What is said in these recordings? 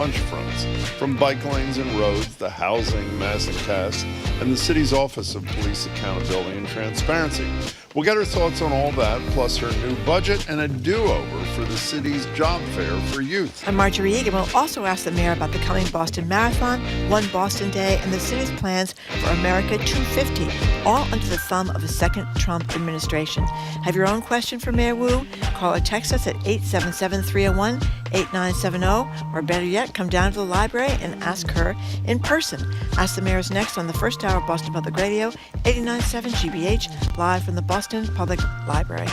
bunch fronts, from bike lanes and roads, the housing mess and test, and the city's Office of Police Accountability and Transparency. We'll get her thoughts on all that, plus her new budget and a do-over for the city's job fair for youth. And Marjorie Egan will also ask the mayor about the coming Boston Marathon, One Boston Day, and the city's plans for America 250, all under the thumb of a second Trump administration. Have your own question for Mayor Wu? Call or text us at 877-301-8970, or better yet, come down to the library and ask her in person. Ask the Mayor is next on the first hour of Boston Public Radio, 89.7 GBH, live from the Boston Public Library.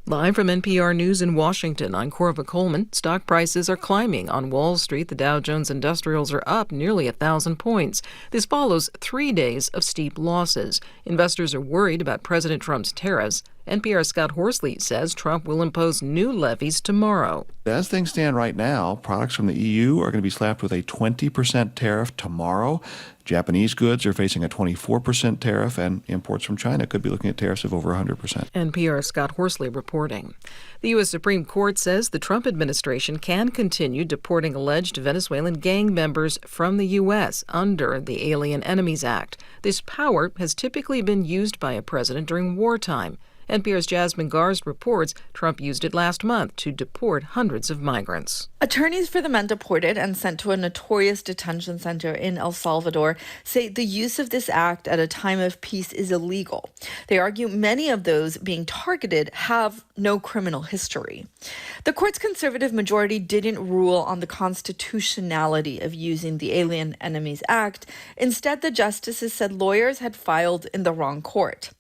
Live from NPR News in Washington, I'm Corva Coleman. Stock prices are climbing. On Wall Street, the Dow Jones Industrials are up nearly 1,000 points. This follows 3 days of steep losses. Investors are worried about President Trump's tariffs. NPR's Scott Horsley says Trump will impose new levies tomorrow. As things stand right now, products from the EU are going to be slapped with a 20% tariff tomorrow. Japanese goods are facing a 24% tariff, and imports from China could be looking at tariffs of over 100%. NPR's Scott Horsley reporting. The U.S. Supreme Court says the Trump administration can continue deporting alleged Venezuelan gang members from the U.S. under the Alien Enemies Act. This power has typically been used by a president during wartime. NPR's Jasmine Garst reports Trump used it last month to deport hundreds of migrants. Attorneys for the men deported and sent to a notorious detention center in El Salvador say the use of this act at a time of peace is illegal. They argue many of those being targeted have no criminal history. The court's conservative majority didn't rule on the constitutionality of using the Alien Enemies Act. Instead, the justices said lawyers had filed in the wrong court.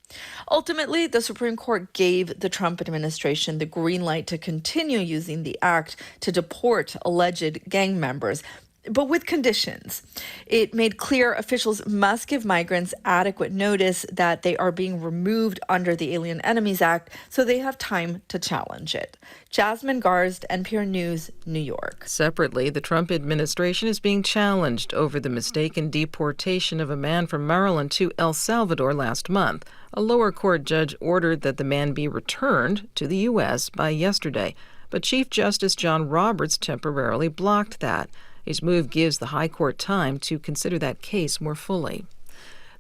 Ultimately, the Supreme Court gave the Trump administration the green light to continue using the act to deport alleged gang members, but with conditions. It made clear officials must give migrants adequate notice that they are being removed under the Alien Enemies Act so they have time to challenge it. Jasmine Garst, NPR News, New York. Separately, the Trump administration is being challenged over the mistaken deportation of a man from Maryland to El Salvador last month. A lower court judge ordered that the man be returned to the U.S. by yesterday, but Chief Justice John Roberts temporarily blocked that. His move gives the High Court time to consider that case more fully.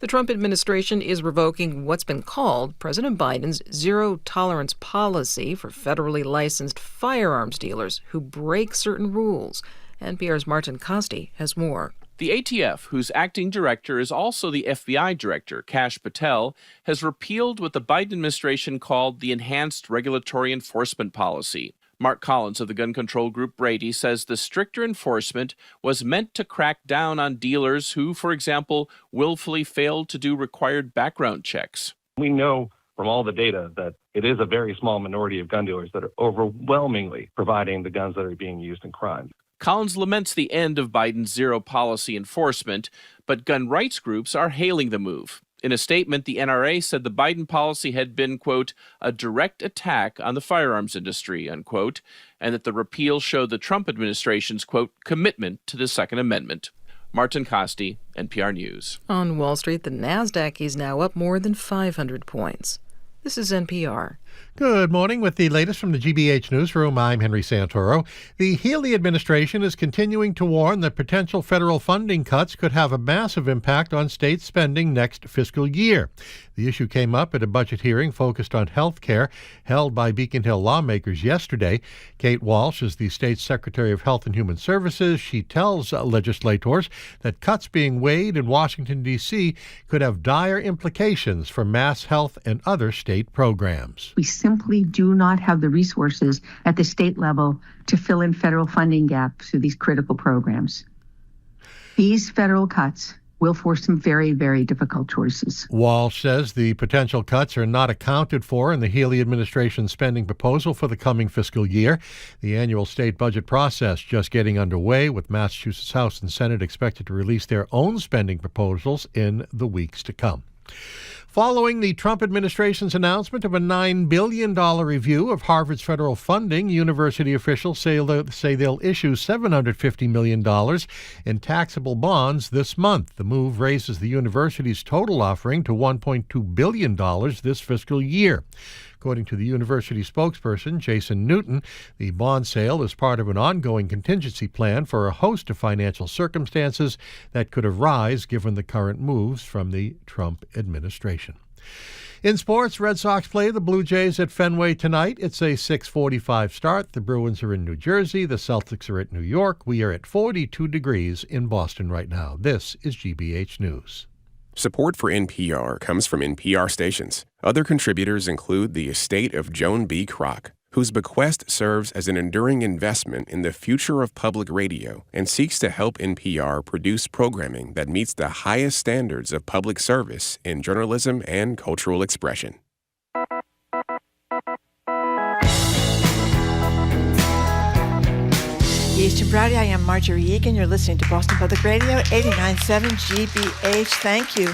The Trump administration is revoking what's been called President Biden's zero-tolerance policy for federally licensed firearms dealers who break certain rules. NPR's Martin Costi has more. The ATF, whose acting director is also the FBI director, Kash Patel, has repealed what the Biden administration called the Enhanced Regulatory Enforcement Policy. Mark Collins of the gun control group Brady says the stricter enforcement was meant to crack down on dealers who, for example, willfully failed to do required background checks. We know from all the data that it is a very small minority of gun dealers that are overwhelmingly providing the guns that are being used in crimes. Collins laments the end of Biden's zero policy enforcement, but gun rights groups are hailing the move. In a statement, the NRA said the Biden policy had been, quote, a direct attack on the firearms industry, unquote, and that the repeal showed the Trump administration's, quote, commitment to the Second Amendment. Martin Costi, NPR News. On Wall Street, the Nasdaq is now up more than 500 points. This is NPR. Good morning. With the latest from the GBH Newsroom, I'm Henry Santoro. The Healey administration is continuing to warn that potential federal funding cuts could have a massive impact on state spending next fiscal year. The issue came up at a budget hearing focused on health care held by Beacon Hill lawmakers yesterday. Kate Walsh is the state's Secretary of Health and Human Services. She tells legislators that cuts being weighed in Washington, D.C. could have dire implications for mass health and other state programs. We simply do not have the resources at the state level to fill in federal funding gaps for these critical programs. These federal cuts will force some very, very difficult choices. Walsh says the potential cuts are not accounted for in the Healey administration's spending proposal for the coming fiscal year. The annual state budget process just getting underway, with Massachusetts House and Senate expected to release their own spending proposals in the weeks to come. Following the Trump administration's announcement of a $9 billion review of Harvard's federal funding, university officials say they'll issue $750 million in taxable bonds this month. The move raises the university's total offering to $1.2 billion this fiscal year. According to the university spokesperson, Jason Newton, the bond sale is part of an ongoing contingency plan for a host of financial circumstances that could arise given the current moves from the Trump administration. In sports, Red Sox play the Blue Jays at Fenway tonight. It's a 6:45 start. The Bruins are in New Jersey. The Celtics are at New York. We are at 42 degrees in Boston right now. This is GBH News. Support for NPR comes from NPR stations. Other contributors include the estate of Joan B. Kroc, whose bequest serves as an enduring investment in the future of public radio and seeks to help NPR produce programming that meets the highest standards of public service in journalism and cultural expression. Eastern Browdy, I am Marjorie Egan. You're listening to Boston Public Radio, 89.7 GBH. Thank you.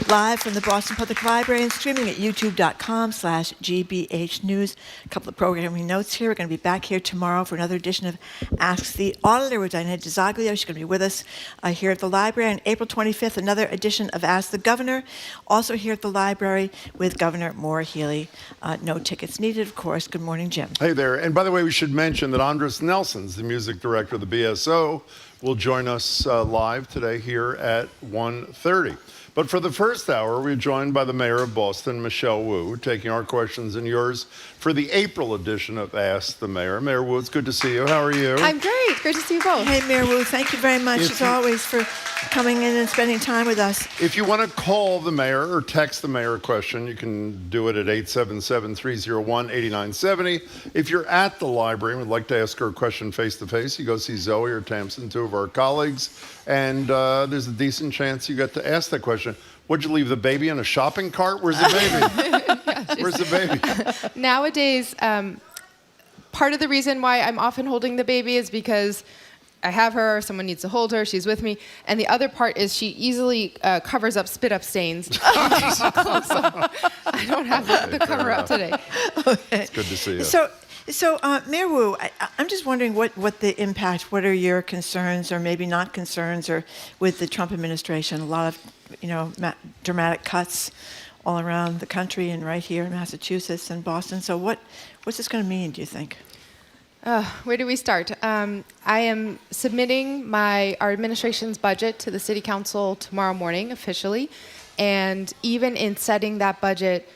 Live from the Boston Public Library and streaming at youtube.com/GBH News. A couple of programming notes here. We're going to be back here tomorrow for another edition of Ask the Auditor with Diana DiZoglio. She's going to be with us here at the library. On April 25th, another edition of Ask the Governor. Also here at the library with Governor Maura Healey. No tickets needed, of course. Good morning, Jim. Hey there. And by the way, we should mention that Andris Nelsons, the music director of the BSO, will join us live today here at 1:30. But for the first hour, we're joined by the mayor of Boston, Michelle Wu, taking our questions and yours for the April edition of Ask the Mayor. Mayor Wu, it's good to see you. How are you? I'm great. Great to see you both. Hey, Mayor Wu, thank you very much, as always, for coming in and spending time with us. If you want to call the mayor or text the mayor a question, you can do it at 877-301-8970. If you're at the library and would like to ask her a question face-to-face, you go see Zoe or Tamsin, two of our colleagues, and there's a decent chance you get to ask that question. Would you leave the baby in a shopping cart? Where's the baby? Where's the baby? Nowadays, part of the reason why I'm often holding the baby is because I have her, someone needs to hold her, she's with me. And the other part is she easily covers up spit-up stains. So I don't have the cover-up today. Okay. It's good to see you. So, Mayor Wu, I'm just wondering what the impact, what are your concerns or maybe not concerns or with the Trump administration? A lot of, dramatic cuts all around the country and right here in Massachusetts and Boston. So what's this going to mean, do you think? Where do we start? I am submitting our administration's budget to the City Council tomorrow morning officially. And even in setting that budget,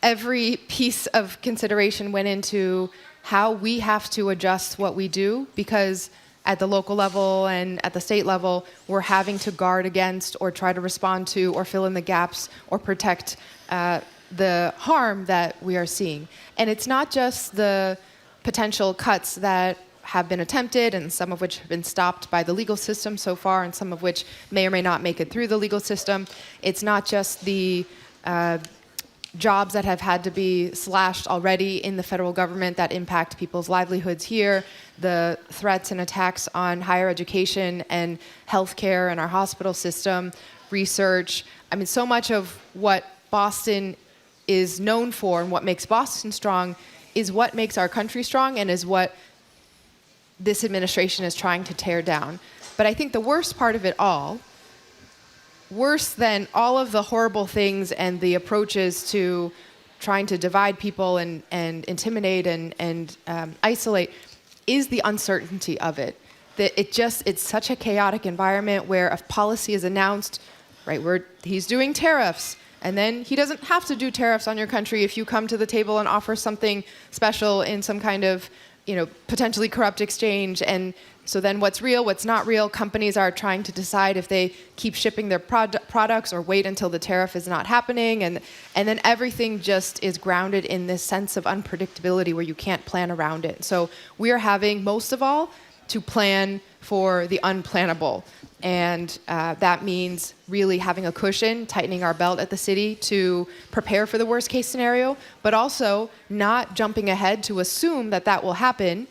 every piece of consideration went into how we have to adjust what we do, because at the local level and at the state level, we're having to guard against or try to respond to or fill in the gaps or protect the harm that we are seeing. And it's not just the potential cuts that have been attempted and some of which have been stopped by the legal system so far and some of which may or may not make it through the legal system. It's not just the jobs that have had to be slashed already in the federal government that impact people's livelihoods here, the threats and attacks on higher education and healthcare and our hospital system, research. I mean, so much of what Boston is known for and what makes Boston strong is what makes our country strong and is what this administration is trying to tear down. But I think the worst part of it all, worse than all of the horrible things and the approaches to trying to divide people and intimidate and isolate, is the uncertainty of it. That it's such a chaotic environment where a policy is announced, right, where he's doing tariffs, and then he doesn't have to do tariffs on your country if you come to the table and offer something special in some kind of, potentially corrupt exchange. And so then what's real, what's not real, companies are trying to decide if they keep shipping their products or wait until the tariff is not happening. And then everything just is grounded in this sense of unpredictability where you can't plan around it. So we are having, most of all, to plan for the unplannable. And that means really having a cushion, tightening our belt at the city to prepare for the worst case scenario, but also not jumping ahead to assume that will happen,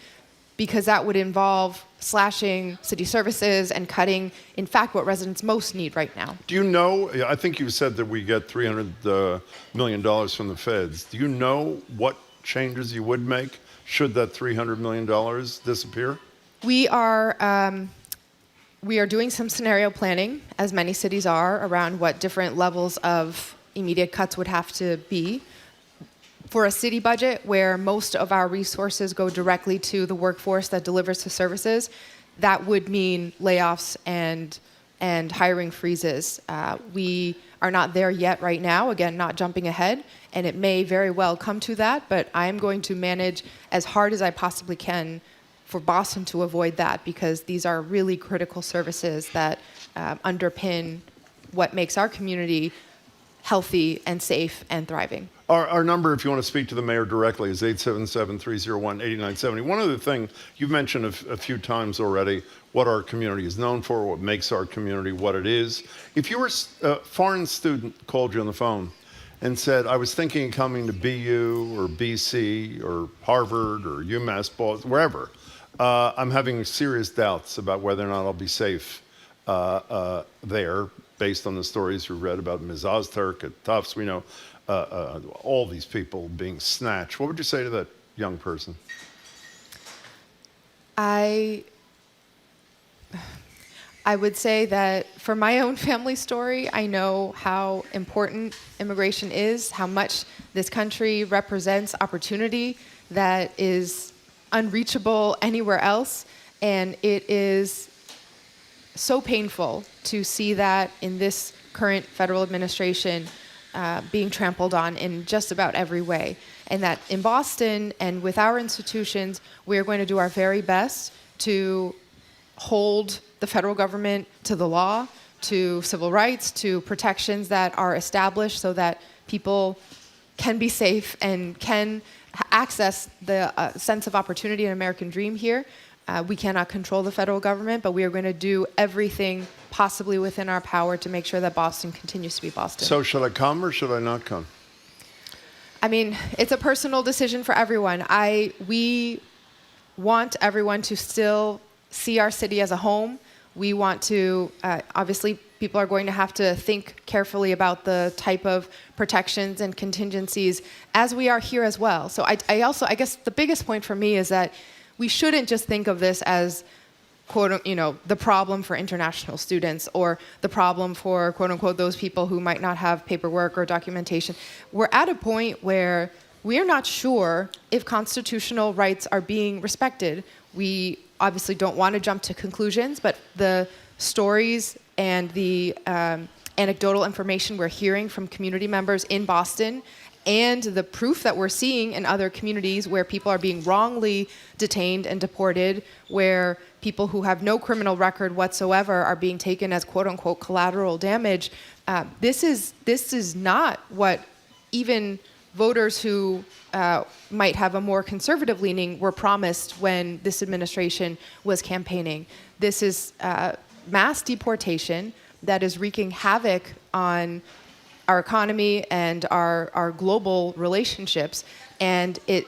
because that would involve slashing city services and cutting, in fact, what residents most need right now. Do you know, I think you said that we get $300 million from the feds. Do you know what changes you would make should that $300 million disappear? We are doing some scenario planning, as many cities are, around what different levels of immediate cuts would have to be. For a city budget where most of our resources go directly to the workforce that delivers the services, that would mean layoffs and hiring freezes. We are not there yet right now, again, not jumping ahead, and it may very well come to that, but I am going to manage as hard as I possibly can for Boston to avoid that, because these are really critical services that underpin what makes our community healthy and safe and thriving. Our number, if you want to speak to the mayor directly, is 877-301-8970. One other thing, you've mentioned a few times already what our community is known for, what makes our community what it is. If you were a foreign student called you on the phone and said, I was thinking of coming to BU or BC or Harvard or UMass Boston, wherever, I'm having serious doubts about whether or not I'll be safe there, based on the stories we've read about Ms. Ozturk at Tufts. We know all these people being snatched. What would you say to that young person? I would say that for my own family story, I know how important immigration is, how much this country represents opportunity that is unreachable anywhere else, and it is so painful to see that in this current federal administration being trampled on in just about every way. And that in Boston and with our institutions, we are going to do our very best to hold the federal government to the law, to civil rights, to protections that are established so that people can be safe and can access the sense of opportunity and American dream here. We cannot control the federal government, but we are going to do everything possibly within our power to make sure that Boston continues to be Boston. So should I come or should I not come? I mean, it's a personal decision for everyone. We want everyone to still see our city as a home. We want to, obviously, people are going to have to think carefully about the type of protections and contingencies as we are here as well. So I guess the biggest point for me is that we shouldn't just think of this as, quote, the problem for international students or the problem for, quote unquote, those people who might not have paperwork or documentation. We're at a point where we are not sure if constitutional rights are being respected. We obviously don't want to jump to conclusions, but the stories and the anecdotal information we're hearing from community members in Boston and the proof that we're seeing in other communities where people are being wrongly detained and deported, where people who have no criminal record whatsoever are being taken as quote-unquote collateral damage. This is not what even voters who might have a more conservative leaning were promised when this administration was campaigning. This is mass deportation that is wreaking havoc on our economy and our global relationships. And it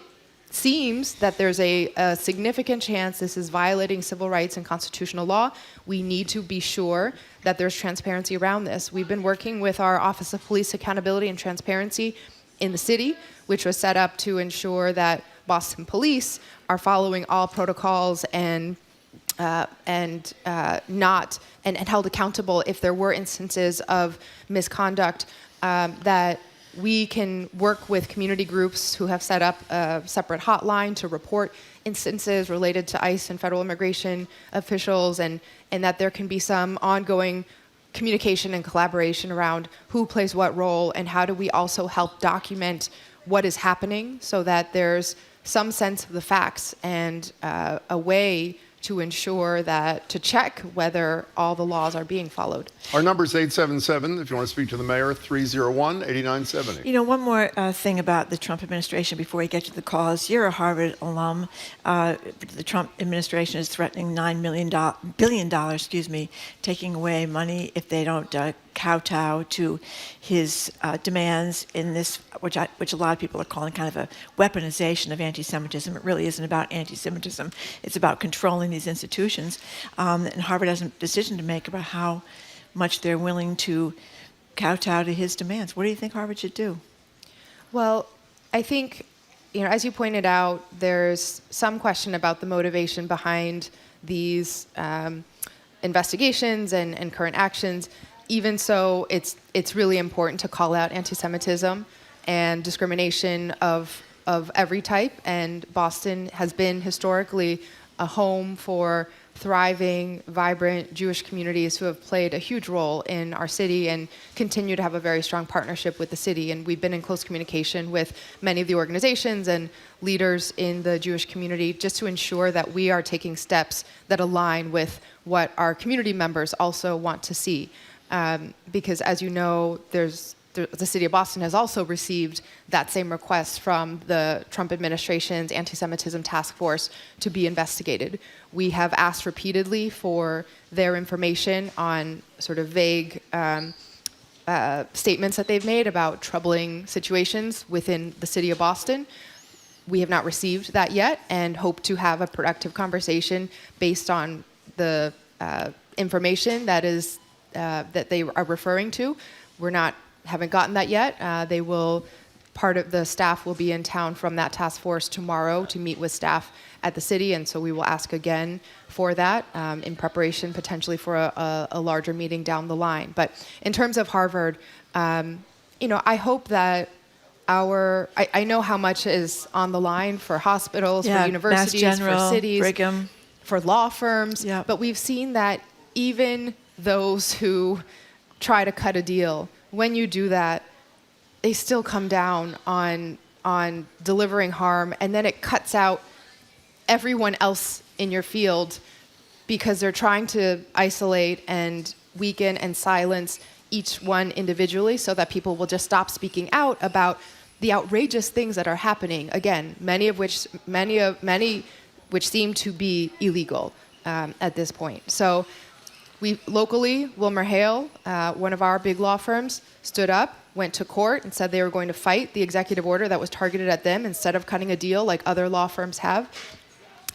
seems that there's a significant chance this is violating civil rights and constitutional law. We need to be sure that there's transparency around this. We've been working with our Office of Police Accountability and Transparency in the city, which was set up to ensure that Boston police are following all protocols and held accountable if there were instances of misconduct, that we can work with community groups who have set up a separate hotline to report instances related to ICE and federal immigration officials, and that there can be some ongoing communication and collaboration around who plays what role and how do we also help document what is happening so that there's some sense of the facts and a way to ensure to check whether all the laws are being followed. Our number is 877, if you want to speak to the mayor, 301-8970. One more thing about the Trump administration before we get to the cause. You're a Harvard alum. The Trump administration is threatening $9 billion, taking away money if they don't kowtow to his demands in this, which a lot of people are calling kind of a weaponization of anti-Semitism. It really isn't about anti-Semitism. It's about controlling these institutions. And Harvard has a decision to make about how much they're willing to kowtow to his demands. What do you think Harvard should do? Well, I think, as you pointed out, there's some question about the motivation behind these investigations and current actions. Even so, it's really important to call out anti-Semitism and discrimination of every type. And Boston has been historically a home for thriving, vibrant Jewish communities who have played a huge role in our city and continue to have a very strong partnership with the city. And we've been in close communication with many of the organizations and leaders in the Jewish community just to ensure that we are taking steps that align with what our community members also want to see. Because as you know, the city of Boston has also received that same request from the Trump administration's anti-Semitism task force to be investigated. We have asked repeatedly for their information on sort of vague statements that they've made about troubling situations within the city of Boston. We have not received that yet and hope to have a productive conversation based on the information that they are referring to. Haven't gotten that yet. Part of the staff will be in town from that task force tomorrow to meet with staff at the city, and so we will ask again for that in preparation potentially for a larger meeting down the line. But in terms of Harvard, I hope that I know how much is on the line for hospitals, for universities, Mass General, for cities, Brigham, for law firms, but we've seen that even those who try to cut a deal, when you do that, they still come down on delivering harm, and then it cuts out everyone else in your field because they're trying to isolate and weaken and silence each one individually so that people will just stop speaking out about the outrageous things that are happening. Again, many which seem to be illegal at this point. So we locally, WilmerHale, one of our big law firms, stood up, went to court, and said they were going to fight the executive order that was targeted at them instead of cutting a deal like other law firms have.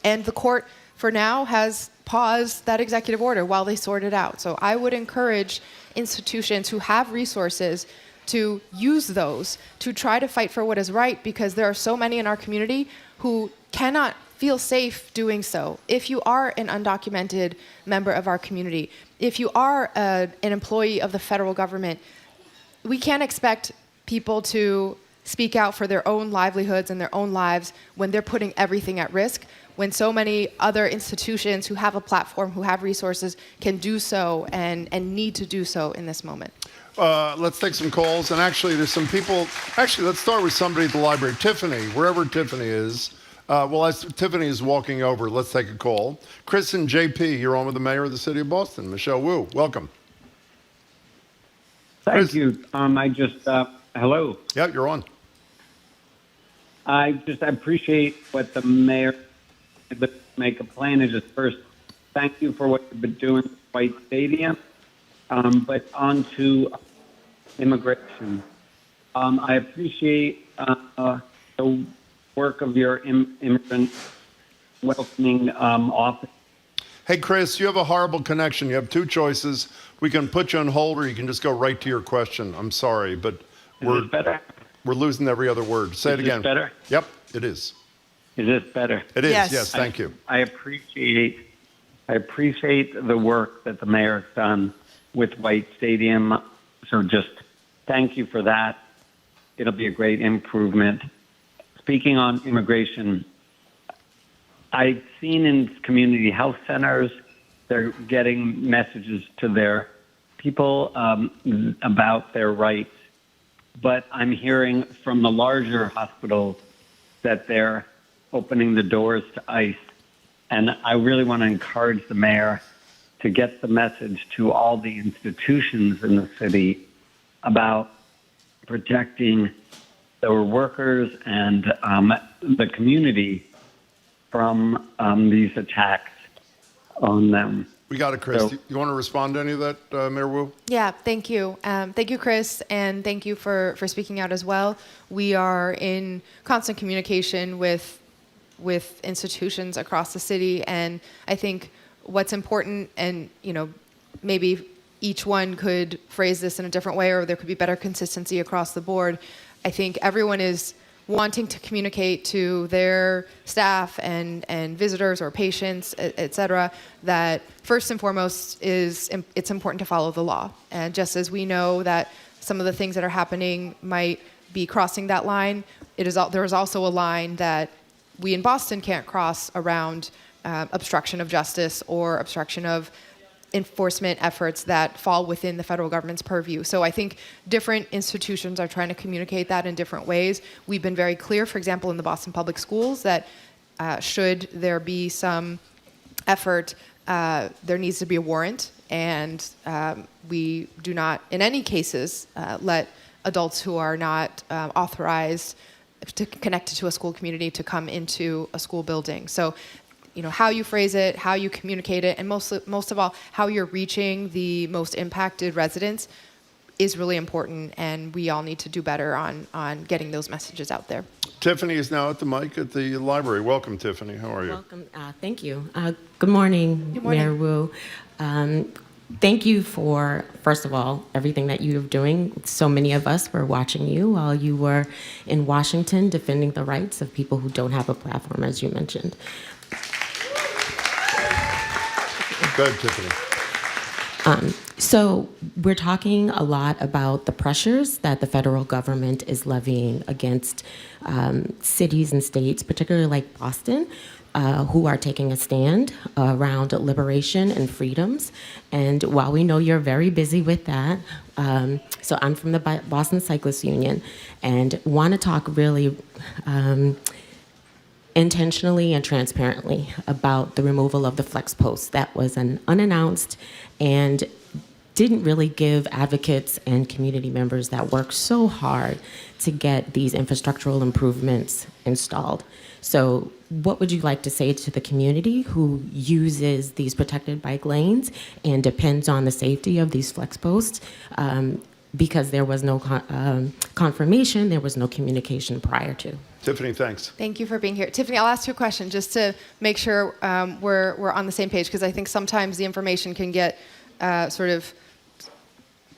And the court, for now, has paused that executive order while they sort it out. So I would encourage institutions who have resources to use those to try to fight for what is right, because there are so many in our community who cannot feel safe doing so. If you are an undocumented member of our community, if you are an employee of the federal government, we can't expect people to speak out for their own livelihoods and their own lives when they're putting everything at risk, when so many other institutions who have a platform, who have resources, can do so and need to do so in this moment. Let's take some calls. And actually, there's some people. Actually, let's start with somebody at the library. Tiffany, wherever Tiffany is. As Tiffany is walking over, let's take a call. Chris and JP, you're on with the mayor of the city of Boston, Michelle Wu. Welcome. Thank you. Hello. Yeah, you're on. I appreciate what the mayor did to make a plan. First, thank you for what you've been doing at White Stadium. But on to immigration. I appreciate the work of your immigrant welcoming office. Hey, Chris, you have a horrible connection. You have two choices. We can put you on hold, or you can just go right to your question. I'm sorry, but we're losing every other word. Say it again. Is this better? Yep, it is. Is this better? It is, yes, thank you. I appreciate the work that the mayor has done with White Stadium. So just thank you for that. It'll be a great improvement. Speaking on immigration, I've seen in community health centers, they're getting messages to their people about their rights. But I'm hearing from the larger hospitals that they're opening the doors to ICE. And I really want to encourage the mayor to get the message to all the institutions in the city about protecting their workers and the community from these attacks on them. We got it, Chris. So- You want to respond to any of that, Mayor Wu? Yeah, thank you. Thank you, Chris, and thank you for speaking out as well. We are in constant communication with institutions across the city, and I think what's important, and maybe each one could phrase this in a different way, or there could be better consistency across the board. I think everyone is wanting to communicate to their staff and visitors or patients, et cetera, that first and foremost it's important to follow the law. And just as we know that some of the things that are happening might be crossing that line, there is also a line that we in Boston can't cross around obstruction of justice or obstruction of enforcement efforts that fall within the federal government's purview. So I think different institutions are trying to communicate that in different ways. We've been very clear, for example, in the Boston Public Schools, that should there be some effort, there needs to be a warrant, and we do not, in any cases, let adults who are not authorized to connected to a school community to come into a school building. So how you phrase it, how you communicate it, and most of all, how you're reaching the most impacted residents is really important, and we all need to do better on getting those messages out there. Tiffany is now at the mic at the library. Welcome, Tiffany. How are you? Welcome. Thank you. Good morning, Mayor Wu. Thank you for, first of all, everything that you're doing. So many of us were watching you while you were in Washington defending the rights of people who don't have a platform, as you mentioned. Go ahead, Tiffany. So we're talking a lot about the pressures that the federal government is levying against cities and states, particularly like Boston, who are taking a stand around liberation and freedoms. And while we know you're very busy with that, so I'm from the Boston Cyclists Union and want to talk really intentionally and transparently about the removal of the flex post. That was an unannounced and didn't really give advocates and community members that work so hard to get these infrastructural improvements installed. So what would you like to say to the community who uses these protected bike lanes and depends on the safety of these flex posts? Because there was no confirmation, there was no communication prior to. Tiffany, thanks. Thank you for being here. Tiffany, I'll ask you a question just to make sure we're on the same page, because I think sometimes the information can get sort of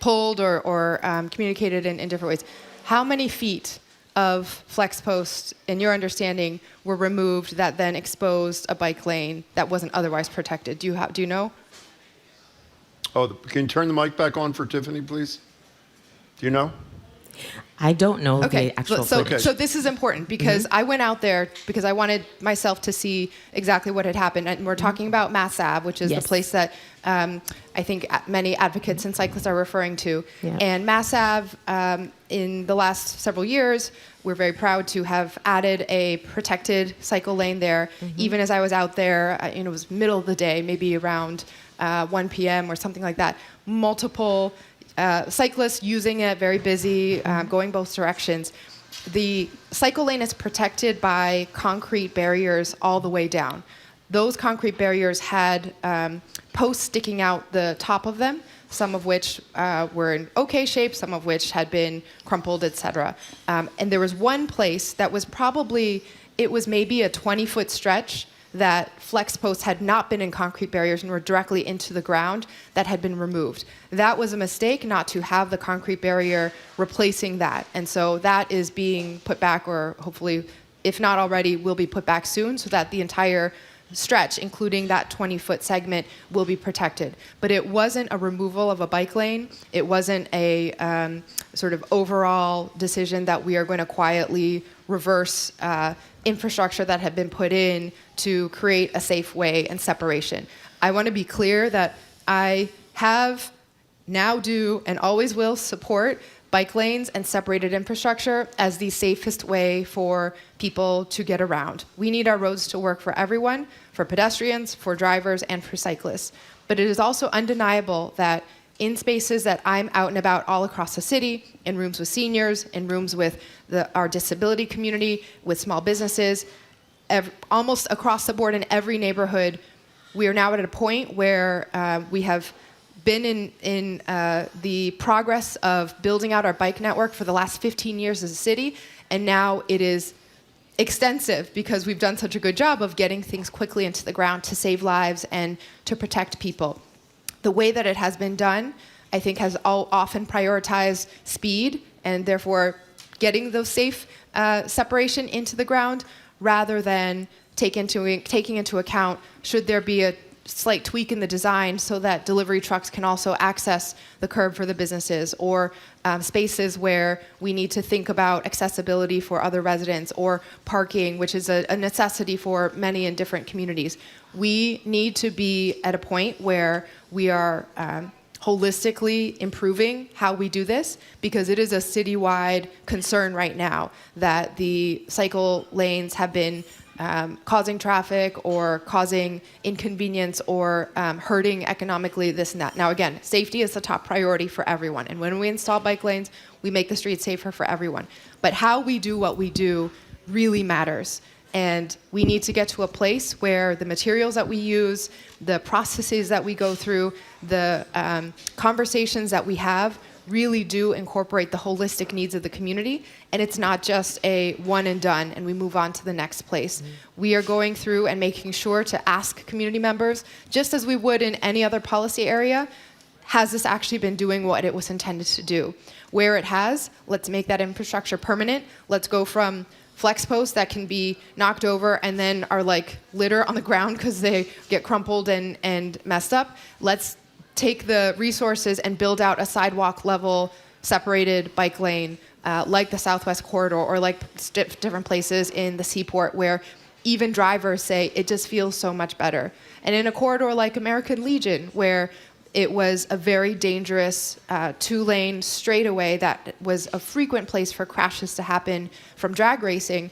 pulled or communicated in different ways. How many feet of flex posts, in your understanding, were removed that then exposed a bike lane that wasn't otherwise protected? Do you know? Oh, can you turn the mic back on for Tiffany, please? Do you know? I don't know the actual footage. So this is important because I went out there because I wanted myself to see exactly what had happened. And we're talking about Mass Ave, which is the place that I think many advocates and cyclists are referring to. Yeah. And Mass Ave, in the last several years, we're very proud to have added a protected cycle lane there. Even as I was out there, it was middle of the day, maybe around 1 p.m. or something like that. Multiple cyclists using it, very busy, going both directions. The cycle lane is protected by concrete barriers all the way down. Those concrete barriers had posts sticking out the top of them, some of which were in okay shape, some of which had been crumpled, etc. And there was one place that was maybe a 20-foot stretch that flex posts had not been in concrete barriers and were directly into the ground that had been removed. That was a mistake not to have the concrete barrier replacing that. And so that is being put back, or hopefully, if not already, will be put back soon so that the entire stretch, including that 20-foot segment, will be protected. But it wasn't a removal of a bike lane. It wasn't a sort of overall decision that we are going to quietly reverse infrastructure that had been put in to create a safe way and separation. I want to be clear that I have, now do, and always will support bike lanes and separated infrastructure as the safest way for people to get around. We need our roads to work for everyone, for pedestrians, for drivers, and for cyclists. But it is also undeniable that in spaces that I'm out and about all across the city, in rooms with seniors, in rooms with our disability community, with small businesses, almost across the board in every neighborhood, We are now at a point where we have been in the progress of building out our bike network for the last 15 years as a city, and now it is extensive because we've done such a good job of getting things quickly into the ground to save lives and to protect people. The way that it has been done, I think, has often prioritized speed and therefore getting those safe separation into the ground rather than taking into account should there be a slight tweak in the design so that delivery trucks can also access the curb for the businesses, or spaces where we need to think about accessibility for other residents, or parking, which is a necessity for many in different communities. We need to be at a point where we are holistically improving how we do this, because it is a citywide concern right now that the cycle lanes have been causing traffic or causing inconvenience or hurting economically, this and that. Now, again, safety is the top priority for everyone. And when we install bike lanes, we make the streets safer for everyone. But how we do what we do really matters. And we need to get to a place where the materials that we use, the processes that we go through, the conversations that we have really do incorporate the holistic needs of the community, and it's not just a one and done and we move on to the next place. We are going through and making sure to ask community members, just as we would in any other policy area, has this actually been doing what it was intended to do? Where it has, let's make that infrastructure permanent. Let's go from flex posts that can be knocked over and then are like litter on the ground because they get crumpled and messed up. Let's take the resources and build out a sidewalk level separated bike lane like the Southwest Corridor, or like different places in the Seaport where even drivers say it just feels so much better. And in a corridor like American Legion, where it was a very dangerous two-lane straightaway that was a frequent place for crashes to happen from drag racing,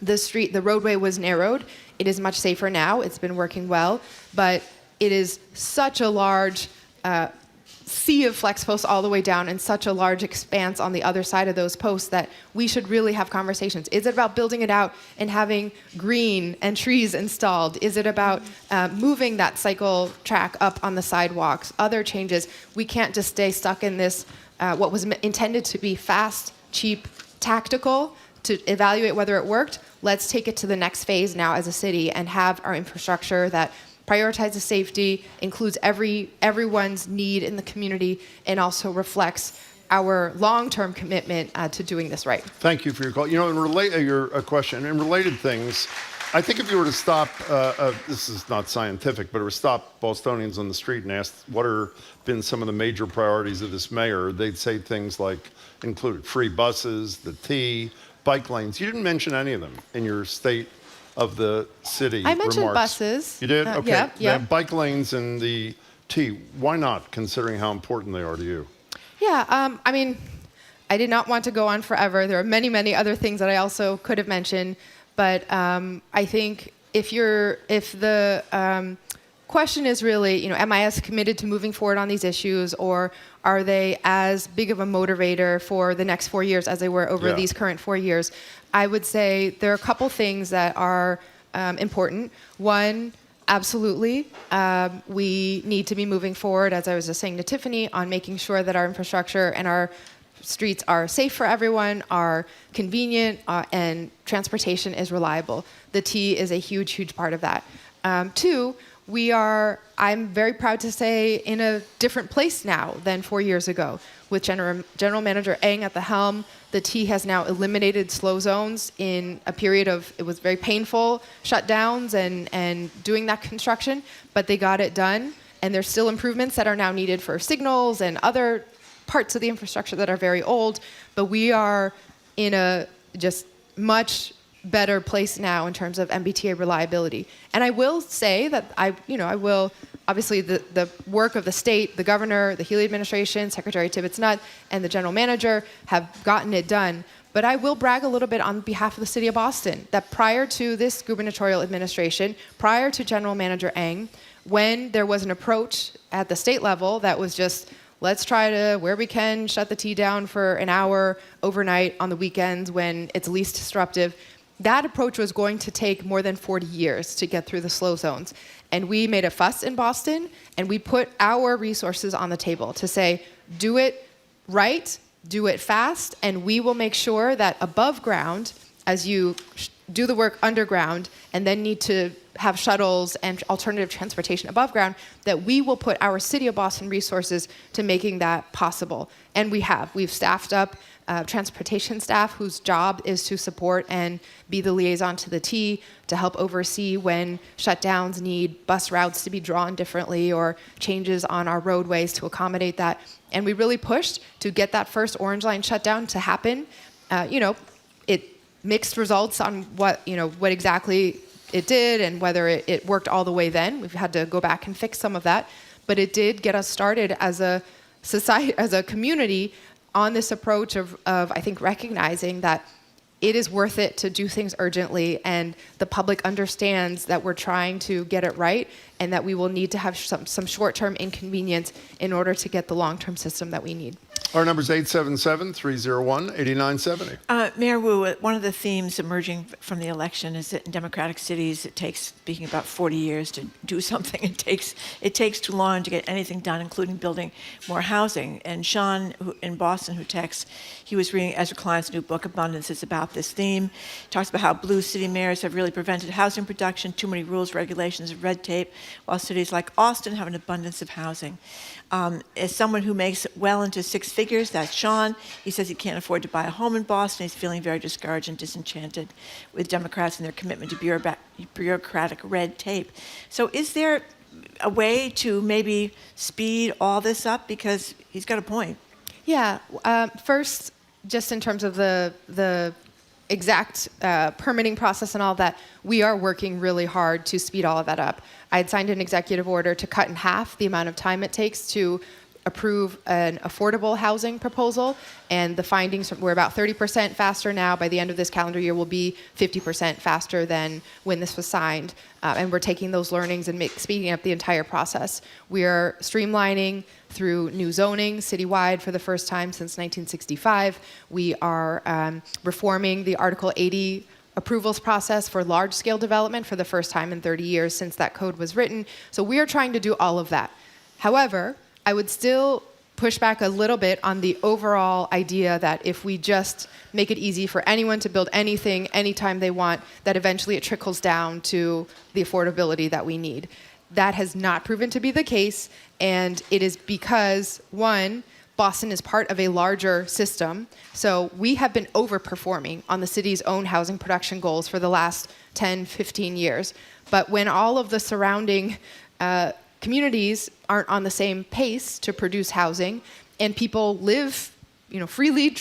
the roadway was narrowed. It is much safer now. It's been working well, but it is such a large sea of flex posts all the way down and such a large expanse on the other side of those posts that we should really have conversations. Is it about building it out and having green and trees installed? Is it about moving that cycle track up on the sidewalks? Other changes. We can't just stay stuck in this, what was intended to be fast, cheap, tactical to evaluate whether it worked. Let's take it to the next phase now as a city and have our infrastructure that prioritizes safety, includes everyone's need in the community, and also reflects our long-term commitment to doing this right. Thank you for your call. You know, your question, in related things, I think if you were to stop, this is not scientific, but stop Bostonians on the street and ask what have been some of the major priorities of this mayor, they'd say things like included free buses, the T, bike lanes. You didn't mention any of them in your state of the city I mentioned remarks. buses. You did? Okay. Yeah. The bike lanes and the T, why not, considering how important they are to you? Yeah, I mean, I did not want to go on forever. There are many, many other things that I also could have mentioned, but I think if the question is really, am I as committed to moving forward on these issues, or are they as big of a motivator for the next 4 years as they were over these current 4 years? I would say there are a couple things that are important. One, absolutely, we need to be moving forward, as I was just saying to Tiffany, on making sure that our infrastructure and our streets are safe for everyone, are convenient, and transportation is reliable. The T is a huge, huge part of that. Two, I'm very proud to say, in a different place now than 4 years ago. With General Manager Eng at the helm, the T has now eliminated slow zones in a period of, it was very painful, shutdowns and doing that construction, but they got it done. And there's still improvements that are now needed for signals and other parts of the infrastructure that are very old, but we are in a just much better place now in terms of MBTA reliability. And I will say that I will, obviously the work of the state, the governor, the Healy administration, Secretary Tibbetts-Nutt, and the general manager have gotten it done. But I will brag a little bit on behalf of the city of Boston that prior to this gubernatorial administration, prior to General Manager Eng, when there was an approach at the state level that was just, let's try to, where we can, shut the T down for an hour overnight on the weekends when it's least disruptive, that approach was going to take more than 40 years to get through the slow zones. And we made a fuss in Boston, and we put our resources on the table to say, do it right, do it fast, and we will make sure that above ground, as you do the work underground and then need to have shuttles and alternative transportation above ground, that we will put our City of Boston resources to making that possible. And we've staffed up transportation staff whose job is to support and be the liaison to the T to help oversee when shutdowns need bus routes to be drawn differently or changes on our roadways to accommodate that. And we really pushed to get that first Orange Line shutdown to happen. It mixed results on what exactly it did and whether it worked all the way then. We've had to go back and fix some of that. But it did get us started as a society, as a community, on this approach of I think recognizing that it is worth it to do things urgently, and the public understands that we're trying to get it right and that we will need to have some short-term inconvenience in order to get the long-term system that we need. Our number is 877-301-8970. Mayor Wu, one of the themes emerging from the election is that in democratic cities, it takes, speaking about 40 years to do something. It takes too long to get anything done, including building more housing. And Sean, in Boston, who texts, he was reading Ezra Klein's new book, Abundance. It's about this theme. He talks about how blue city mayors have really prevented housing production, too many rules, regulations, red tape, while cities like Austin have an abundance of housing. As someone who makes well into six figures, that's Sean. He says he can't afford to buy a home in Boston. He's feeling very discouraged and disenchanted with Democrats and their commitment to bureaucratic red tape. So is there a way to maybe speed all this up? Because he's got a point. Yeah. First, just in terms of the exact permitting process and all that, we are working really hard to speed all of that up. I had signed an executive order to cut in half the amount of time it takes to approve an affordable housing proposal, and the findings, we're about 30% faster now. By the end of this calendar year, we'll be 50% faster than when this was signed, and we're taking those learnings and speeding up the entire process. We are streamlining through new zoning citywide for the first time since 1965. We are reforming the Article 80 approvals process for large-scale development for the first time in 30 years since that code was written. So we are trying to do all of that. However, I would still push back a little bit on the overall idea that if we just make it easy for anyone to build anything anytime they want, that eventually it trickles down to the affordability that we need. That has not proven to be the case, and it is because, one, Boston is part of a larger system. So we have been overperforming on the city's own housing production goals for the last 10, 15 years. But when all of the surrounding communities aren't on the same pace to produce housing, and people live, freely,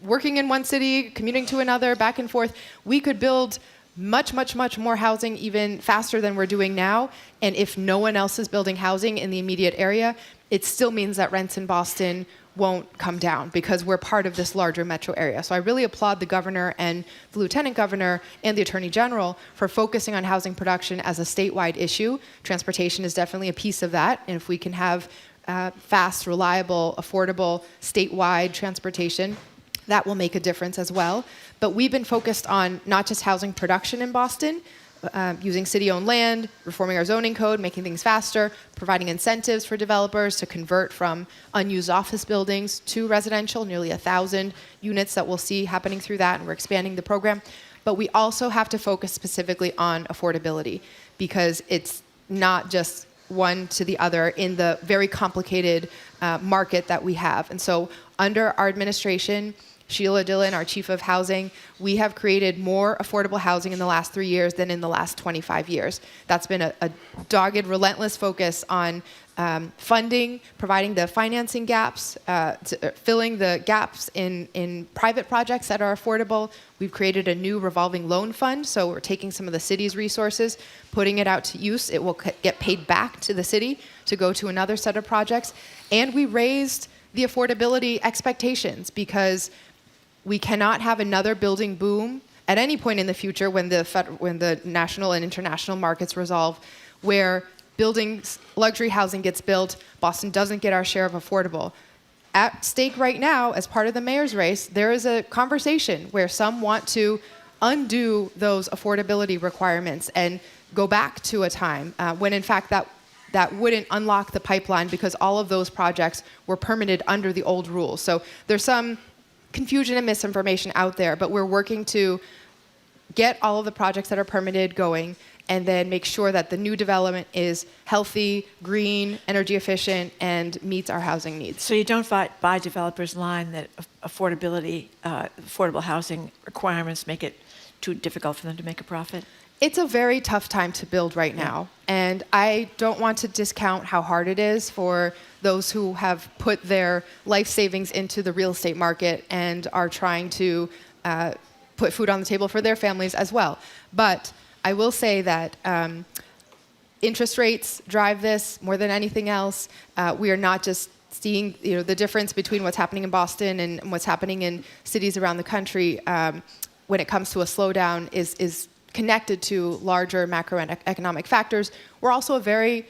working in one city, commuting to another, back and forth, we could build much, much, much more housing even faster than we're doing now. And if no one else is building housing in the immediate area, it still means that rents in Boston won't come down because we're part of this larger metro area. So I really applaud the governor and the lieutenant governor and the attorney general for focusing on housing production as a statewide issue. Transportation is definitely a piece of that. And if we can have fast, reliable, affordable, statewide transportation, that will make a difference as well. But we've been focused on not just housing production in Boston, using city-owned land, reforming our zoning code, making things faster, providing incentives for developers to convert from unused office buildings to residential, nearly 1,000 units that we'll see happening through that, and we're expanding the program. But we also have to focus specifically on affordability because it's not just one to the other in the very complicated market that we have. And so under our administration, Sheila Dillon, our chief of housing, we have created more affordable housing in the last 3 years than in the last 25 years. That's been a dogged, relentless focus on funding, providing the financing gaps, filling the gaps in private projects that are affordable. We've created a new revolving loan fund, so we're taking some of the city's resources, putting it out to use. It will get paid back to the city to go to another set of projects. And we raised the affordability expectations because we cannot have another building boom at any point in the future when the national and international markets resolve, where luxury housing gets built, Boston doesn't get our share of affordable. At stake right now, as part of the mayor's race, there is a conversation where some want to undo those affordability requirements and go back to a time when, in fact, that wouldn't unlock the pipeline because all of those projects were permitted under the old rules. So there's some confusion and misinformation out there, but we're working to get all of the projects that are permitted going and then make sure that the new development is healthy, green, energy efficient, and meets our housing needs. So you don't buy developers' line that affordable housing requirements make it too difficult for them to make a profit? It's a very tough time to build right now, and I don't want to discount how hard it is for those who have put their life savings into the real estate market and are trying to put food on the table for their families as well. But I will say that interest rates drive this more than anything else. We are not just seeing the difference between what's happening in Boston and what's happening in cities around the country when it comes to a slowdown is connected to larger macroeconomic factors. We're also a very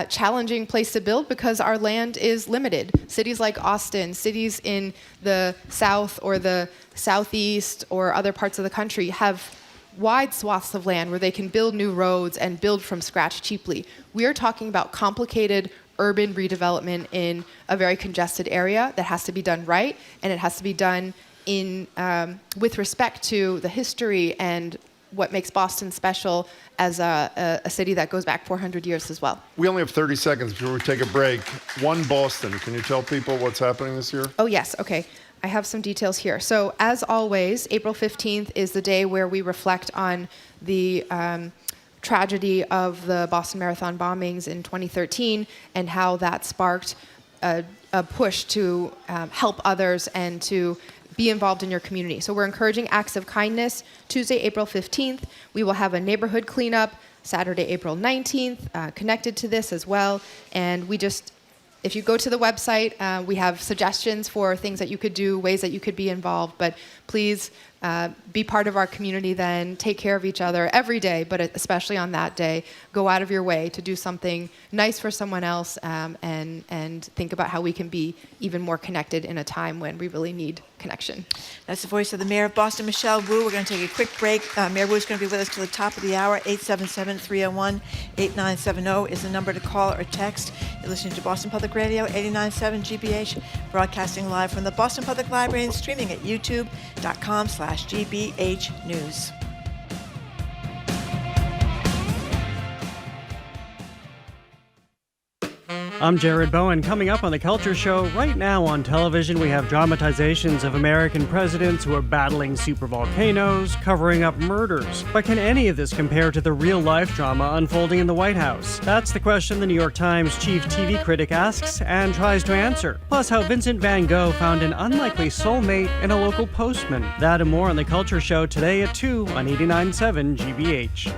challenging place to build because our land is limited. Cities like Austin, cities in the south or the southeast or other parts of the country have wide swaths of land where they can build new roads and build from scratch cheaply. We are talking about complicated urban redevelopment in a very congested area that has to be done right, and it has to be done in with respect to the history and what makes Boston special as a city that goes back 400 years as well. We only have 30 seconds before we take a break. One Boston. Can you tell people what's happening this year? Oh, yes. Okay. I have some details here. So as always, April 15th is the day where we reflect on the tragedy of the Boston Marathon bombings in 2013 and how that sparked a push to help others and to be involved in your community. So we're encouraging acts of kindness. Tuesday, April 15th, we will have a neighborhood cleanup. Saturday, April 19th, connected to this as well. And if you go to the website, we have suggestions for things that you could do, ways that you could be involved. But please be part of our community then. Take care of each other every day, but especially on that day. Go out of your way to do something nice for someone else and think about how we can be even more connected in a time when we really need connection. That's the voice of the Mayor of Boston, Michelle Wu. We're going to take a quick break. Mayor Wu is going to be with us till the top of the hour. 877-301-8970 is the number to call or text. You're listening to Boston Public Radio, 89.7 GBH, broadcasting live from the Boston Public Library and streaming at youtube.com/GBH News. I'm Jared Bowen. Coming up on The Culture Show, right now on television we have dramatizations of American presidents who are battling supervolcanoes, covering up murders. But can any of this compare to the real-life drama unfolding in the White House? That's the question the New York Times chief TV critic asks and tries to answer. Plus how Vincent van Gogh found an unlikely soulmate in a local postman. That and more on The Culture Show today at 2 on 89.7 GBH.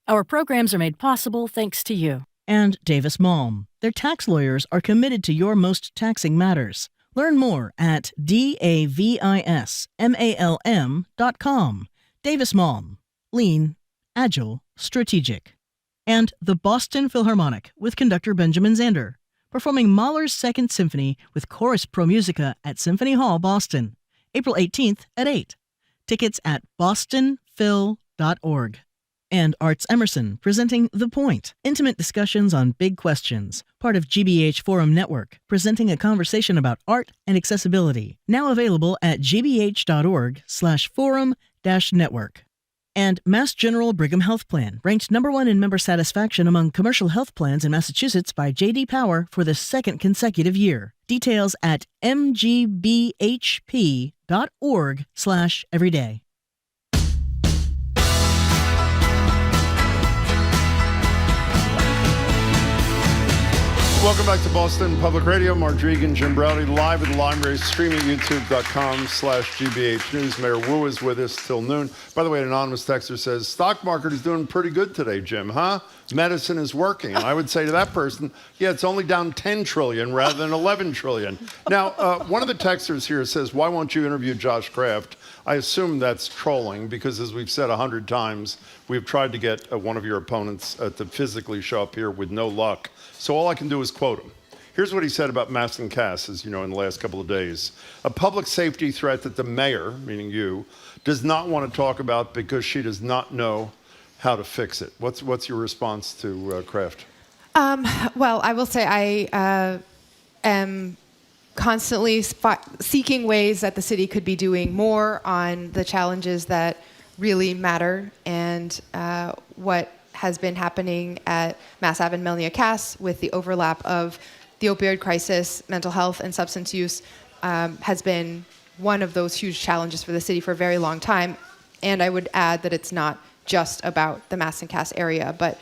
Our programs are made possible thanks to you. And Davis Malm. Their tax lawyers are committed to your most taxing matters. Learn more at davismalm.com. Davis Malm. Lean, agile, strategic. And the Boston Philharmonic with conductor Benjamin Zander, performing Mahler's Second Symphony with Chorus Pro Musica at Symphony Hall, Boston, April 18th at 8. Tickets at bostonphil.org. And Arts Emerson, presenting The Point, intimate discussions on big questions, part of GBH Forum Network, presenting a conversation about art and accessibility, now available at gbh.org/forum-network. And Mass General Brigham Health Plan, ranked #1 in member satisfaction among commercial health plans in Massachusetts by J.D. Power for the second consecutive year. Details at mgbhp.org/everyday. Welcome back to Boston Public Radio. Mark Dregan, Jim Browdy, live at the library, streaming at youtube.com/GBH News. Mayor Wu is with us till noon. By the way, an anonymous texter says, stock market is doing pretty good today, Jim, huh? Medicine is working. And I would say to that person, yeah, it's only down 10 trillion rather than 11 trillion. Now, one of the texters here says, why won't you interview Josh Kraft? I assume that's trolling because, as we've said 100 times, we've tried to get one of your opponents to physically show up here with no luck. So all I can do is quote him. Here's what he said about Mamelehs Lehrhaus, as you know, in the last couple of days. A public safety threat that the mayor, meaning you, does not want to talk about because she does not know how to fix it. What's your response to Kraft? Well, I will say I am constantly seeking ways that the city could be doing more on the challenges that really matter, and what has been happening at Mass Ave and Mamelehs Lehrhaus with the overlap of the opioid crisis, mental health, and substance use has been one of those huge challenges for the city for a very long time. And I would add that it's not just about the Mamelehs Lehrhaus area, but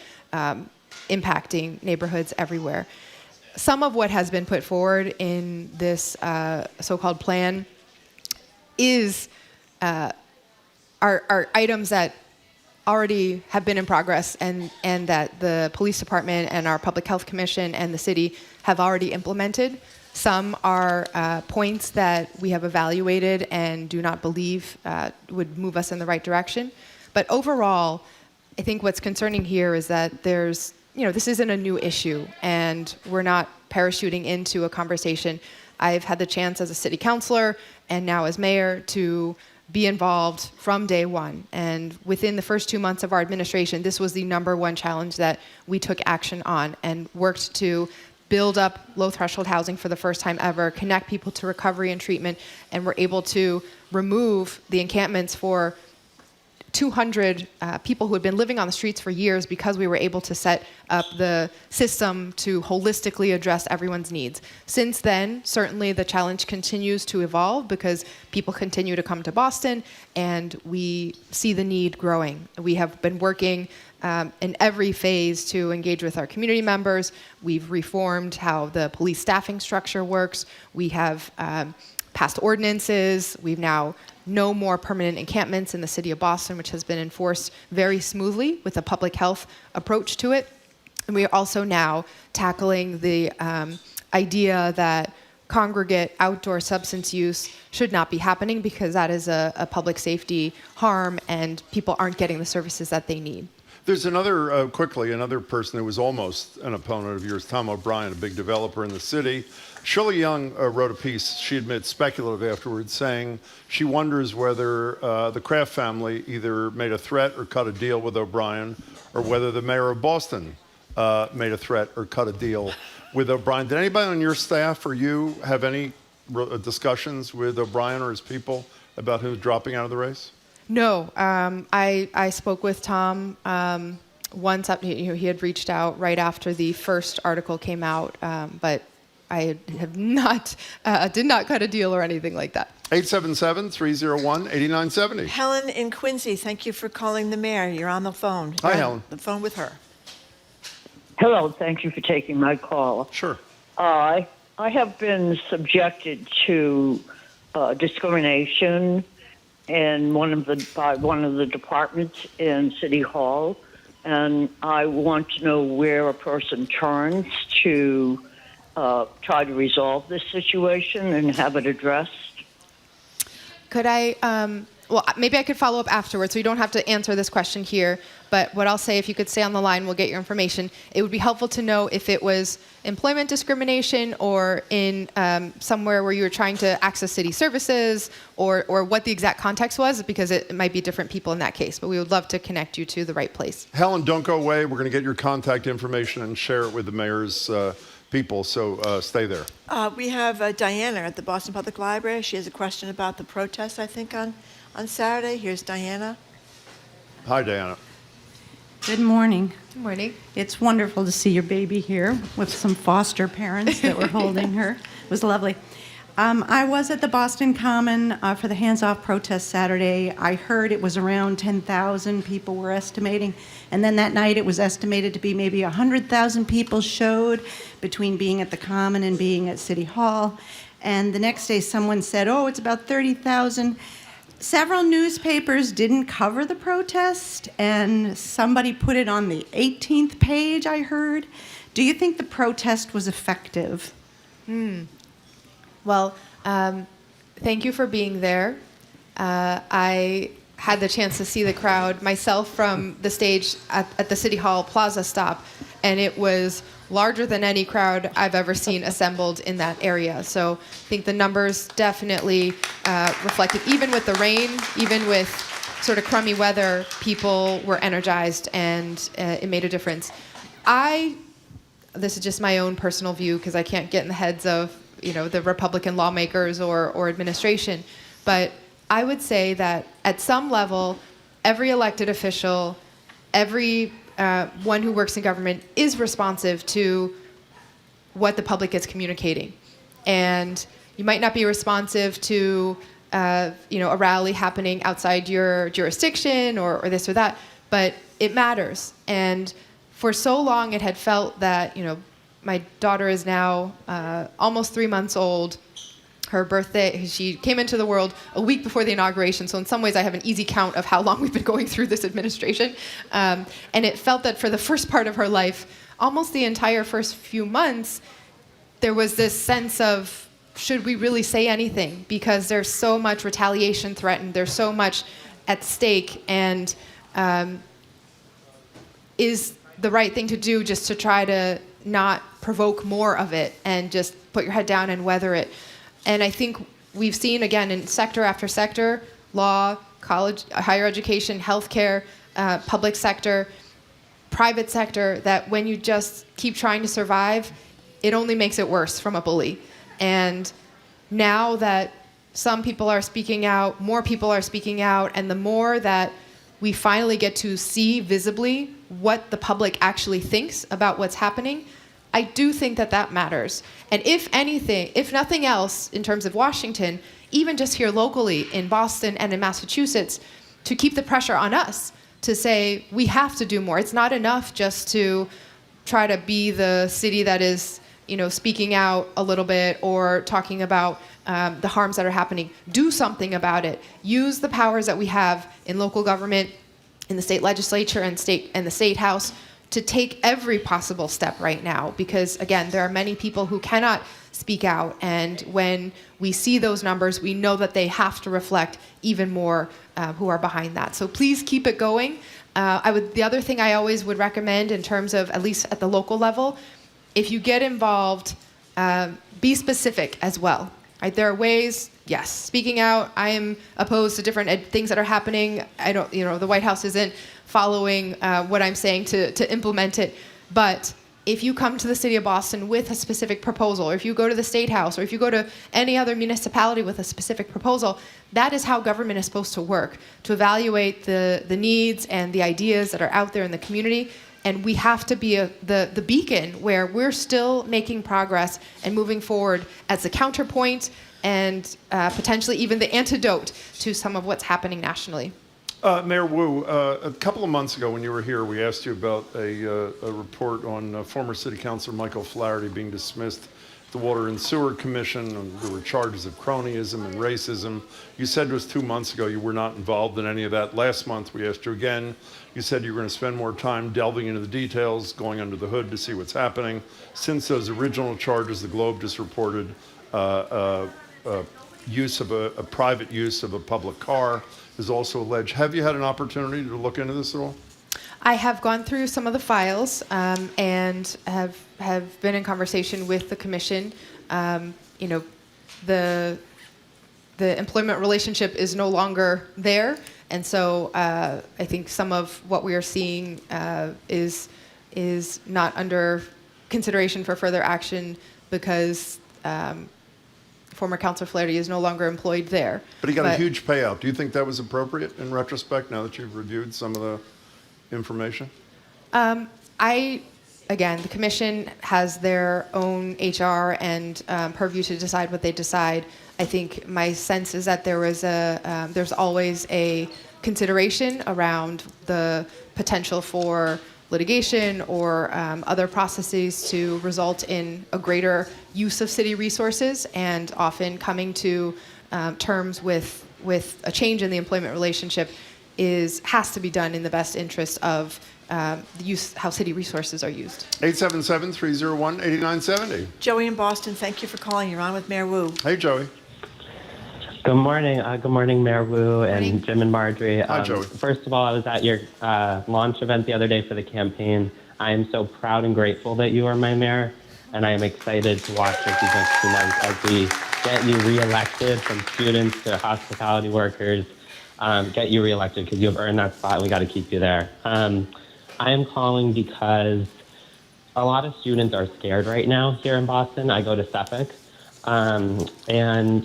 impacting neighborhoods everywhere. Some of what has been put forward in this so-called plan is are items that already have been in progress and that the police department and our public health commission and the city have already implemented. Some are points that we have evaluated and do not believe would move us in the right direction. But overall, I think what's concerning here is that this isn't a new issue, and we're not parachuting into a conversation. I've had the chance as a city councilor and now as mayor to be involved from day one. And within the first 2 months of our administration, this was the #1 challenge that we took action on and worked to build up low-threshold housing for the first time ever, connect people to recovery and treatment, and we're able to remove the encampments for 200 people who had been living on the streets for years because we were able to set up the system to holistically address everyone's needs. Since then, certainly the challenge continues to evolve because people continue to come to Boston and we see the need growing. We have been working in every phase to engage with our community members. We've reformed how the police staffing structure works. We have passed ordinances. We've now no more permanent encampments in the city of Boston, which has been enforced very smoothly with a public health approach to it. And we are also now tackling the idea that congregate outdoor substance use should not be happening because that is a public safety harm and people aren't getting the services that they need. There's another person who was almost an opponent of yours, Tom O'Brien, a big developer in the city. Shirley Young wrote a piece, she admits speculative afterwards, saying she wonders whether the Kraft family either made a threat or cut a deal with O'Brien, or whether the mayor of Boston made a threat or cut a deal with O'Brien. Did anybody on your staff or you have any discussions with O'Brien or his people about who's dropping out of the race? No, I spoke with Tom once. He had reached out right after the first article came out, but I have not did not cut a deal or anything like that. 877-301-8970. Helen in Quincy, thank you for calling the mayor. You're on the phone. Hi, Helen. The phone with her. Hello, thank you for taking my call. Sure. I have been subjected to discrimination in one of the departments in City Hall, and I want to know where a person turns to try to resolve this situation and have it addressed. Could I, well, maybe I could follow up afterwards, so you don't have to answer this question here, but what I'll say, if you could stay on the line, we'll get your information. It would be helpful to know if it was employment discrimination or in somewhere where you were trying to access city services, or what the exact context was, because it might be different people in that case, but we would love to connect you to the right place. Helen, don't go away. We're going to get your contact information and share it with the mayor's people, so stay there. We have Diana at the Boston Public Library. She has a question about the protest, I think, on Saturday. Here's Diana. Hi, Diana. Good morning. Good morning. It's wonderful to see your baby here with some foster parents that were holding her. It was lovely. I was at the Boston Common for the Hands Off protest Saturday. I heard it was around 10,000 people were estimating. And then that night it was estimated to be maybe 100,000 people showed between being at the Common and being at City Hall. And the next day someone said, oh, it's about 30,000. Several newspapers didn't cover the protest, and somebody put it on the 18th page, I heard. Do you think the protest was effective? Well, thank you for being there. I had the chance to see the crowd myself from the stage at the City Hall Plaza stop, and it was larger than any crowd I've ever seen assembled in that area. So I think the numbers definitely reflected, even with the rain, even with sort of crummy weather, people were energized, and it made a difference. This is just my own personal view because I can't get in the heads of the Republican lawmakers or administration, but I would say that at some level, every elected official, every one who works in government is responsive to what the public is communicating. And you might not be responsive to a rally happening outside your jurisdiction or this or that, but it matters. And for so long, it had felt that, my daughter is now almost 3 months old. Her birthday, she came into the world a week before the inauguration, so in some ways I have an easy count of how long we've been going through this administration. And it felt that for the first part of her life, almost the entire first few months, there was this sense of, should we really say anything? Because there's so much retaliation threatened, there's so much at stake, and is the right thing to do just to try to not provoke more of it and just put your head down and weather it? And I think we've seen, again, in sector after sector, law, college, higher education, healthcare, public sector, private sector, that when you just keep trying to survive, it only makes it worse from a bully. And now that some people are speaking out, more people are speaking out, and the more that we finally get to see visibly what the public actually thinks about what's happening, I do think that that matters. And if anything, if nothing else, in terms of Washington, even just here locally in Boston and in Massachusetts, to keep the pressure on us to say we have to do more. It's not enough just to try to be the city that is, speaking out a little bit or talking about the harms that are happening. Do something about it. Use the powers that we have in local government, in the state legislature and the state house, to take every possible step right now, because again, there are many people who cannot speak out, and when we see those numbers, we know that they have to reflect even more who are behind that. So please keep it going. The other thing I always would recommend, in terms of, at least at the local level, if you get involved, be specific as well. Right? There are ways. Yes, speaking out. I am opposed to different things that are happening. I don't, the White House isn't following what I'm saying to implement it. But if you come to the city of Boston with a specific proposal, or if you go to the State House, or if you go to any other municipality with a specific proposal, that is how government is supposed to work, to evaluate the needs and the ideas that are out there in the community. And we have to be the beacon where we're still making progress and moving forward as the counterpoint and potentially even the antidote to some of what's happening nationally. Mayor Wu, a couple of months ago when you were here, we asked you about a report on former City Councilor Michael Flaherty being dismissed the Water and Sewer Commission, and there were charges of cronyism and racism. You said it was 2 months ago you were not involved in any of that. Last month we asked you again. You said you were going to spend more time delving into the details, going under the hood to see what's happening. Since those original charges, the Globe just reported use of a private use of a public car is also alleged. Have you had an opportunity to look into this at all? I have gone through some of the files and have been in conversation with the commission. The employment relationship is no longer there, and so I think some of what we are seeing is not under consideration for further action because former Councilor Flaherty is no longer employed there. But he got a huge payout. Do you think that was appropriate in retrospect, now that you've reviewed some of the information? Again, the commission has their own HR and purview to decide what they decide. I think my sense is that there's always a consideration around the potential for litigation or other processes to result in a greater use of city resources, and often coming to terms with a change in the employment relationship has to be done in the best interest of how city resources are used. 877-301-8970. Joey in Boston, thank you for calling. You're on with Mayor Wu. Hey, Joey. Good morning. Good morning, Mayor Wu and Jim and Marjorie. Hi, Joey. First of all, I was at your launch event the other day for the campaign. I am so proud and grateful that you are my mayor, and I am excited to watch these next 2 months as we get you reelected, from students to hospitality workers, get you reelected because you have earned that spot and we got to keep you there. I am calling because a lot of students are scared right now here in Boston. I go to Suffolk, and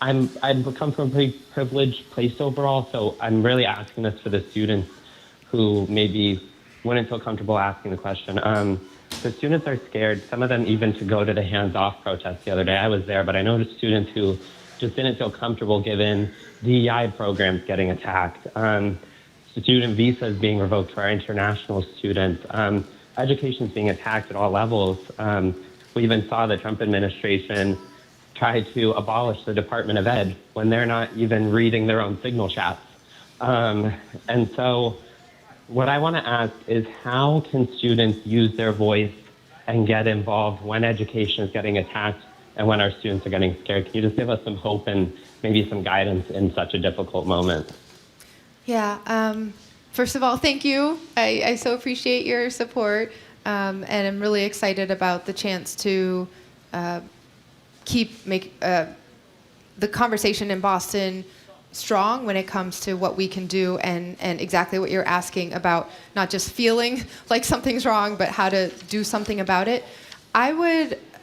I've come from a pretty privileged place overall, so I'm really asking this for the students who maybe wouldn't feel comfortable asking the question. The students are scared, some of them even to go to the hands-off protest the other day. I was there, but I noticed students who just didn't feel comfortable given DEI programs getting attacked, student visas being revoked for our international students, education is being attacked at all levels. We even saw the Trump administration try to abolish the Department of Ed when they're not even reading their own signal chats. And so what I want to ask is, how can students use their voice and get involved when education is getting attacked and when our students are getting scared? Can you just give us some hope and maybe some guidance in such a difficult moment? Yeah. First of all, thank you. I so appreciate your support, and I'm really excited about the chance to keep the conversation in Boston strong when it comes to what we can do, and exactly what you're asking about, not just feeling like something's wrong, but how to do something about it.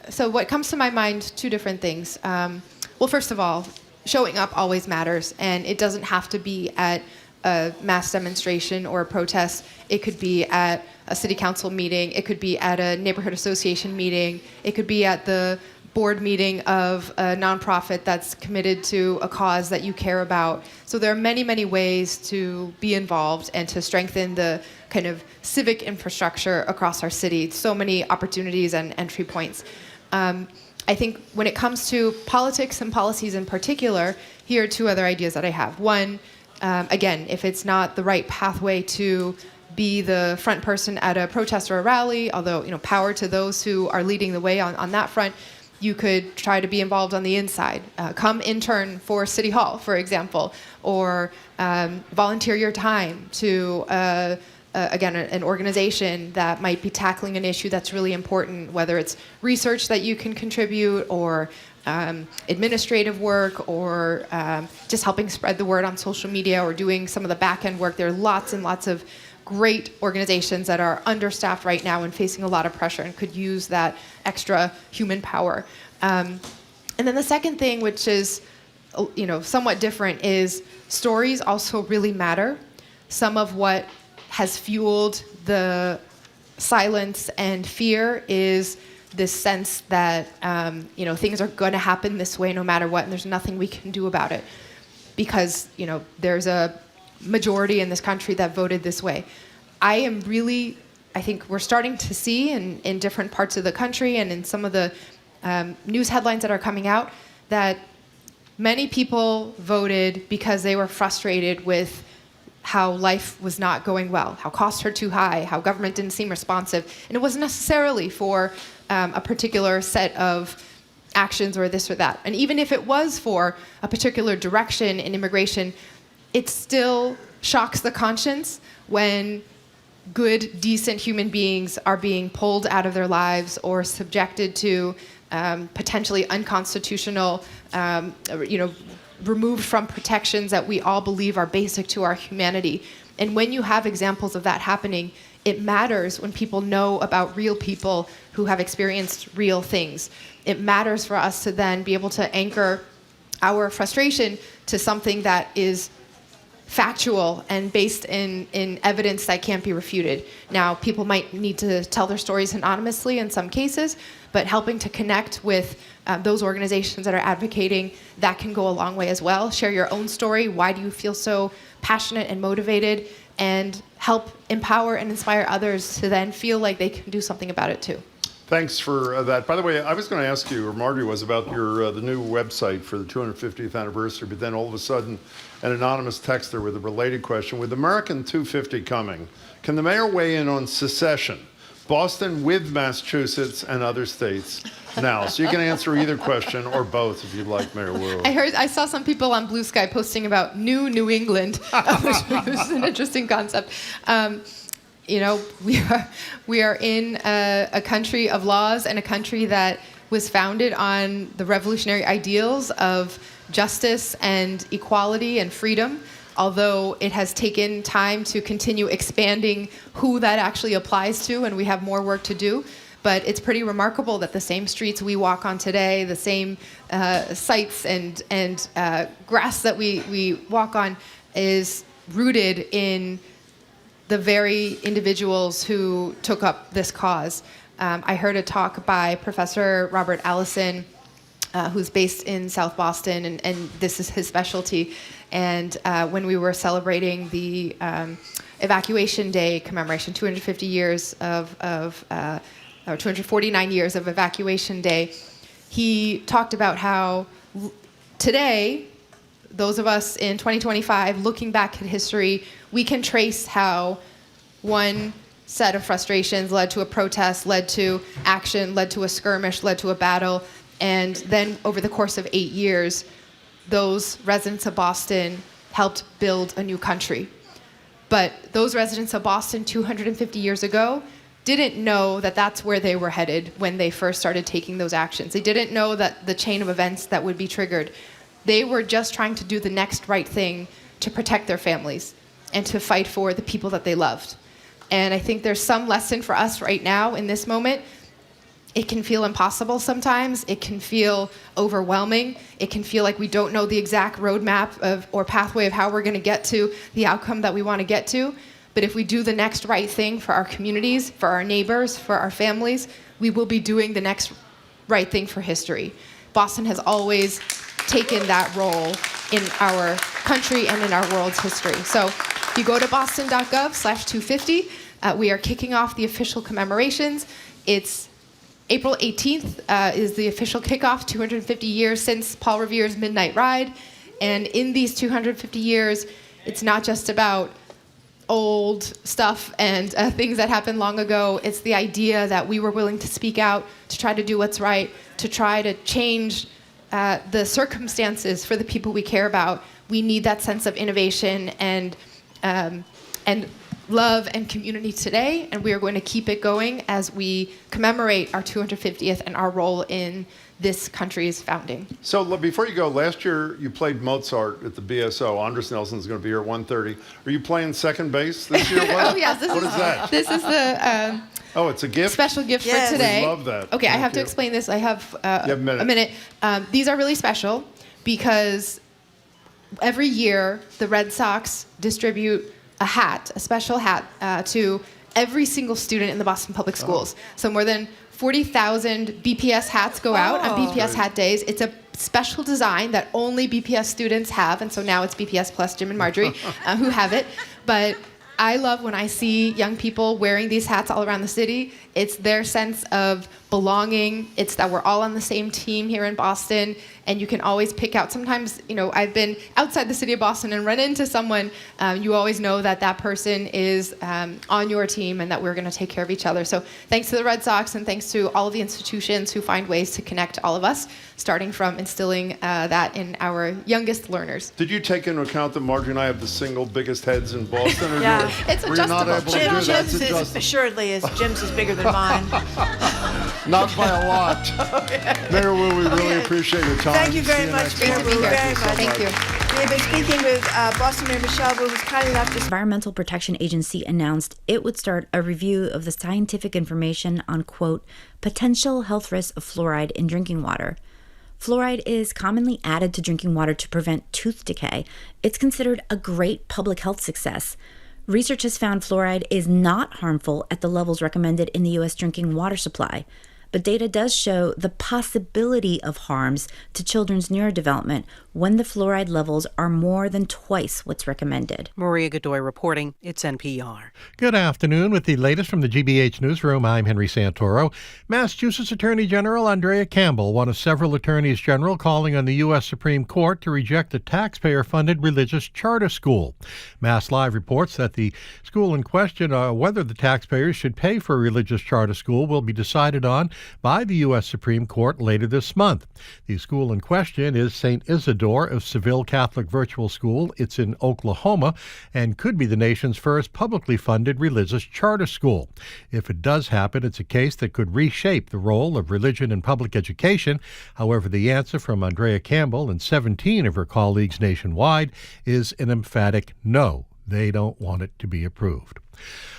So what comes to my mind, two different things. Well, first of all, showing up always matters, and it doesn't have to be at a mass demonstration or a protest. It could be at a city council meeting. It could be at a neighborhood association meeting. It could be at the board meeting of a nonprofit that's committed to a cause that you care about. So there are many, many ways to be involved and to strengthen the kind of civic infrastructure across our city. So many opportunities and entry points. I think when it comes to politics and policies in particular, here are two other ideas that I have. One, again, if it's not the right pathway to be the front person at a protest or a rally, although, power to those who are leading the way on that front, you could try to be involved on the inside. Come intern for City Hall, for example, or volunteer your time to, again, an organization that might be tackling an issue that's really important, whether it's research that you can contribute, or administrative work, or just helping spread the word on social media, or doing some of the back-end work. There are lots and lots of great organizations that are understaffed right now and facing a lot of pressure and could use that extra human power. And then the second thing, which is somewhat different, is stories also really matter. Some of what has fueled the silence and fear is this sense that things are going to happen this way no matter what, and there's nothing we can do about it because there's a majority in this country that voted this way. I think we're starting to see in different parts of the country and in some of the news headlines that are coming out that many people voted because they were frustrated with how life was not going well, how costs are too high, how government didn't seem responsive. And it wasn't necessarily for a particular set of actions or this or that. And even if it was for a particular direction in immigration, it still shocks the conscience when good, decent human beings are being pulled out of their lives or subjected to potentially unconstitutional, removed from protections that we all believe are basic to our humanity. And when you have examples of that happening, it matters when people know about real people who have experienced real things. It matters for us to then be able to anchor our frustration to something that is factual and based in evidence that can't be refuted. Now, people might need to tell their stories anonymously in some cases, but helping to connect with those organizations that are advocating, that can go a long way as well. Share your own story. Why do you feel so passionate and motivated? And help empower and inspire others to then feel like they can do something about it too. Thanks for that. By the way, I was going to ask you, or Marty was, about your the new website for the 250th anniversary, but then all of a sudden, an anonymous texter with a related question. With American 250 coming, can the mayor weigh in on secession? Boston with Massachusetts and other states now. So you can answer either question or both if you'd like, Mayor Wu. I saw some people on Blue Sky posting about New England, which was an interesting concept. we are in a country of laws and a country that was founded on the revolutionary ideals of justice and equality and freedom, although it has taken time to continue expanding who that actually applies to, and we have more work to do. But it's pretty remarkable that the same streets we walk on today, the same sites and grass that we walk on is rooted in the very individuals who took up this cause. I heard a talk by Professor Robert Allison, who's based in South Boston, and this is his specialty. And when we were celebrating the Evacuation Day commemoration, 250 years or 249 years of Evacuation Day, he talked about how today, those of us in 2025, looking back at history, we can trace how one set of frustrations led to a protest, led to action, led to a skirmish, led to a battle, and then over the course of 8 years, those residents of Boston helped build a new country. But those residents of Boston 250 years ago didn't know that that's where they were headed when they first started taking those actions. They didn't know that the chain of events that would be triggered. They were just trying to do the next right thing to protect their families and to fight for the people that they loved. And I think there's some lesson for us right now in this moment. It can feel impossible sometimes. It can feel overwhelming. It can feel like we don't know the exact roadmap or pathway of how we're going to get to the outcome that we want to get to. But if we do the next right thing for our communities, for our neighbors, for our families, we will be doing the next right thing for history. Boston has always taken that role in our country and in our world's history. So if you go to boston.gov/250, we are kicking off the official commemorations. It's April 18th is the official kickoff, 250 years since Paul Revere's Midnight Ride. And in these 250 years, it's not just about old stuff and things that happened long ago. It's the idea that we were willing to speak out, to try to do what's right, to try to change the circumstances for the people we care about. We need that sense of innovation and love and community today, and we are going to keep it going as we commemorate our 250th and our role in this country's founding. So before you go, last year you played Mozart at the BSO. Andris Nelsons is going to be here at 1:30. Are you playing second base this year? Oh yes, what is that? This is the it's a gift? Special gift for today. We love that. Okay, I have to explain this. I have a minute. These are really special because every year the Red Sox distribute a special hat, to every single student in the Boston Public Schools. So more than 40,000 BPS hats go out on BPS hat days. It's a special design that only BPS students have, and so now it's BPS plus Jim and Marjorie who have it. But I love when I see young people wearing these hats all around the city. It's their sense of belonging. It's that we're all on the same team here in Boston, and you can always pick out. Sometimes, I've been outside the city of Boston and run into someone. You always know that that person is on your team and that we're going to take care of each other. So thanks to the Red Sox and thanks to all of the institutions who find ways to connect all of us, starting from instilling that in our youngest learners. Did you take into account that Marjorie and I have the single biggest heads in Boston? Or Yeah. It's were you not adjustable. able to do that? Jim's assuredly Jim's is bigger than mine. Not by a lot. Mayor Wu, we really appreciate your time. Thank you very much, Mayor Wu. Very much. Thank you. We have been speaking with Boston Mayor Michelle Wu, who's kind enough to... Environmental Protection Agency announced it would start a review of the scientific information on, quote, potential health risks of fluoride in drinking water. Fluoride is commonly added to drinking water to prevent tooth decay. It's considered a great public health success. Research has found fluoride is not harmful at the levels recommended in the U.S. drinking water supply, but data does show the possibility of harms to children's neurodevelopment when the fluoride levels are more than twice what's recommended. Maria Godoy reporting. It's NPR. Good afternoon. With the latest from the GBH Newsroom, I'm Henry Santoro. Massachusetts Attorney General Andrea Campbell, one of several attorneys general calling on the U.S. Supreme Court to reject a taxpayer-funded religious charter school. Mass Live reports that the school in question, whether the taxpayers should pay for a religious charter school, will be decided on by the U.S. Supreme Court later this month. The school in question is St. Isidore of Seville Catholic Virtual School. It's in Oklahoma and could be the nation's first publicly funded religious charter school. If it does happen, it's a case that could reshape the role of religion in public education. However, the answer from Andrea Campbell and 17 of her colleagues nationwide is an emphatic no. They don't want it to be approved.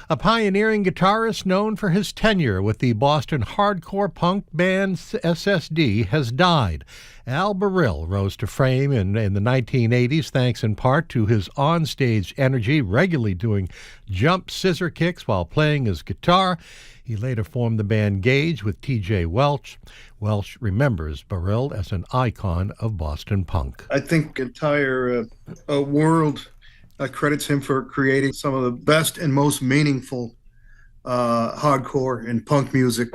A pioneering guitarist known for his tenure with the Boston hardcore punk band SSD has died. Al Baril rose to fame in the 1980s thanks in part to his onstage energy, regularly doing jump scissor kicks while playing his guitar. He later formed the band Gage with T.J. Welch. Welch remembers Baril as an icon of Boston punk. I think entire world credits him for creating some of the best and most meaningful hardcore and punk music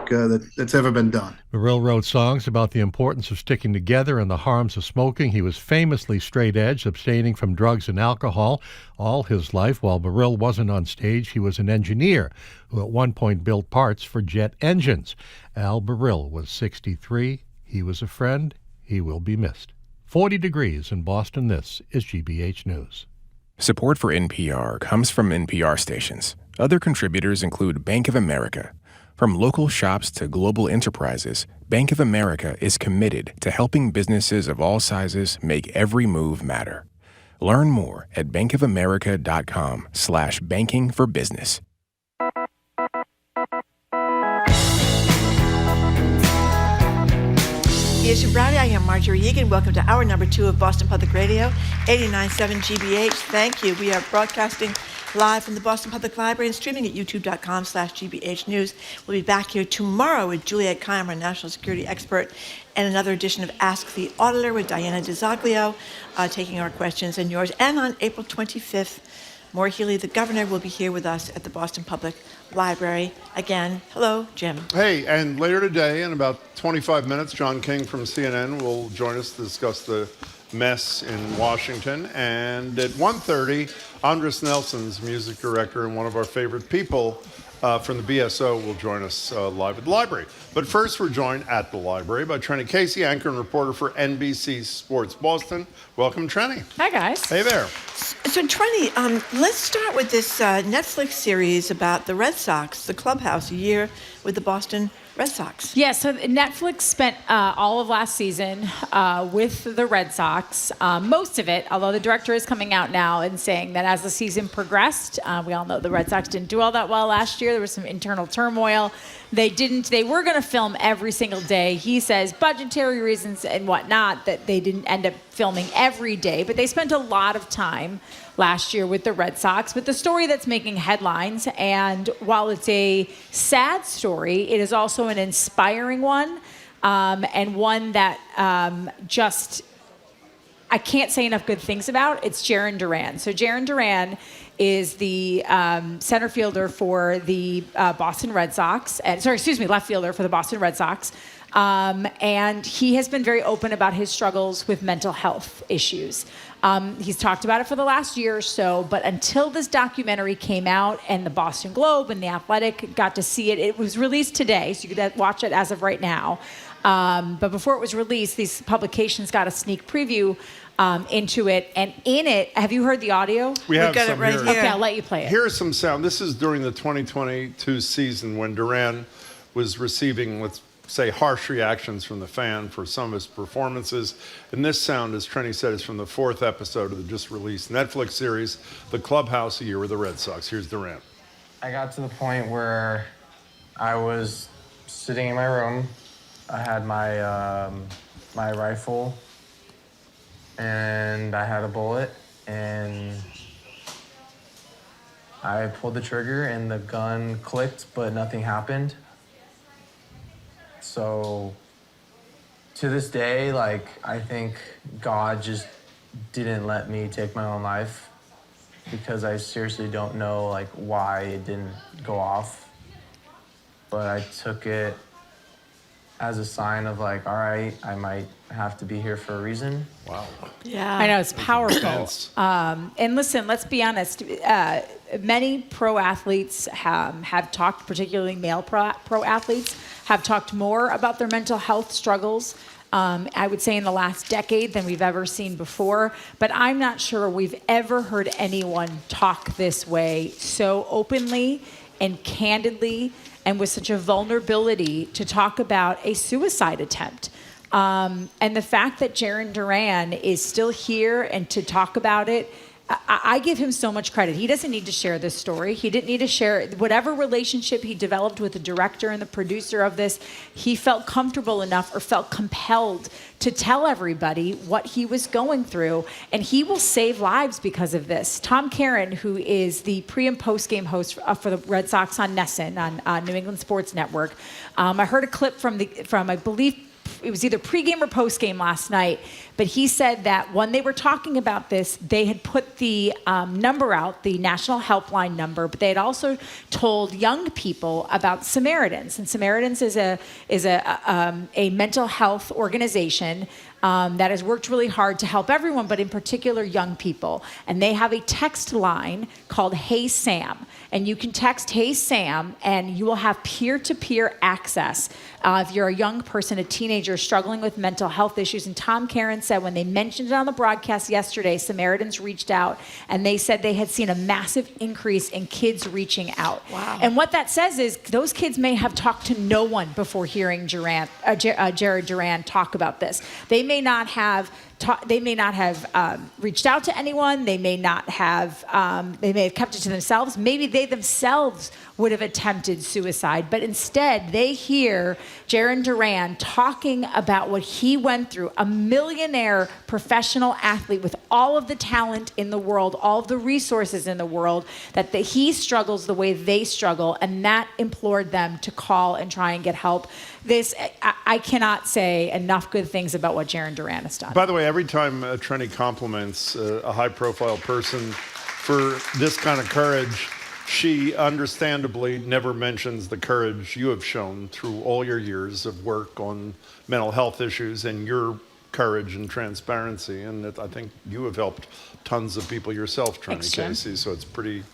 that's ever been done. Baril wrote songs about the importance of sticking together and the harms of smoking. He was famously straight edge, abstaining from drugs and alcohol all his life. While Baril wasn't on stage, he was an engineer who at one point built parts for jet engines. Al Baril was 63. He was a friend. He will be missed. 40 degrees in Boston. This is GBH News. Support for NPR comes from NPR stations. Other contributors include Bank of America. From local shops to global enterprises, Bank of America is committed to helping businesses of all sizes make every move matter. Learn more at bankofamerica.com/banking for business. Yes, Brownie, I am Marjorie Egan. Welcome to hour number 2 of Boston Public Radio, 89.7 GBH. Thank you. We are broadcasting live from the Boston Public Library and streaming at youtube.com/GBH News. We'll be back here tomorrow with Juliette Kayyem, our national security expert, and another edition of Ask the Auditor with Diana DiZoglio, taking our questions and yours. And on April 25th, Maura Healey, the governor, will be here with us at the Boston Public Library. Again, hello, Jim. Hey, and later today, in about 25 minutes, John King from CNN will join us to discuss the mess in Washington. And at 1:30, Andris Nelsons, music director and one of our favorite people from the BSO, will join us live at the library. But first, we're joined at the library by Trenni Casey, anchor and reporter for NBC Sports Boston. Welcome, Trenni. Hi, guys. Hey there. So, Trenni, let's start with this Netflix series about the Red Sox, the clubhouse, a year with the Boston Red Sox. Yeah, so Netflix spent all of last season with the Red Sox, most of it, although the director is coming out now and saying that as the season progressed, we all know the Red Sox didn't do all that well last year. There was some internal turmoil. They were going to film every single day. He says budgetary reasons and whatnot, that they didn't end up filming every day, but they spent a lot of time last year with the Red Sox, with the story that's making headlines. And while it's a sad story, it is also an inspiring one, and one that I can't say enough good things about. It's Jarren Duran. So Jarren Duran is the center fielder for the Boston Red Sox. Left fielder for the Boston Red Sox. And he has been very open about his struggles with mental health issues. He's talked about it for the last year or so, but until this documentary came out and the Boston Globe and the Athletic got to see it, it was released today, so you could watch it as of right now. But before it was released, these publications got a sneak preview into it. And in it, have you heard the audio? We have got some it right here. here. Okay, I'll let you play it. Here's some sound. This is during the 2022 season when Duran was receiving, let's say, harsh reactions from the fan for some of his performances. And this sound, as Trenni said, is from the 4th episode of the just released Netflix series, The Clubhouse, a year with the Red Sox. Here's Duran. I got to the point where I was sitting in my room. I had my my rifle, and I had a bullet, and I pulled the trigger, and the gun clicked, but nothing happened. So to this day, I think God just didn't let me take my own life, because I seriously don't know why it didn't go off. But I took it as a sign of all right, I might have to be here for a reason. Wow. Yeah. I know, it's powerful. And listen, let's be honest. Many pro athletes have talked, particularly male pro athletes, have talked more about their mental health struggles, I would say in the last decade, than we've ever seen before. But I'm not sure we've ever heard anyone talk this way so openly and candidly and with such a vulnerability to talk about a suicide attempt. And the fact that Jarren Duran is still here and to talk about it, I give him so much credit. He doesn't need to share this story. He didn't need to share whatever relationship he developed with the director and the producer of this. He felt comfortable enough or felt compelled to tell everybody what he was going through, and he will save lives because of this. Tom Caron, who is the pre- and post-game host for the Red Sox on NESN, on New England Sports Network, I heard a clip from I believe, it was either pregame or postgame last night, but he said that when they were talking about this, they had put the number out, the national helpline number, but they had also told young people about Samaritans. And Samaritans is a mental health organization that has worked really hard to help everyone, but in particular young people. And they have a text line called Hey Sam. And you can text Hey Sam, and you will have peer-to-peer access if you're a young person, a teenager struggling with mental health issues. And Tom Caron said when they mentioned it on the broadcast yesterday, Samaritans reached out, and they said they had seen a massive increase in kids reaching out. Wow. And what that says is those kids may have talked to no one before hearing Jarren Duran talk about this. They may not have reached out to anyone. They may have kept it to themselves. Maybe they themselves would have attempted suicide, but instead they hear Jarren Duran talking about what he went through, a millionaire professional athlete with all of the talent in the world, all of the resources in the world, that he struggles the way they struggle, and that implored them to call and try and get help. I cannot say enough good things about what Jarren Duran has done. By the way, every time Trenni compliments a high-profile person for this kind of courage, she understandably never mentions the courage you have shown through all your years of work on mental health issues and your courage and transparency. And I think you have helped tons of people yourself, Trenni Casey, so it's pretty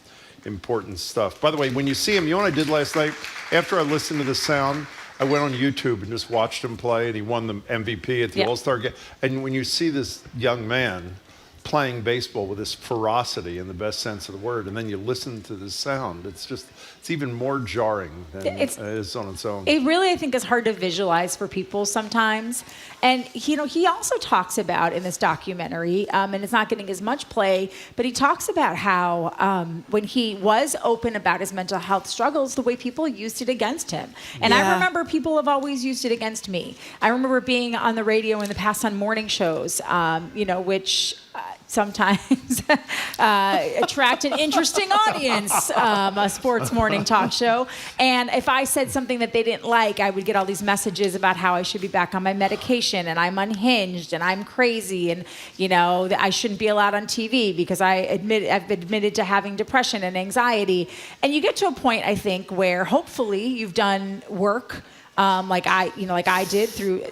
important stuff. By the way, when you see him, you know what I did last night? After I listened to the sound, I went on YouTube and just watched him play, and he won the MVP at the All-Star game. And when you see this young man playing baseball with this ferocity in the best sense of the word, and then you listen to the sound, it's even more jarring than it is on its own. It really, I think, is hard to visualize for people sometimes. And, he also talks about in this documentary, and it's not getting as much play, but he talks about how when he was open about his mental health struggles, the way people used it against him. And I remember people have always used it against me. I remember being on the radio in the past on morning shows, which sometimes attract an interesting audience, a sports morning talk show. And if I said something that they didn't like, I would get all these messages about how I should be back on my medication, and I'm unhinged, and I'm crazy, and that I shouldn't be allowed on TV because I've admitted to having depression and anxiety. And you get to a point, I think, where hopefully you've done work like I did through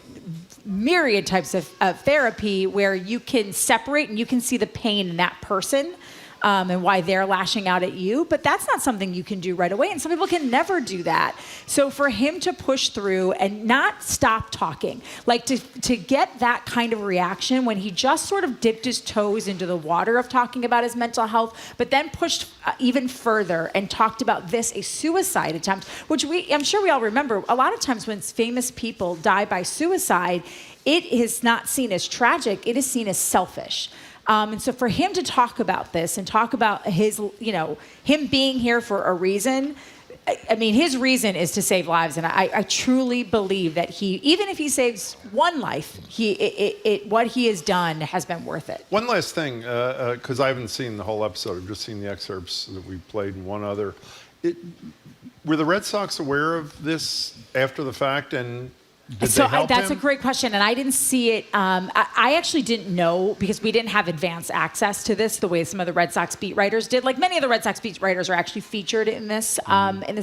myriad types of therapy, where you can separate and you can see the pain in that person and why they're lashing out at you. But that's not something you can do right away. And some people can never do that. So for him to push through and not stop talking, like to get that kind of reaction when he just sort of dipped his toes into the water of talking about his mental health, but then pushed even further and talked about this, a suicide attempt, which I'm sure we all remember. A lot of times when famous people die by suicide, it is not seen as tragic. It is seen as selfish. And so for him to talk about this and talk about his, him being here for a reason, I mean, his reason is to save lives. And I truly believe that even if he saves one life, what he has done has been worth it. One last thing, because I haven't seen the whole episode. I've just seen the excerpts that we played and one other. Were the Red Sox aware of this after the fact? And That's a great question, and I didn't see it. I actually didn't know because we didn't have advance access to this the way some of the Red Sox beat writers did. Like many of the Red Sox beat writers are actually featured in this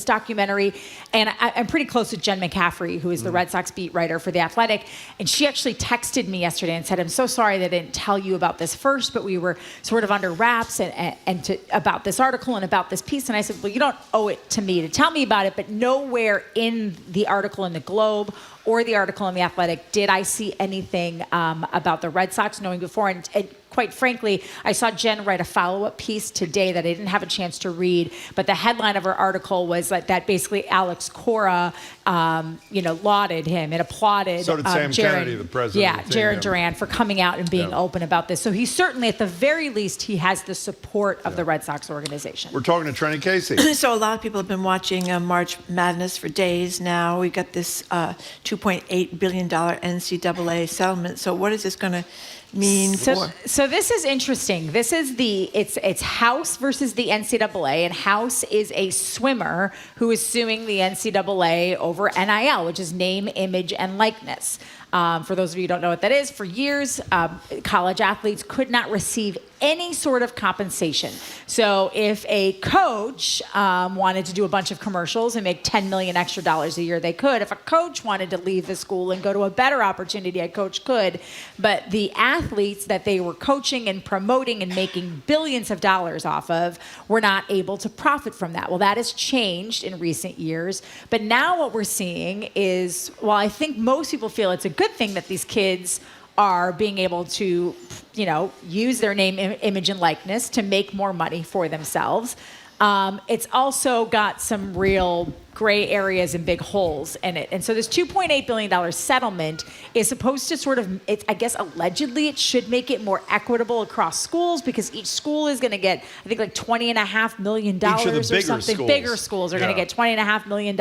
documentary, and I'm pretty close with Jen McCaffrey, who is the Red Sox beat writer for The Athletic, and she actually texted me yesterday and said, "I'm so sorry that I didn't tell you about this first, but we were sort of under wraps about this article and about this piece." And I said, "Well, you don't owe it to me to tell me about it, but nowhere in the article in the Globe or the article in The Athletic did I see anything about the Red Sox knowing before." And quite frankly, I saw Jen write a follow-up piece today that I didn't have a chance to read, but the headline of her article was that basically Alex Cora, lauded him and applauded So did Sam Kennedy, the president. Yeah, Jaron Duran for coming out and being open about this. So he certainly, at the very least, he has the support of the Red Sox organization. We're talking to Trenni Casey. So a lot of people have been watching March Madness for days now. We got this $2.8 billion NCAA settlement. So what is this going to mean for? So this is interesting. This is it's House versus the NCAA, and House is a swimmer who is suing the NCAA over NIL, which is name, image, and likeness. For those of you who don't know what that is, for years, college athletes could not receive any sort of compensation. So if a coach wanted to do a bunch of commercials and make $10 million extra a year, they could. If a coach wanted to leave the school and go to a better opportunity, a coach could. But the athletes that they were coaching and promoting and making billions of dollars off of were not able to profit from that. Well, that has changed in recent years. But now what we're seeing is, while I think most people feel it's a good thing that these kids are being able to, use their name, image, and likeness to make more money for themselves. It's also got some real gray areas and big holes in it. And so this $2.8 billion settlement is supposed to sort of, I guess allegedly it should make it more equitable across schools, because each school is going to get, I think, like $20.5 million or something. Schools. Bigger schools are going to get $20.5 million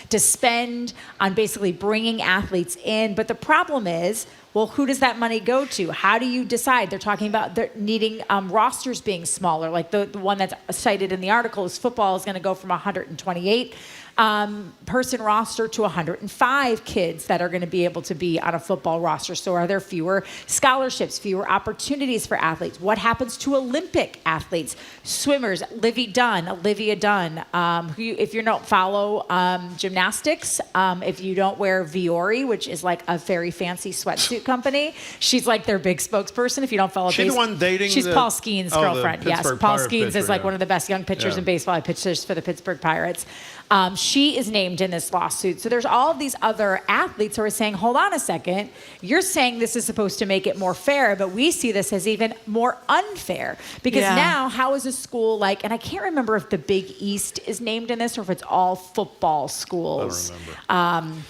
to spend on basically bringing athletes in. But the problem is, well, who does that money go to? How do you decide? They're talking about needing rosters being smaller. Like the one that's cited in the article is football is going to go from 128 person roster to 105 kids that are going to be able to be on a football roster. So are there fewer scholarships, fewer opportunities for athletes? What happens to Olympic athletes? Swimmers, Olivia Dunn, who, if you don't follow gymnastics, if you don't wear Viore, which is like a very fancy sweatsuit company, she's like their big spokesperson. If you don't follow, she's the one dating. She's Paul Skeens' girlfriend. Yes, Paul Skeens is like one of the best young pitchers in baseball. He pitches for the Pittsburgh Pirates. She is named in this lawsuit. So there's all of these other athletes who are saying, hold on a second, you're saying this is supposed to make it more fair, but we see this as even more unfair. Because now, how is a school like, and I can't remember if the Big East is named in this or if it's all football schools. I don't remember.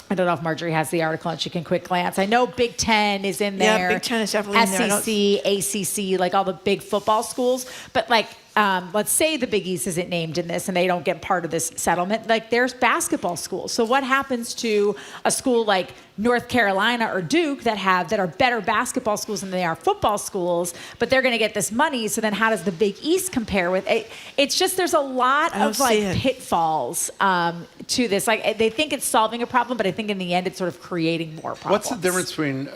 I don't know if Marjorie has the article and she can quick glance. I know Big Ten is in there. Yeah, Big Ten is definitely in there. SEC, ACC, like all the big football schools. But like, let's say the Big East isn't named in this and they don't get part of this settlement. Like, there's basketball schools. So what happens to a school like North Carolina or Duke that are better basketball schools than they are football schools, but they're going to get this money? So then how does the Big East compare with it? It's just, there's a lot of like pitfalls to this. Like, they think it's solving a problem, but I think in the end it's sort of creating more problems. What's the difference between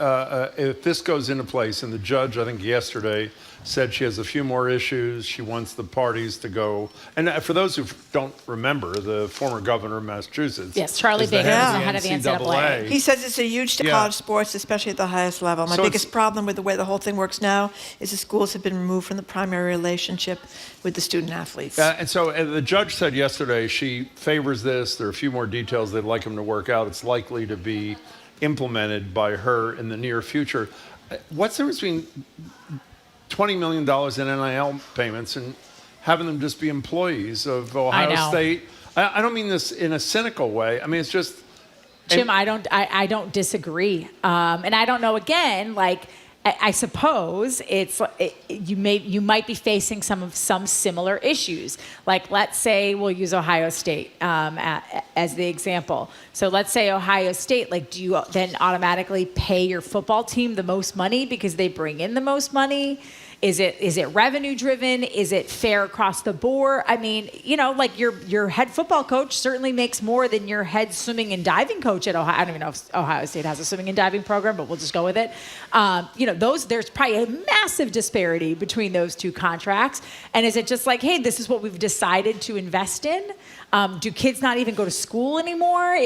if this goes into place, and the judge, I think yesterday, said she has a few more issues. She wants the parties to go. And for those who don't remember, the former governor of Massachusetts. Yes, Charlie Baker was the head of the NCAA. He says it's a huge to college sports, especially at the highest level. My biggest problem with the way the whole thing works now is the schools have been removed from the primary relationship with the student athletes. And so the judge said yesterday she favors this. There are a few more details they'd like him to work out. It's likely to be implemented by her in the near future. What's the difference between $20 million in NIL payments and having them just be employees of Ohio State? I don't mean this in a cynical way. I mean, it's just... Jim, I don't disagree. And I don't know, again, like, I suppose you might be facing some similar issues. Like, let's say we'll use Ohio State as the example. So let's say Ohio State, like, do you then automatically pay your football team the most money because they bring in the most money? Is it revenue driven? Is it fair across the board? I mean, like your head football coach certainly makes more than your head swimming and diving coach at Ohio. I don't even know if Ohio State has a swimming and diving program, but we'll just go with it. There's probably a massive disparity between those two contracts. And is it just like, hey, this is what we've decided to invest in? Do kids not even go to school anymore?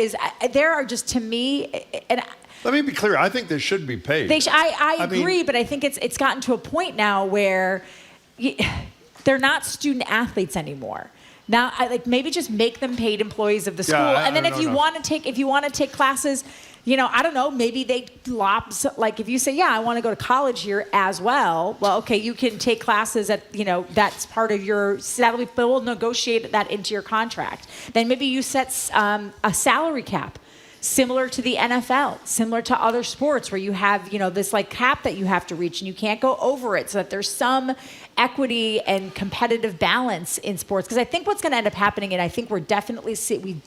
There are just, to me, and let me be clear. I think they should be paid. I agree, but I think it's gotten to a point now where they're not student athletes anymore. Now, maybe just make them paid employees of the school, and then if you want to take classes, I don't know, maybe they lobs, like if you say, I want to go to college here as well. Well, okay, you can take classes at, that's part of your salary, but we'll negotiate that into your contract. Then maybe you set a salary cap, similar to the NFL, similar to other sports where you have, this like cap that you have to reach and you can't go over it, so that there's some equity and competitive balance in sports. Because I think what's going to end up happening, and I think we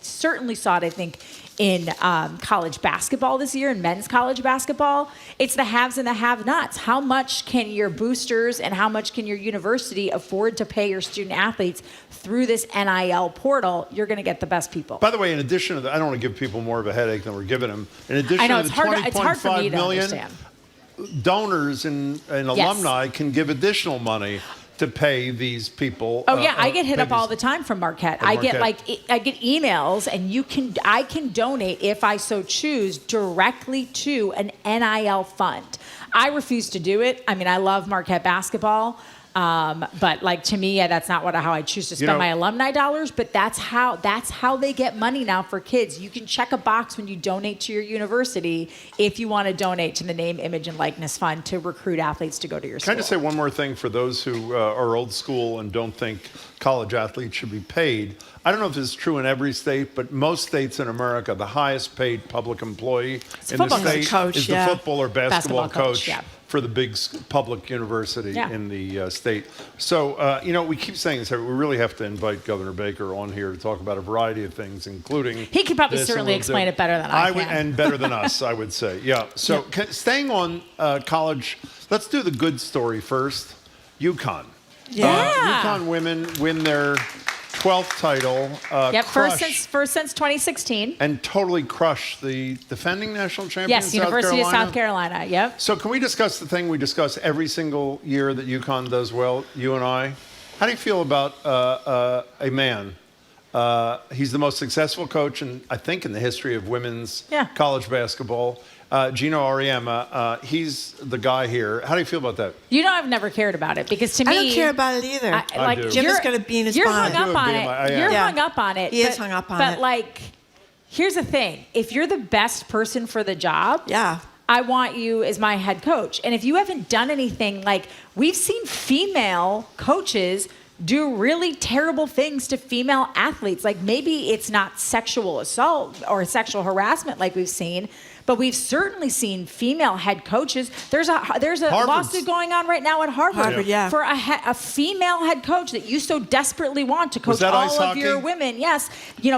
certainly saw it, I think, in college basketball this year, in men's college basketball, it's the haves and the have-nots. How much can your boosters and how much can your university afford to pay your student athletes through this NIL portal? You're going to get the best people. By the way, in addition to that, I don't want to give people more of a headache than we're giving them. In addition to the 20.5 million, donors and alumni can give additional money to pay these people. Oh yeah, I get hit up all the time from Marquette. I get emails, and I can donate if I so choose directly to an NIL fund. I refuse to do it. I mean, I love Marquette basketball. But to me, that's not how I choose to spend my alumni dollars, but that's how they get money now for kids. You can check a box when you donate to your university if you want to donate to the Name, Image, and Likeness Fund to recruit athletes to go to your school. Can I just say one more thing for those who are old school and don't think college athletes should be paid? I don't know if this is true in every state, but most states in America, the highest paid public employee in the state is the football or basketball coach. For the big public university in the state. So, we keep saying this, we really have to invite Governor Baker on here to talk about a variety of things, including he could probably certainly explain it better than I can. And better than us, I would say. Yeah. So, staying on college, let's do the good story first. UConn. Yeah. UConn women win their 12th title. First since 2016. And totally crushed the defending national champion. Yes, University of South Carolina. Yep. So can we discuss the thing we discuss every single year that UConn does well, you and I? How do you feel about a man? He's the most successful coach, I think, in the history of women's college basketball. Gino Auriemma, he's the guy here. How do you feel about that? I've never cared about it because to me, I don't care about it either. I do. Jim is going to be in his You're bonnet. hung up on it. You're hung up on it. He is hung up on it. But here's the thing: if you're the best person for the job, I want you as my head coach. And if you haven't done anything, we've seen female coaches do really terrible things to female athletes. Maybe it's not sexual assault or sexual harassment like we've seen, but we've certainly seen female head coaches. There's a lawsuit going on right now at Harvard for a female head coach that you so desperately want to coach all of your women. Yes,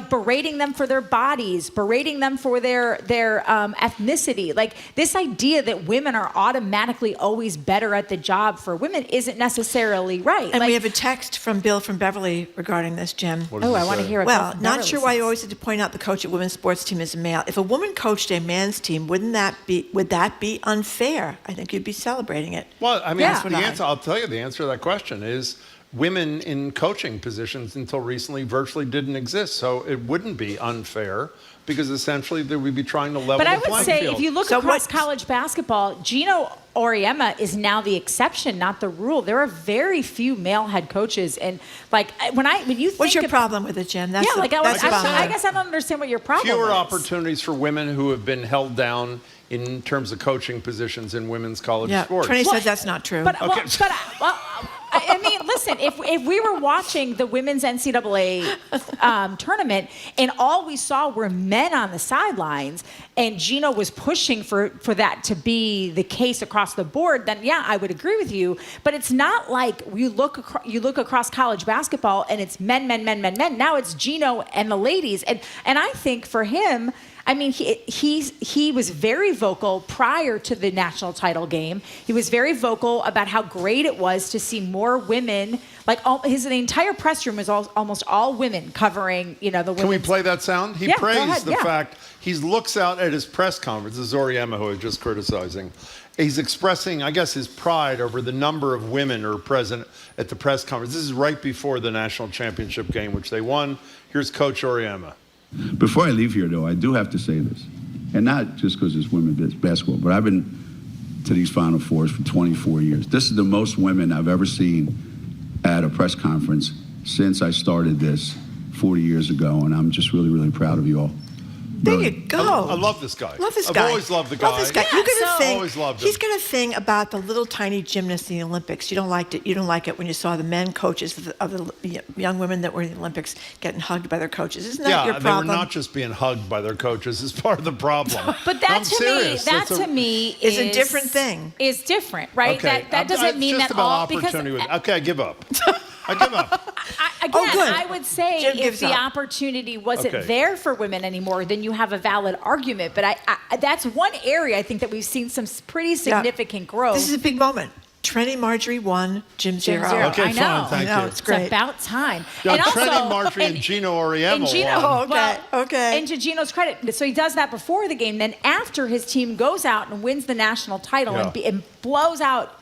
berating them for their bodies, berating them for their ethnicity. This idea that women are automatically always better at the job for women isn't necessarily right. And we have a text from Bill from Beverly regarding this, Jim. I want to hear it. Well, not sure why you always have to point out the coach at women's sports team is a male. If a woman coached a man's team, would that be unfair? I think you'd be celebrating it. Well, I mean, I'll tell you the answer to that question is women in coaching positions until recently virtually didn't exist. So it wouldn't be unfair because essentially they would be trying to level the playing field. But I would say if you look across college basketball, Gino Auriemma is now the exception, not the rule. There are very few male head coaches, and when you think what's your problem with it, Jim? I guess I don't understand what your problem is. Fewer opportunities for women who have been held down in terms of coaching positions in women's college sports. Trenni says that's not true. I mean, listen, if we were watching the women's NCAA tournament and all we saw were men on the sidelines and Gino was pushing for that to be the case across the board, then yeah, I would agree with you. But it's not like you look across college basketball and it's men. Now it's Gino and the ladies. And I think for him, I mean, he was very vocal prior to the national title game. He was very vocal about how great it was to see more women. Like the entire press room was almost all women covering, the women. Can we play that sound? He praised the fact he looks out at his press conference. This is Oriema, who I was just criticizing. He's expressing, I guess, his pride over the number of women who are present at the press conference. This is right before the national championship game, which they won. Here's Coach Oriema. Before I leave here, though, I do have to say this, and not just because it's women's basketball, but I've been to these Final Fours for 24 years. This is the most women I've ever seen at a press conference since I started this 40 years ago, and I'm just really, really proud of you all. There you go. I love this guy. I've always loved the guy. Love this guy. You're gonna sing. Always loved him. He's going to sing about the little tiny gymnasts in the Olympics. You don't like it. You don't like it when you saw the men coaches of the young women that were in the Olympics getting hugged by their coaches. Isn't that your problem? They were not just being hugged by their coaches. It's part of the problem. But that to me is a different thing. Is different, right? Okay. That doesn't mean just that about all opportunity. Okay, I give up. I give up. I would say Jim if the opportunity wasn't there for women anymore, then you have a valid argument. But that's one area I think that we've seen some pretty significant growth. This is a big moment. Trenni Marjorie 1, Jim 0. Okay, I know. fine, thank you. It's great. It's about time. Yeah, and Trenni also, Marjorie and Gino Oriema won. Okay. And to Gino's credit, so he does that before the game. Then after his team goes out and wins the national title and blows out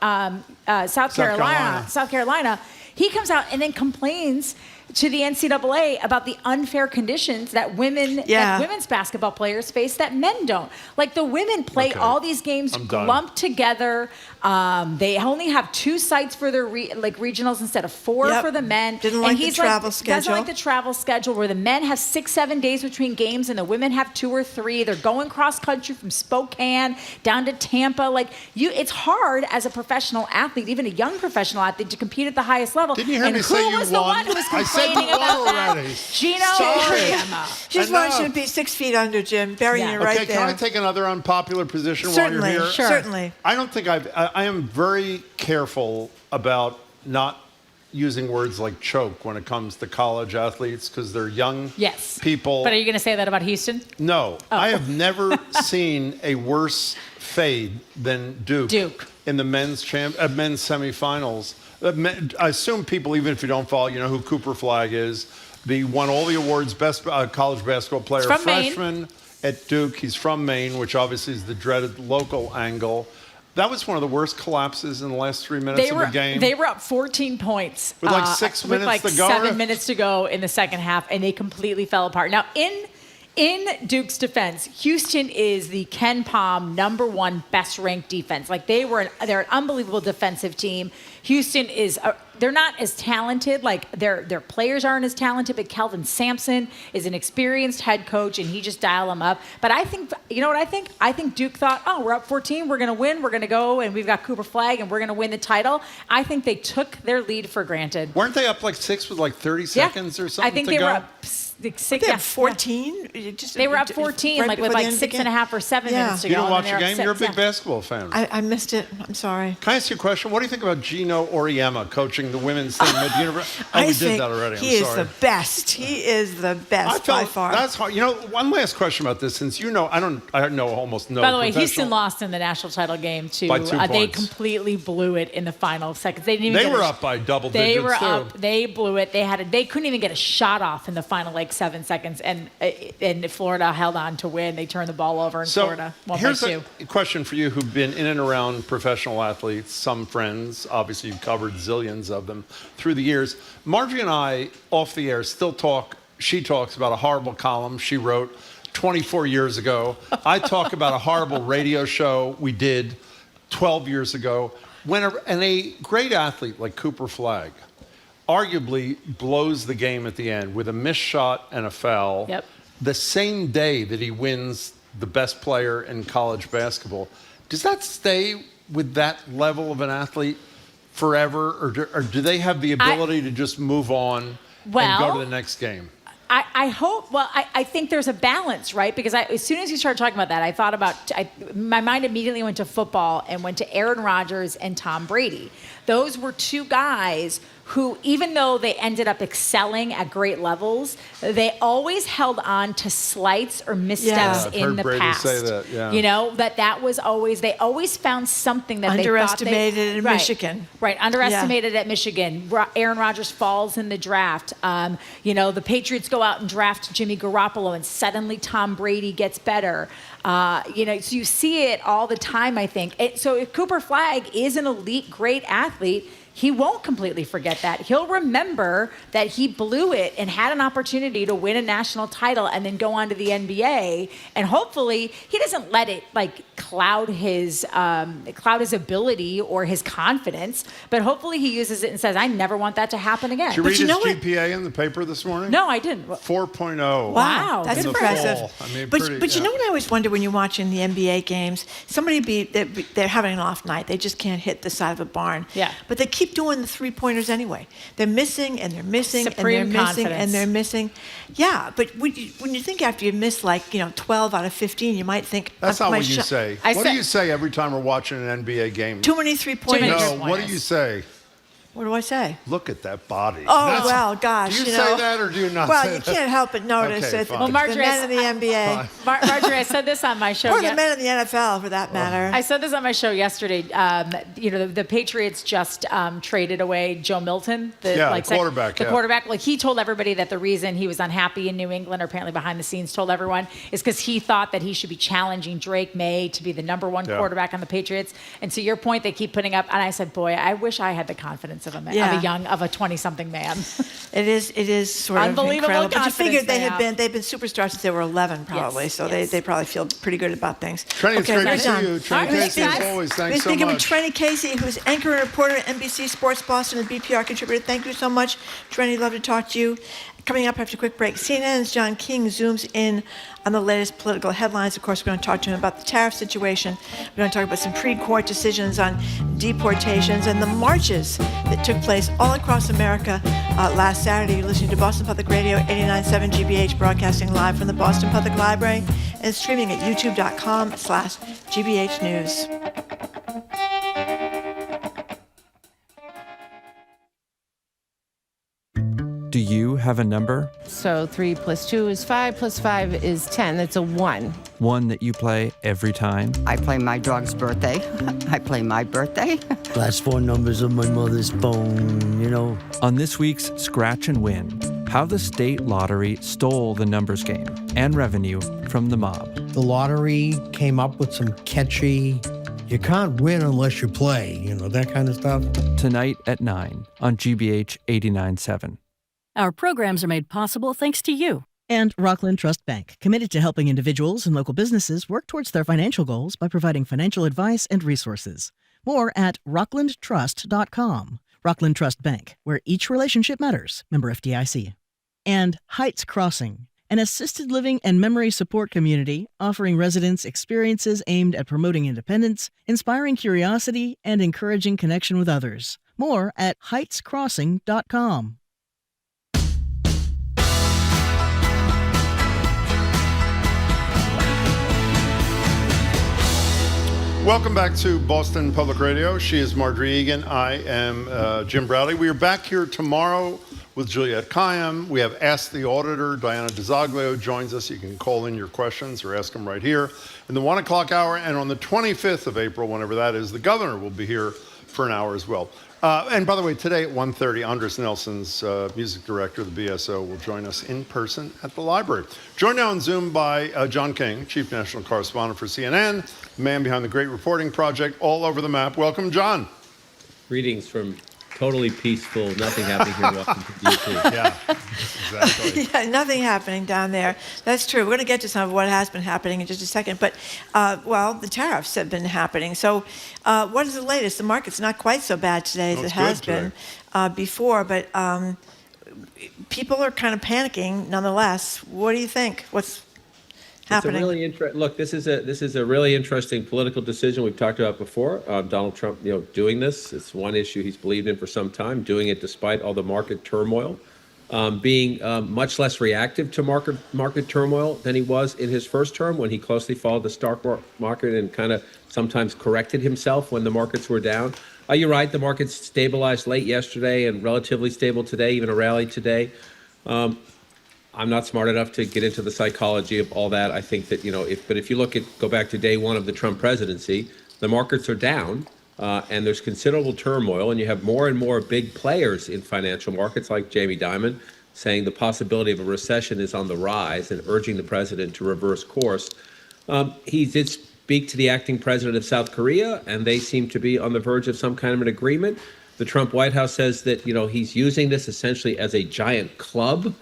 South Carolina, he comes out and then complains to the NCAA about the unfair conditions that women's basketball players face that men don't. Like the women play all these games lumped together. They only have 2 sites for their regionals instead of 4 for the men. Didn't like the travel schedule. Doesn't like the travel schedule where the men have 6-7 days between games and the women have 2 or 3. They're going cross country from Spokane down to Tampa. It's hard as a professional athlete, even a young professional athlete, to compete at the highest level. Didn't you hear me say you won? Who was the one who was complaining about that? Gino Oriema. She's one should be 6 feet under, Jim. Burying you right there. Can I take another unpopular position Certainly, while you're here? sure. Certainly. I don't think I am very careful about not using words like choke when it comes to college athletes because they're young people. But are you going to say that about Houston? No. I have never seen a worse fade than Duke. In the men's semifinals. I assume people, even if you don't follow, you know who Cooper Flagg is. He won all the awards, best college basketball player, freshman Maine. At Duke. He's from Maine, which obviously is the dreaded local angle. That was one of the worst collapses in the last 3 minutes of the game. They were up 14 points. With 6 minutes to go. 7 minutes to go in the second half, and they completely fell apart. Now, in Duke's defense, Houston is the Ken Pom #1 best-ranked defense. They're an unbelievable defensive team. Houston is they're not as talented. Their players aren't as talented. But Kelvin Sampson is an experienced head coach, and he just dialed them up. But I think, you know what I think? I think Duke thought, we're up 14, we're going to win, we're going to go, and we've got Cooper Flagg, and we're going to win the title. I think they took their lead for granted. Weren't they up 6 with 30 seconds or something? I think they were up 14. They were up 14, with 6.5 or 7 minutes to go. You don't watch a game? You're a big basketball fan. I missed it. I'm sorry. Can I ask you a question? What do you think about Gino Oriema coaching the women's team at the university? We did that already. He is the best. He is the best by far. That's hard. One last question about this, since I know almost no. By the way, Houston lost in the national title game too. By 2 points. They completely blew it in the final seconds. They were up by double digits. They were up. They blew it. They couldn't even get a shot off in the final 7 seconds, and Florida held on to win. They turned the ball over in Florida. Here's a question for you who've been in and around professional athletes, some friends, obviously you've covered zillions of them through the years. Marjorie and I, off the air, still talk. She talks about a horrible column she wrote 24 years ago. I talk about a horrible radio show we did 12 years ago. And a great athlete like Cooper Flagg arguably blows the game at the end with a missed shot and a foul. The same day that he wins the best player in college basketball. Does that stay with that level of an athlete forever, or do they have the ability to just move on and go to the next game? I hope, I think there's a balance, right? Because as soon as you started talking about that, I thought about, my mind immediately went to football and went to Aaron Rodgers and Tom Brady. Those were two guys who, even though they ended up excelling at great levels, they always held on to slights or missteps in the Brady past. Say that, yeah. You know, that was always, they always found something that underestimated they thought in Michigan. Right, underestimated at Michigan. Aaron Rodgers falls in the draft. You know, the Patriots go out and draft Jimmy Garoppolo, and suddenly Tom Brady gets better. You know, so you see it all the time, I think. So if Cooper Flagg is an elite, great athlete, he won't completely forget that. He'll remember that he blew it and had an opportunity to win a national title and then go on to the NBA. And hopefully he doesn't let it cloud his ability or his confidence, but hopefully he uses it and says, I never want that to happen again. Did you read his GPA in the paper this morning? No, I didn't. 4.0. Wow, that's in the impressive. fall. I mean, but you know what I always wonder when you're watching the NBA games? They're having an off night. They just can't hit the side of a barn. Yeah. But they keep doing the three-pointers anyway. They're missing and they're missing Supreme and they're missing confidence. and they're missing. Yeah, but when you think after you miss 12 out of 15, you might think that's not what you say. What do you say every time we're watching an NBA game? Too many three-pointers. No, what do you say? What do I say? Look at that body. Oh, well, gosh. Do you say that or do you not say that? Well, you can't help but notice Okay, it. fine. Well, Marjorie, the men in the NBA. Marjorie, I said this on my show. Or the men in the NFL, for that matter. I said this on my show yesterday. You know, the Patriots just traded away Joe Milton, the quarterback. The quarterback. Like, he told everybody that the reason he was unhappy in New England, or apparently behind the scenes told everyone, is because he thought that he should be challenging Drake May to be the number one quarterback on the Patriots. And to your point, they keep putting up. And I said, boy, I wish I had the confidence of a man, of a 20-something man. It is sort of unbelievable incredible. But you figured they've been superstars since they were 11, probably. Yes, so yes. they probably feel pretty good about things. Trenni, it's great to see you. Trenni Casey, as always, thanks so much. We're speaking with Trenni Casey, who's anchor and reporter at NBC Sports Boston and BPR contributor. Thank you so much, Trenni. Love to talk to you. Coming up after a quick break, CNN's John King zooms in on the latest political headlines. Of course, we're going to talk to him about the tariff situation. We're going to talk about some pre-court decisions on deportations and the marches that took place all across America last Saturday. You're listening to Boston Public Radio, 89.7 GBH, broadcasting live from the Boston Public Library and streaming at youtube.com/GBH News. Do you have a number? So 3 + 2 is 5 + 5 is 10. That's a 1. One that you play every time? I play my dog's birthday. I play my birthday. Last 4 numbers of my mother's phone, you know. On this week's Scratch and Win, how the state lottery stole the numbers game and revenue from the mob. The lottery came up with some catchy, you can't win unless you play, you know, that kind of stuff. Tonight at 9 on GBH 89.7. Our programs are made possible thanks to you. And Rockland Trust Bank, committed to helping individuals and local businesses work towards their financial goals by providing financial advice and resources. More at rocklandtrust.com. Rockland Trust Bank, where each relationship matters. Member FDIC. And Heights Crossing, an assisted living and memory support community offering residents experiences aimed at promoting independence, inspiring curiosity, and encouraging connection with others. More at heightscrossing.com. Welcome back to Boston Public Radio. She is Marjorie Egan. I am Jim Bradley. We are back here tomorrow with Juliette Kayyem. We have Ask the Auditor. Diana DiZoglio joins us. You can call in your questions or ask them right here in the 1 o'clock hour. And on the 25th of April, whenever that is, the governor will be here for an hour as well. And by the way, today at 1:30, Andris Nelsons, music director of the BSO, will join us in person at the library. Joined now on Zoom by John King, chief national correspondent for CNN, the man behind the great reporting project all over the map. Welcome, John. Greetings from totally peaceful, nothing happening here in Washington, D.C. Yeah, exactly. Yeah, nothing happening down there. That's true. We're going to get to some of what has been happening in just a second. But, the tariffs have been happening. So what is the latest? The market's not quite so bad today as it has been before. But people are kind of panicking nonetheless. What do you think? happening? Look, this is a really interesting political decision we've talked about before. Donald Trump, doing this. It's one issue he's believed in for some time, doing it despite all the market turmoil, being much less reactive to market turmoil than he was in his first term, when he closely followed the stock market and kind of sometimes corrected himself when the markets were down. You're right, the markets stabilized late yesterday and relatively stable today, even a rally today. I'm not smart enough to get into the psychology of all that. I think that, if you go back to day one of the Trump presidency, the markets are down and there's considerable turmoil, and you have more and more big players in financial markets like Jamie Dimon saying the possibility of a recession is on the rise and urging the president to reverse course. He did speak to the acting president of South Korea, and they seem to be on the verge of some kind of an agreement. The Trump White House says that, he's using this essentially as a giant club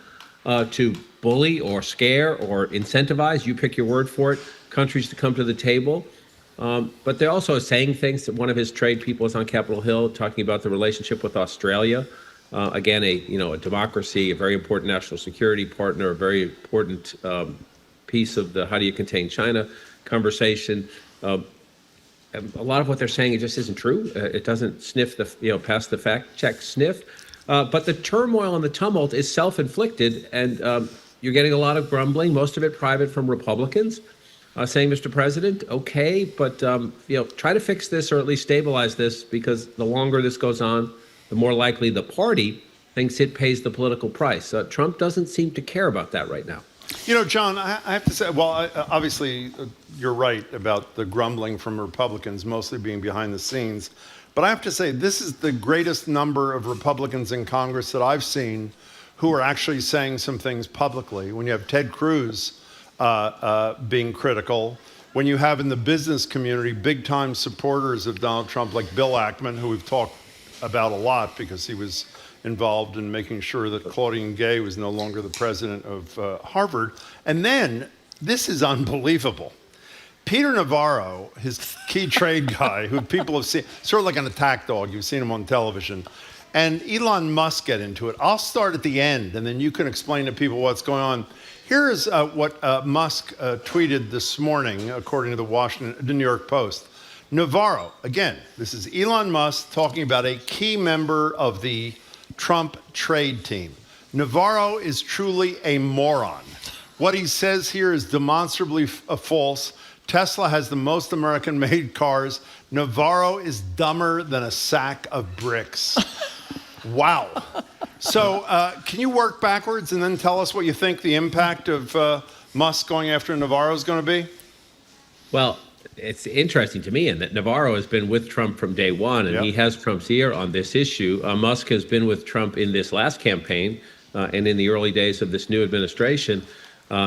to bully or scare or incentivize, you pick your word for it, countries to come to the table. But they're also saying things that one of his trade people is on Capitol Hill talking about the relationship with Australia. Again, a democracy, a very important national security partner, a very important piece of the how do you contain China conversation. A lot of what they're saying, it just isn't true. It doesn't sniff past the fact check sniff. But the turmoil and the tumult is self-inflicted, and you're getting a lot of grumbling, most of it private from Republicans, saying, Mr. President, okay, but try to fix this or at least stabilize this, because the longer this goes on, the more likely the party thinks it pays the political price. Trump doesn't seem to care about that right now. John, I have to say, obviously, you're right about the grumbling from Republicans mostly being behind the scenes. But I have to say, this is the greatest number of Republicans in Congress that I've seen who are actually saying some things publicly. When you have Ted Cruz being critical, when you have in the business community big-time supporters of Donald Trump, like Bill Ackman, who we've talked about a lot because he was involved in making sure that Claudine Gay was no longer the president of Harvard. And then, this is unbelievable. Peter Navarro, his key trade guy, who people have seen, sort of like an attack dog, you've seen him on television, and Elon Musk get into it. I'll start at the end, and then you can explain to people what's going on. Here is what Musk tweeted this morning, according to the New York Post. Navarro, again, this is Elon Musk talking about a key member of the Trump trade team. Navarro is truly a moron. What he says here is demonstrably false. Tesla has the most American-made cars. Navarro is dumber than a sack of bricks. Wow. So can you work backwards and then tell us what you think the impact of Musk going after Navarro is going to be? Well, it's interesting to me in that Navarro has been with Trump from day one, and he has Trump's ear on this issue. Musk has been with Trump in this last campaign and in the early days of this new administration.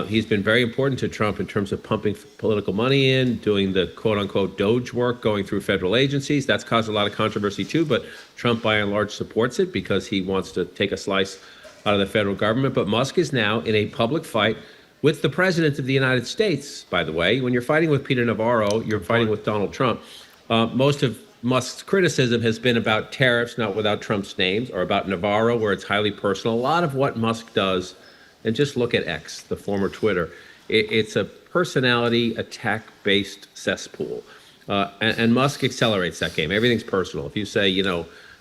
He's been very important to Trump in terms of pumping political money in, doing the quote-unquote Doge work, going through federal agencies. That's caused a lot of controversy, too, but Trump, by and large, supports it because he wants to take a slice out of the federal government. But Musk is now in a public fight with the president of the United States, by the way. When you're fighting with Peter Navarro, you're fighting with Donald Trump. Most of Musk's criticism has been about tariffs, not without Trump's names, or about Navarro, where it's highly personal. A lot of what Musk does, and just look at X, the former Twitter, it's a personality attack-based cesspool. And Musk accelerates that game. Everything's personal. If you say,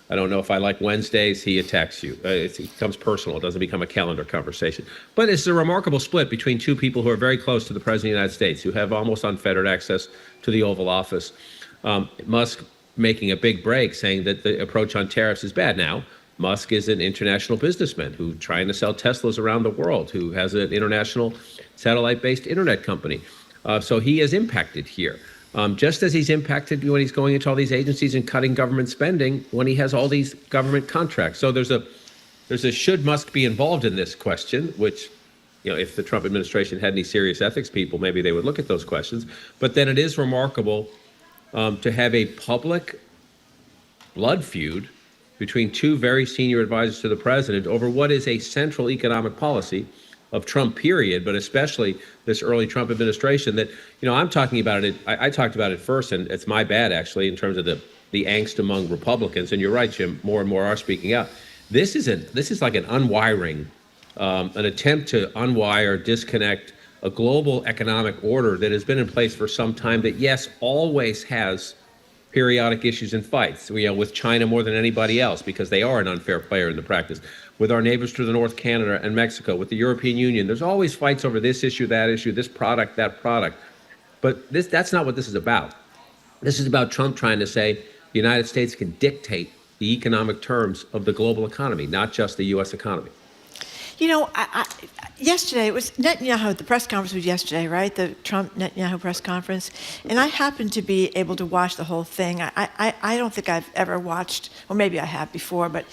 I don't know if I like Wednesdays, he attacks you. It becomes personal. It doesn't become a calendar conversation. But it's a remarkable split between two people who are very close to the President of the United States, who have almost unfettered access to the Oval Office. Musk making a big break, saying that the approach on tariffs is bad. Now, Musk is an international businessman who's trying to sell Teslas around the world, who has an international satellite-based internet company. So he is impacted here. Just as he's impacted when he's going into all these agencies and cutting government spending when he has all these government contracts. So there's a should Musk be involved in this question, which, if the Trump administration had any serious ethics people, maybe they would look at those questions. But then it is remarkable to have a public blood feud between two very senior advisors to the president over what is a central economic policy of Trump, period, but especially this early Trump administration that, I'm talking about it. I talked about it first, and it's my bad, actually, in terms of the angst among Republicans. And you're right, Jim, more and more are speaking out. This is like an unwiring, an attempt to unwire, disconnect a global economic order that has been in place for some time that, yes, always has periodic issues and fights, with China more than anybody else because they are an unfair player in the practice, with our neighbors to the north, Canada and Mexico, with the European Union. There's always fights over this issue, this product, that product. But that's not what this is about. This is about Trump trying to say the United States can dictate the economic terms of the global economy, not just the U.S. economy. Yesterday, it was Netanyahu, the press conference was yesterday, right? The Trump-Netanyahu press conference. And I happened to be able to watch the whole thing. I don't think I've ever watched, or maybe I have before, but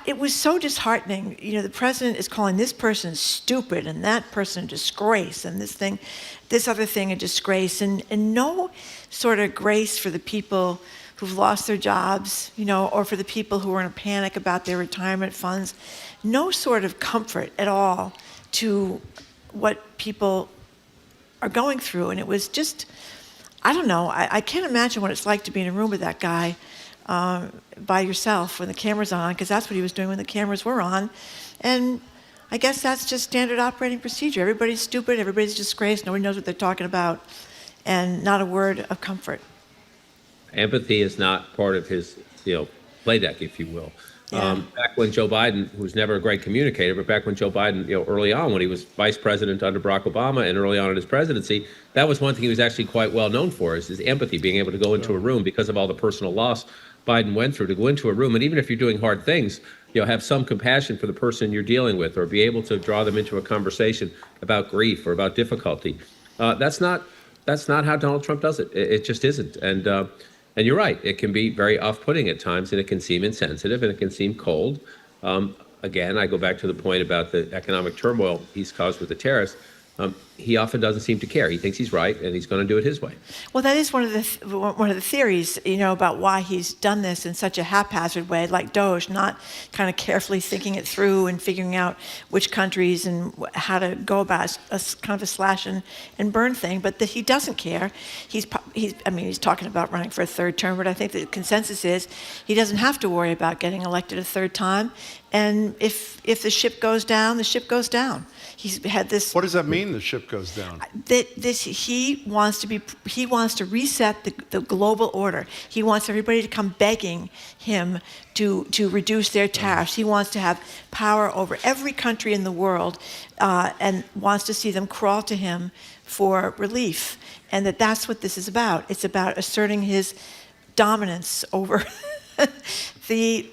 it was so disheartening. The president is calling this person stupid and that person a disgrace and this other thing a disgrace, and no sort of grace for the people who've lost their jobs, or for the people who are in a panic about their retirement funds. No sort of comfort at all to what people are going through. And it was just, I don't know, I can't imagine what it's like to be in a room with that guy by yourself when the camera's on, because that's what he was doing when the cameras were on. And I guess that's just standard operating procedure. Everybody's stupid, everybody's disgraced, nobody knows what they're talking about, and not a word of comfort. Empathy is not part of his, play deck, if you will. Yeah. Back when Joe Biden, who was never a great communicator, but back when Joe Biden, early on when he was vice president under Barack Obama and early on in his presidency, that was one thing he was actually quite well known for, is his empathy, being able to go into a room because of all the personal loss Biden went through, to go into a room, and even if you're doing hard things, have some compassion for the person you're dealing with, or be able to draw them into a conversation about grief or about difficulty. That's not how Donald Trump does it. It just isn't. And you're right, it can be very off-putting at times, and it can seem insensitive, and it can seem cold. Again, I go back to the point about the economic turmoil he's caused with the tariffs. He often doesn't seem to care. He thinks he's right, and he's going to do it his way. Well, that is one of the theories, about why he's done this in such a haphazard way, like Doge, not kind of carefully thinking it through and figuring out which countries and how to go about a kind of a slash and burn thing. But that he doesn't care. He's talking about running for a third term, but I think the consensus is he doesn't have to worry about getting elected a third time. And if the ship goes down, the ship goes down. He's had this. What does that mean? The ship goes down. He wants to reset the global order. He wants everybody to come begging him to reduce their tariffs. He wants to have power over every country in the world, and wants to see them crawl to him for relief. And that's what this is about. It's about asserting his dominance over the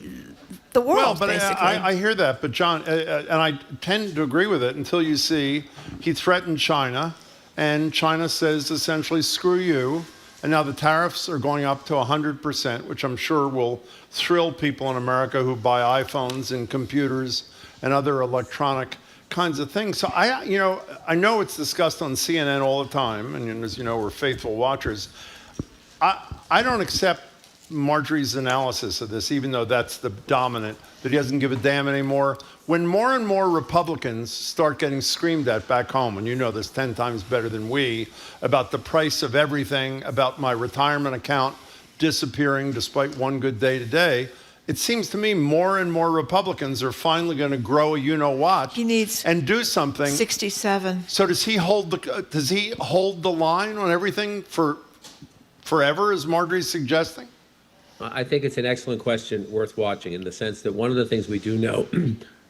world, well, but basically. I hear that, but John, and I tend to agree with it until you see he threatened China, and China says essentially, screw you, and now the tariffs are going up to 100%, which I'm sure will thrill people in America who buy iPhones and computers and other electronic kinds of things. So I know it's discussed on CNN all the time, and as you know, we're faithful watchers. I don't accept Marjorie's analysis of this, even though that's the dominant, that he doesn't give a damn anymore. When more and more Republicans start getting screamed at back home, and you know this 10 times better than we, about the price of everything, about my retirement account disappearing despite one good day today, it seems to me more and more Republicans are finally going to grow a you-know-what and do something. 67. So does he hold the line on everything for forever, as Marjorie's suggesting? I think it's an excellent question worth watching, in the sense that one of the things we do know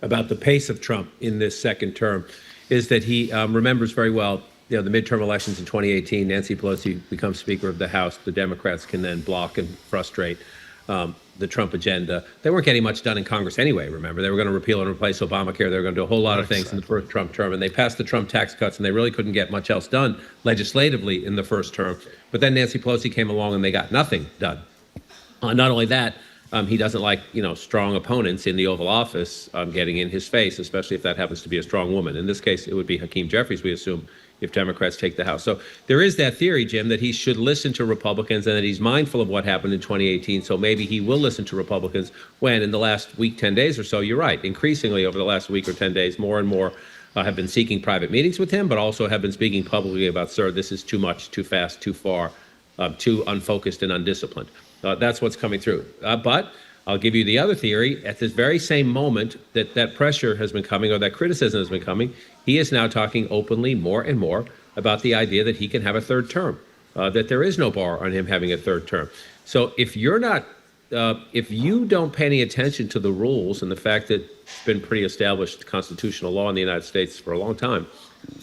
about the pace of Trump in this second term is that he remembers very well, the midterm elections in 2018. Nancy Pelosi becomes Speaker of the House. The Democrats can then block and frustrate the Trump agenda. They weren't getting much done in Congress anyway, remember. They were going to repeal and replace Obamacare. They were going to do a whole lot of things in the first Trump term, and they passed the Trump tax cuts, and they really couldn't get much else done legislatively in the first term. But then Nancy Pelosi came along, and they got nothing done. Not only that, he doesn't like, strong opponents in the Oval Office getting in his face, especially if that happens to be a strong woman. In this case, it would be Hakeem Jeffries, we assume, if Democrats take the House. So there is that theory, Jim, that he should listen to Republicans and that he's mindful of what happened in 2018. So maybe he will listen to Republicans when, in the last week, 10 days or so, you're right, increasingly over the last week or 10 days, more and more have been seeking private meetings with him, but also have been speaking publicly about, sir, this is too much, too fast, too far, too unfocused and undisciplined. That's what's coming through. But I'll give you the other theory. At this very same moment that pressure has been coming, or that criticism has been coming, he is now talking openly more and more about the idea that he can have a third term, that there is no bar on him having a third term. So if you're not, if you don't pay any attention to the rules and the fact that it's been pretty established constitutional law in the United States for a long time,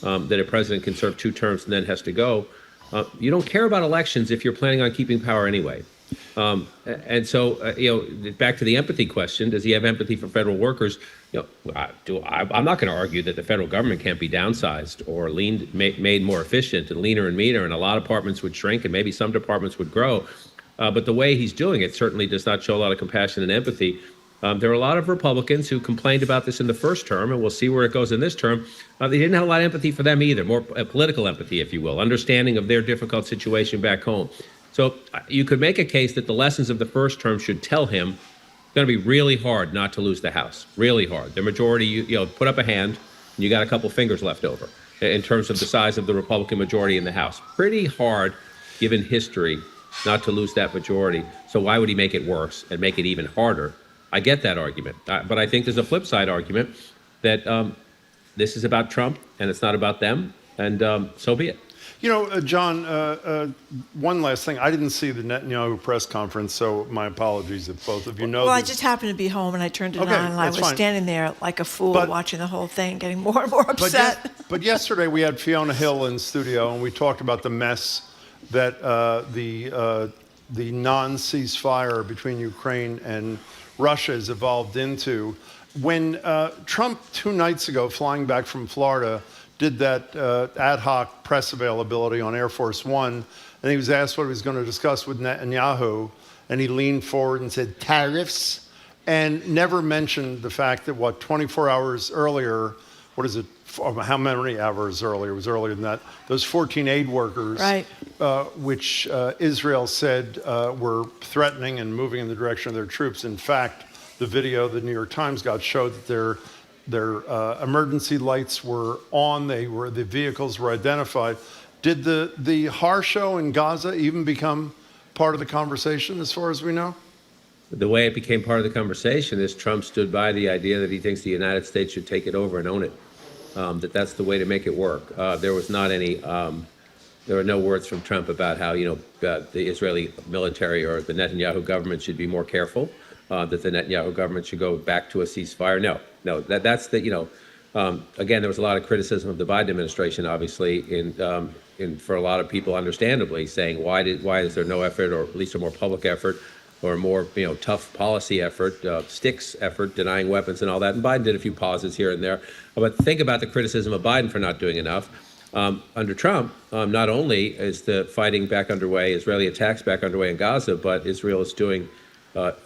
that a president can serve 2 terms and then has to go, you don't care about elections if you're planning on keeping power anyway. And so, back to the empathy question, does he have empathy for federal workers? I'm not going to argue that the federal government can't be downsized or made more efficient and leaner and meaner, and a lot of departments would shrink and maybe some departments would grow. But the way he's doing it certainly does not show a lot of compassion and empathy. There are a lot of Republicans who complained about this in the first term, and we'll see where it goes in this term. They didn't have a lot of empathy for them either, more political empathy, if you will, understanding of their difficult situation back home. So you could make a case that the lessons of the first term should tell him it's going to be really hard not to lose the House, really hard. The majority, you put up a hand, and you got a couple fingers left over in terms of the size of the Republican majority in the House. Pretty hard, given history, not to lose that majority. So why would he make it worse and make it even harder? I get that argument, but I think there's a flip side argument that this is about Trump and it's not about them, and so be it. John, one last thing. I didn't see the Netanyahu press conference, so my apologies if both of you know. Well, I just happened to be home and I turned it on, and I was standing there like a fool watching the whole thing, getting more and more upset. But yesterday we had Fiona Hill in studio, and we talked about the mess that the non-ceasefire between Ukraine and Russia has evolved into. When Trump 2 nights ago, flying back from Florida, did that ad hoc press availability on Air Force One, and he was asked what he was going to discuss with Netanyahu, and he leaned forward and said tariffs, and never mentioned the fact that 24 hours earlier, how many hours earlier? It was earlier than that. Those 14 aid workers, right, which Israel said were threatening and moving in the direction of their troops. In fact, the video the New York Times got showed that their emergency lights were on. The vehicles were identified. Did the horror show in Gaza even become part of the conversation, as far as we know? The way it became part of the conversation is Trump stood by the idea that he thinks the United States should take it over and own it. That's the way to make it work. There was not any. There were no words from Trump about how the Israeli military or the Netanyahu government should be more careful. That the Netanyahu government should go back to a ceasefire. No, that's the, again, there was a lot of criticism of the Biden administration, obviously, for a lot of people, understandably, saying why is there no effort, or at least a more public effort, or a more tough policy effort, sticks effort, denying weapons and all that. And Biden did a few pauses here and there. But think about the criticism of Biden for not doing enough. Under Trump, not only is the fighting back underway, Israeli attacks back underway in Gaza, but Israel is doing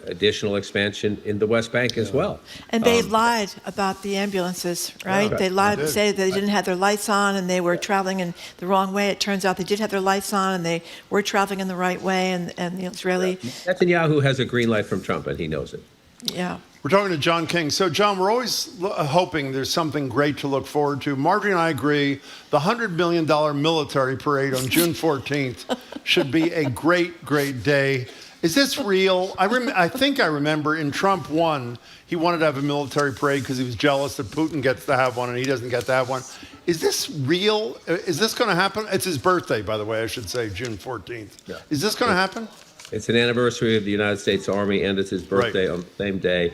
additional expansion in the West Bank as well. And they lied about the ambulances, right? Yeah, they lied and said they didn't have their lights on and they were traveling in the wrong way. It turns out they did have their lights on and they were traveling in the right way, and the Israeli... Netanyahu has a green light from Trump, and he knows it. Yeah. We're talking to John King. So, John, we're always hoping there's something great to look forward to. Marjorie and I agree the $100 million military parade on June 14th should be a great, great day. Is this real? I think I remember in Trump 1, he wanted to have a military parade because he was jealous that Putin gets to have one and he doesn't get to have one. Is this real? Is this going to happen? It's his birthday, by the way, I should say, June 14th. Yeah. Is this going to happen? It's an anniversary of the United States Army, and it's his birthday on the same day.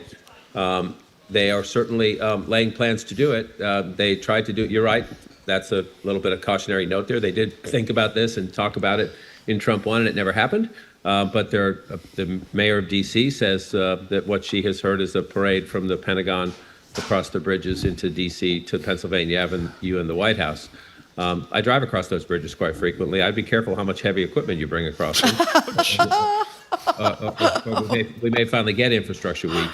They are certainly laying plans to do it. They tried to do it. You're right. That's a little bit of cautionary note there. They did think about this and talk about it in Trump 1, and it never happened. But the mayor of D.C. says that what she has heard is a parade from the Pentagon across the bridges into D.C. to Pennsylvania Avenue and the White House. I drive across those bridges quite frequently. I'd be careful how much heavy equipment you bring across them. We may finally get infrastructure week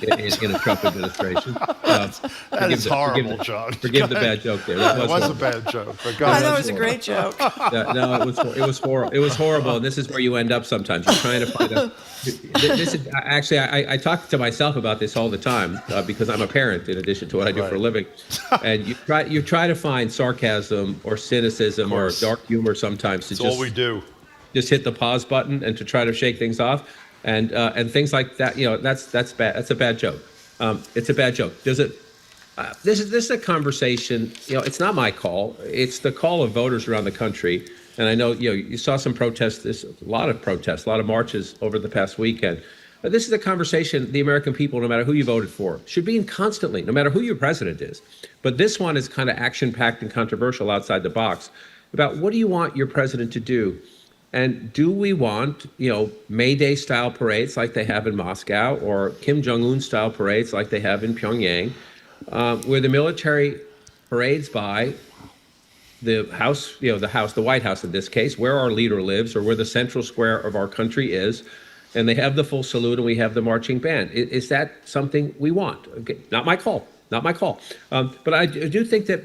in a Trump administration. That is horrible, John. Forgive the bad joke there. That was a bad joke. I thought it was a great joke. No, it was horrible. It was horrible. And this is where you end up sometimes. You're trying to find a. This is actually I talk to myself about this all the time because I'm a parent in addition to what I do for a living. And you try to find sarcasm or cynicism or dark humor sometimes. That's all we do. Just hit the pause button and to try to shake things off. and things like that. That's bad. That's a bad joke. It's a bad joke. This is a conversation. It's not my call. It's the call of voters around the country. And I know you saw some protests. There's a lot of marches over the past weekend. But this is a conversation the American people, no matter who you voted for, should be in constantly, no matter who your president is. But this one is kind of action-packed and controversial outside the box about what do you want your president to do? And do we want, May Day style parades like they have in Moscow, or Kim Jong-un style parades like they have in Pyongyang, where the military parades by the house, the White House in this case, where our leader lives, or where the central square of our country is, and they have the full salute and we have the marching band. Is that something we want? Okay, not my call. But I do think that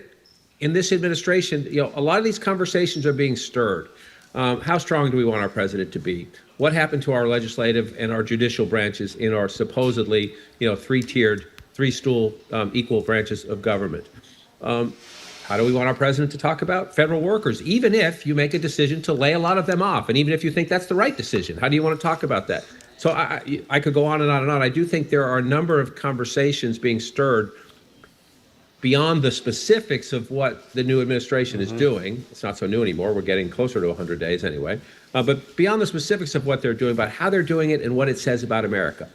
in this administration, a lot of these conversations are being stirred. How strong do we want our president to be? What happened to our legislative and our judicial branches in our supposedly, three-tiered, three-stool equal branches of government? How do we want our president to talk about federal workers, even if you make a decision to lay a lot of them off, and even if you think that's the right decision? How do you want to talk about that? So I could go on and on and on. I do think there are a number of conversations being stirred beyond the specifics of what the new administration is doing. It's not so new anymore. We're getting closer to 100 days anyway. But beyond the specifics of what they're doing, about how they're doing it and what it says about America.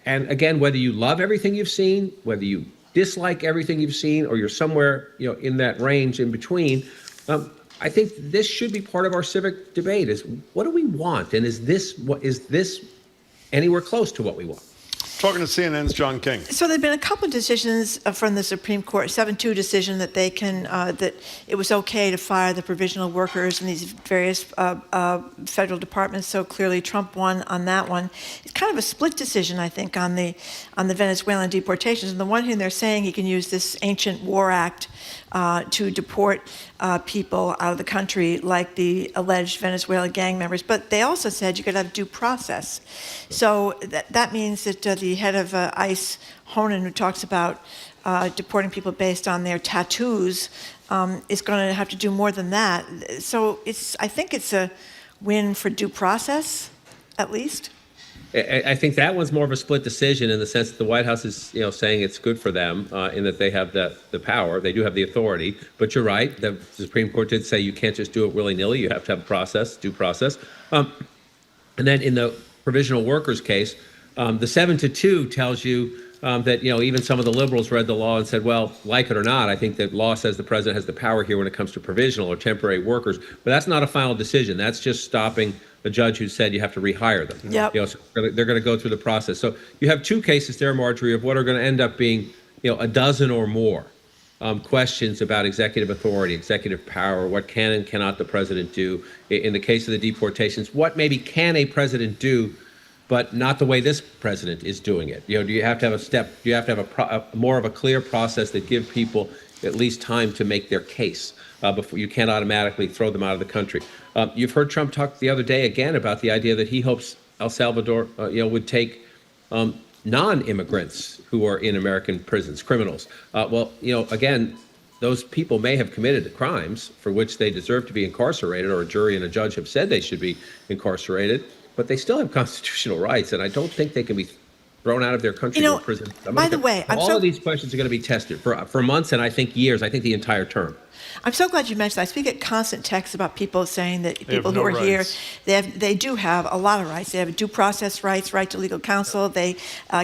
And again, whether you love everything you've seen, whether you dislike everything you've seen, or you're somewhere in that range in between, I think this should be part of our civic debate: is what do we want, and is this anywhere close to what we want? Talking to CNN's John King. So there've been a couple of decisions from the Supreme Court, 7-2 decision that they can that it was okay to fire the provisional workers in these various federal departments. So clearly Trump won on that one. It's kind of a split decision, I think, on the Venezuelan deportations. On the one hand, they're saying he can use this ancient war act to deport people out of the country, like the alleged Venezuela gang members. But they also said you could have due process. So that means that the head of ICE, Honan, who talks about deporting people based on their tattoos, is going to have to do more than that. So I think it's a win for due process, at least. I think that one's more of a split decision in the sense that the White House is, saying it's good for them in that they have the power. They do have the authority. But you're right. The Supreme Court did say you can't just do it willy-nilly. You have to have a process, due process. And then in the provisional workers case, the 7-2 tells you that, even some of the liberals read the law and said, well, like it or not, I think that law says the president has the power here when it comes to provisional or temporary workers. But that's not a final decision. That's just stopping a judge who said you have to rehire them. Yep. So they're going to go through the process. So you have two cases there, Marjorie, of what are going to end up being, a dozen or more questions about executive authority, executive power, what can and cannot the president do. In the case of the deportations, what maybe can a president do, but not the way this president is doing it. Do you have to have a step? Do you have to have more of a clear process that give people at least time to make their case before you can't automatically throw them out of the country? You've heard Trump talk the other day again about the idea that he hopes El Salvador, would take non-immigrants who are in American prisons, criminals. Again, those people may have committed crimes for which they deserve to be incarcerated, or a jury and a judge have said they should be incarcerated, but they still have constitutional rights, and I don't think they can be thrown out of their country or prison. By the way, all of these questions are going to be tested for months, and I think years. I think the entire term. I'm so glad you mentioned that. I speak at constant texts about people saying that people who are here, they do have a lot of rights. They have due process rights, right to legal counsel. They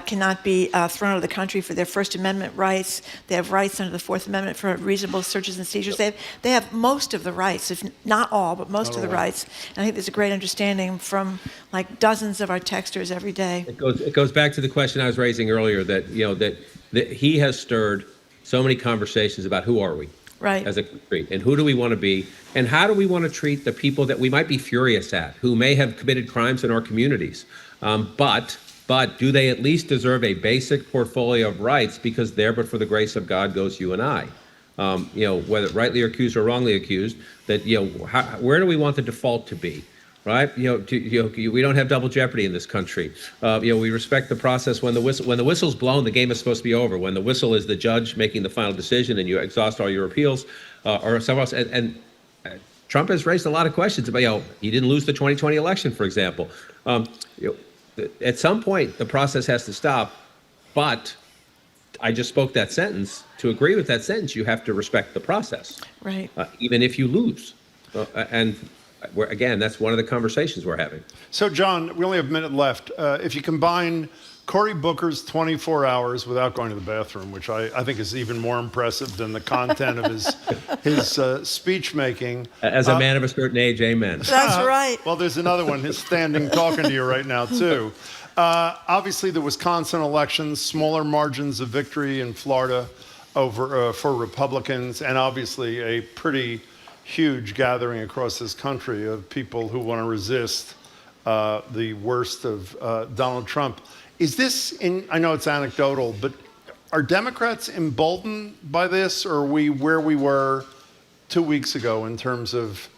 cannot be thrown out of the country for their First Amendment rights. They have rights under the Fourth Amendment for reasonable searches and seizures. They have most of the rights, if not all, but most of the rights. And I think there's a great understanding from like dozens of our texters every day. It goes back to the question I was raising earlier that he has stirred so many conversations about who are we. Right. As a country, and who do we want to be, and how do we want to treat the people that we might be furious at, who may have committed crimes in our communities, but do they at least deserve a basic portfolio of rights, because there but for the grace of God goes you and I, whether rightly accused or wrongly accused, that where do we want the default to be? Right, we don't have double jeopardy in this country. We respect the process. When the whistle's blown, the game is supposed to be over. When the whistle is the judge making the final decision, and you exhaust all your appeals, or somewhere else. And Trump has raised a lot of questions about, he didn't lose the 2020 election, for example. at some point, the process has to stop. But I just spoke that sentence. To agree with that sentence, you have to respect the process, Right. even if you lose. Again, that's one of the conversations we're having. So, John, we only have a minute left. If you combine Cory Booker's 24 hours without going to the bathroom, which I think is even more impressive than the content of his speech making. As a man of a certain age, amen. That's right. Well, there's another one. He's standing talking to you right now, too. Obviously, the Wisconsin elections, smaller margins of victory in Florida for Republicans, and obviously a pretty huge gathering across this country of people who want to resist the worst of Donald Trump. Is this, I know it's anecdotal, but are Democrats emboldened by this, or are we where we were 2 weeks ago in terms of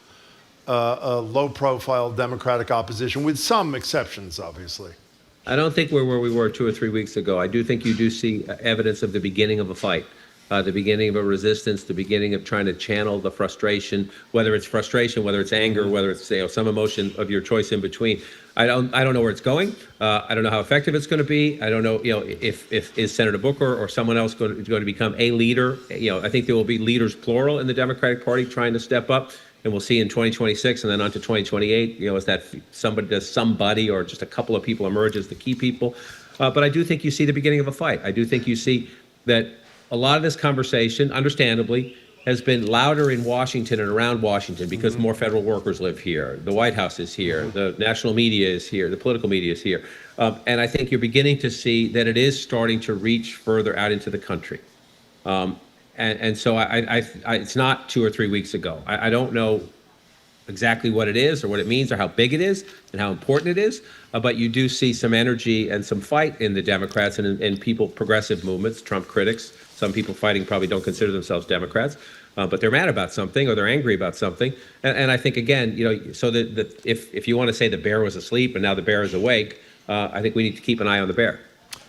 a low-profile Democratic opposition, with some exceptions, obviously? I don't think we're where we were 2 or 3 weeks ago. I do think you do see evidence of the beginning of a fight, the beginning of a resistance, the beginning of trying to channel the frustration, whether it's frustration, whether it's anger, whether it's some emotion of your choice in between. I don't know where it's going. I don't know how effective it's going to be. I don't know, if is Senator Booker or someone else going to become a leader. I think there will be leaders plural in the Democratic Party trying to step up. And we'll see in 2026 and then on to 2028, is that somebody or just a couple of people emerge as the key people. But I do think you see the beginning of a fight. I do think you see that a lot of this conversation, understandably, has been louder in Washington and around Washington because more federal workers live here. The White House is here. The national media is here. The political media is here. And I think you're beginning to see that it is starting to reach further out into the country. And so it's not 2 or 3 weeks ago. I don't know exactly what it is or what it means or how big it is and how important it is, but you do see some energy and some fight in the Democrats and in people, progressive movements, Trump critics. Some people fighting probably don't consider themselves Democrats, but they're mad about something or they're angry about something. And I think, again, so that if you want to say the bear was asleep and now the bear is awake, I think we need to keep an eye on the bear.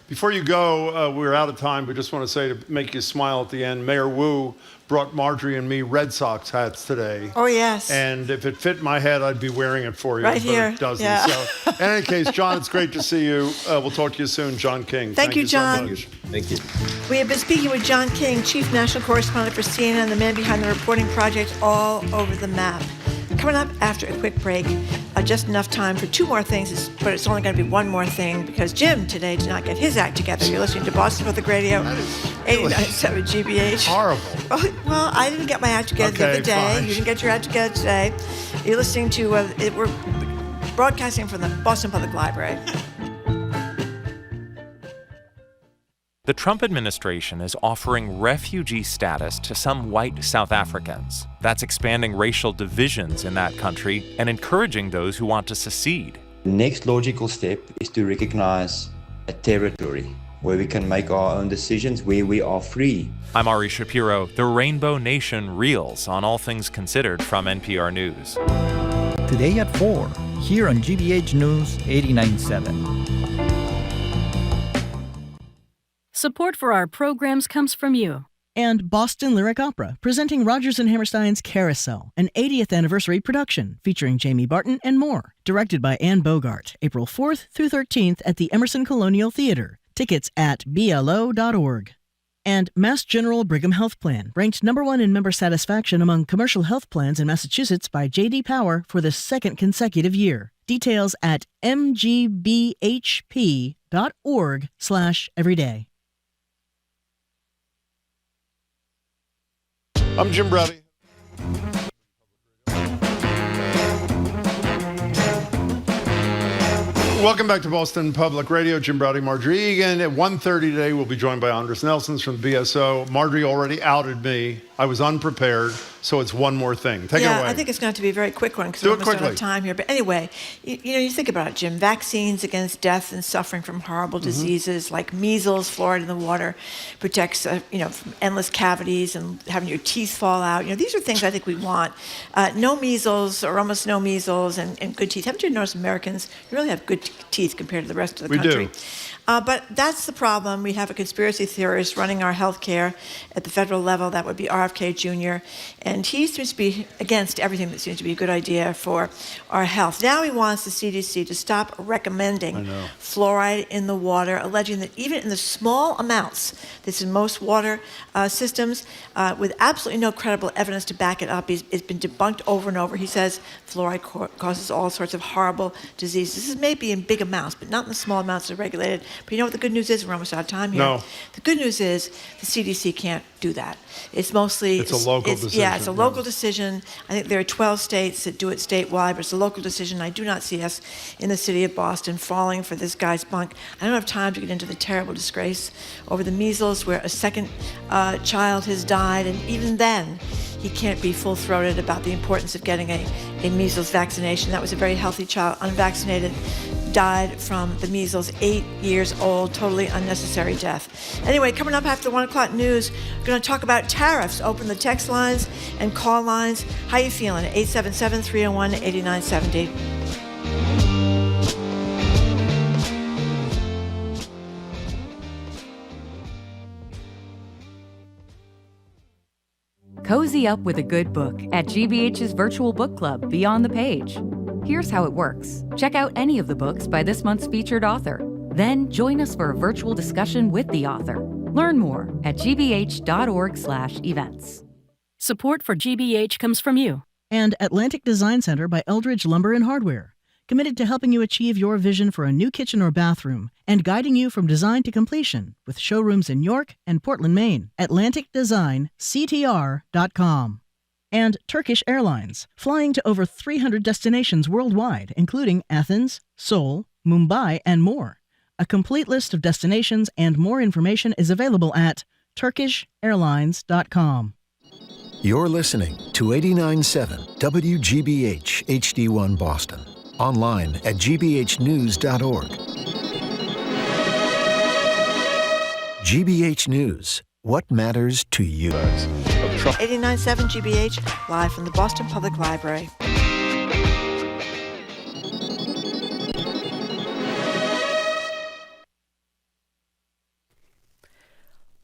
Before you go, we're out of time, but just want to say, to make you smile at the end, Mayor Wu brought Marjorie and me Red Sox hats today. Oh, yes. And if it fit my head, I'd be wearing it for you. Right but here. It doesn't. Yeah. So, in any case, John, it's great to see you. We'll talk to you soon. John King. Thank you, John. So much. Thank you. We have been speaking with John King, Chief National Correspondent for CNN, the man behind the reporting project All Over the Map. Coming up after a quick break, just enough time for two more things, but it's only going to be one more thing because Jim today did not get his act together. You're listening to Boston Public Radio, 89.7 GBH. Horrible. Well, I didn't get my act together the other day. Fine. You didn't get your act together today. You're listening to, we're broadcasting from the Boston Public Library. The Trump administration is offering refugee status to some white South Africans. That's expanding racial divisions in that country and encouraging those who want to secede. The next logical step is to recognize a territory where we can make our own decisions, where we are free. I'm Ari Shapiro. The Rainbow Nation reels on All Things Considered from NPR News. Today at 4, here on GBH News 89.7. Support for our programs comes from you. And Boston Lyric Opera, presenting Rodgers & Hammerstein's Carousel, an 80th anniversary production featuring Jamie Barton and more. Directed by Anne Bogart, April 4th through 13th at the Emerson Colonial Theater. Tickets at blo.org. And Mass General Brigham Health Plan, ranked #1 in member satisfaction among commercial health plans in Massachusetts by J.D. Power for the second consecutive year. Details at mgbhp.org/everyday. I'm Jim Browdy. Welcome back to Boston Public Radio. Jim Browdy, Marjorie Egan. At 1:30 today, we'll be joined by Andris Nelsons from the BSO. Marjorie already outed me. I was unprepared, so it's one more thing. Take it away. I think it's going to be a very quick one because we're almost out of time here. But anyway, you think about it, Jim. Vaccines against death and suffering from horrible diseases like measles, fluoride in the water, protects from endless cavities and having your teeth fall out. These are things I think we want. No measles or almost no measles and good teeth. Haven't you noticed Americans really have good teeth compared to the rest of the country? We do. But that's the problem. We have a conspiracy theorist running our health care at the federal level. That would be our RFK Jr., and he seems to be against everything that seems to be a good idea for our health. Now he wants the CDC to stop recommending fluoride in the water, alleging that even in the small amounts that's in most water systems, with absolutely no credible evidence to back it up. It's been debunked over and over. He says fluoride causes all sorts of horrible diseases. This is maybe in big amounts, but not in the small amounts that are regulated. But you know what the good news is? We're almost out of time here. No. The good news is the CDC can't do that. It's mostly... It's a local decision. Yeah, it's a local decision. I think there are 12 states that do it statewide, but it's a local decision. I do not see us in the city of Boston falling for this guy's bunk. I don't have time to get into the terrible disgrace over the measles, where a second child has died, and even then, he can't be full-throated about the importance of getting a measles vaccination. That was a very healthy child, unvaccinated, died from the measles, 8 years old, totally unnecessary death. Anyway, coming up after the 1 o'clock news, we're going to talk about tariffs. Open the text lines and call lines. How you feeling? 877-301-8970. Cozy up with a good book at GBH's virtual book club, Beyond the Page. Here's how it works. Check out any of the books by this month's featured author. Then join us for a virtual discussion with the author. Learn more at gbh.org/events. Support for GBH comes from you. And Atlantic Design Center by Eldridge Lumber and Hardware, committed to helping you achieve your vision for a new kitchen or bathroom and guiding you from design to completion with showrooms in York and Portland, Maine. AtlanticDesignCTR.com. And Turkish Airlines, flying to over 300 destinations worldwide, including Athens, Seoul, Mumbai, and more. A complete list of destinations and more information is available at TurkishAirlines.com. You're listening to 89.7 WGBH HD1 Boston. Online at gbhnews.org. GBH News. What matters to you? 89.7 GBH, live from the Boston Public Library.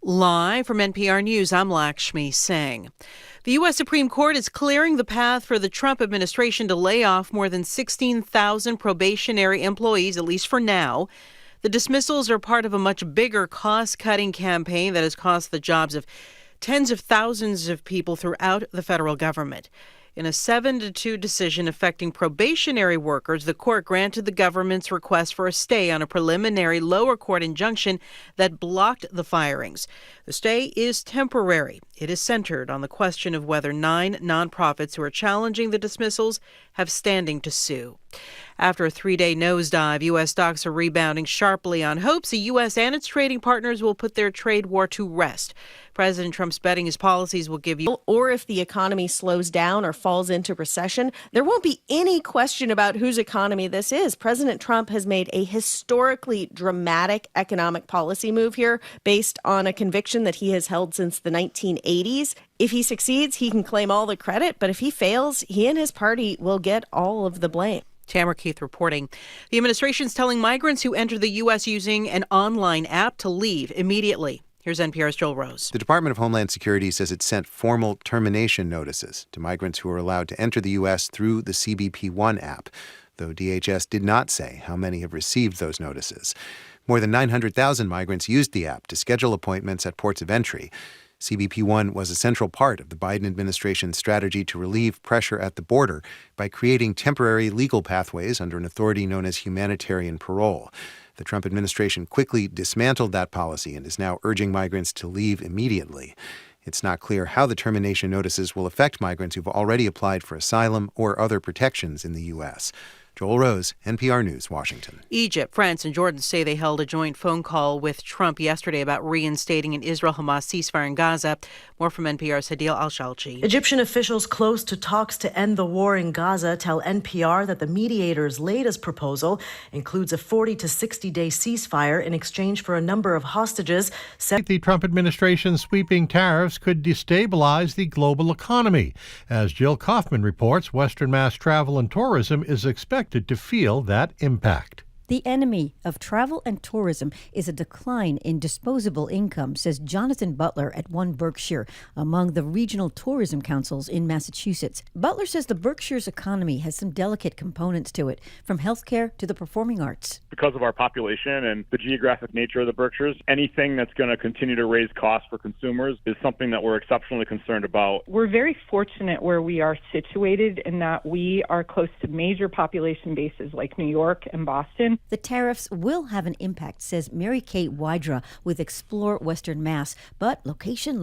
Live from NPR News, I'm Lakshmi Singh. The U.S. Supreme Court is clearing the path for the Trump administration to lay off more than 16,000 probationary employees, at least for now. The dismissals are part of a much bigger cost-cutting campaign that has cost the jobs of tens of thousands of people throughout the federal government. In a 7-2 decision affecting probationary workers, the court granted the government's request for a stay on a preliminary lower court injunction that blocked the firings. The stay is temporary. It is centered on the question of whether 9 nonprofits who are challenging the dismissals have standing to sue. After a 3-day nosedive, U.S. stocks are rebounding sharply on hopes the U.S. and its trading partners will put their trade war to rest. President Trump's betting his policies will give you... Or if the economy slows down or falls into recession, there won't be any question about whose economy this is. President Trump has made a historically dramatic economic policy move here based on a conviction that he has held since the 1980s. If he succeeds, he can claim all the credit, but if he fails, he and his party will get all of the blame. Tamara Keith reporting. The administration is telling migrants who enter the U.S. using an online app to leave immediately. Here's NPR's Joel Rose. The Department of Homeland Security says it sent formal termination notices to migrants who are allowed to enter the U.S. through the CBP One app, though DHS did not say how many have received those notices. More than 900,000 migrants used the app to schedule appointments at ports of entry. CBP One was a central part of the Biden administration's strategy to relieve pressure at the border by creating temporary legal pathways under an authority known as humanitarian parole. The Trump administration quickly dismantled that policy and is now urging migrants to leave immediately. It's not clear how the termination notices will affect migrants who've already applied for asylum or other protections in the U.S. Joel Rose, NPR News, Washington. Egypt, France, and Jordan say they held a joint phone call with Trump yesterday about reinstating an Israel-Hamas ceasefire in Gaza. More from NPR's Hadil Al-Shalchi. Egyptian officials close to talks to end the war in Gaza tell NPR that the mediator's latest proposal includes a 40 to 60-day ceasefire in exchange for a number of hostages. The Trump administration's sweeping tariffs could destabilize the global economy. As Jill Kaufman reports, Western Mass Travel and Tourism is expected to feel that impact. The enemy of travel and tourism is a decline in disposable income, says Jonathan Butler at One Berkshire, among the regional tourism councils in Massachusetts. Butler says the Berkshire's economy has some delicate components to it, from healthcare to the performing arts. Because of our population and the geographic nature of the Berkshires, anything that's going to continue to raise costs for consumers is something that we're exceptionally concerned about. We're very fortunate where we are situated in that we are close to major population bases like New York and Boston. The tariffs will have an impact, says Mary Kate Wydra with Explore Western Mass, but location.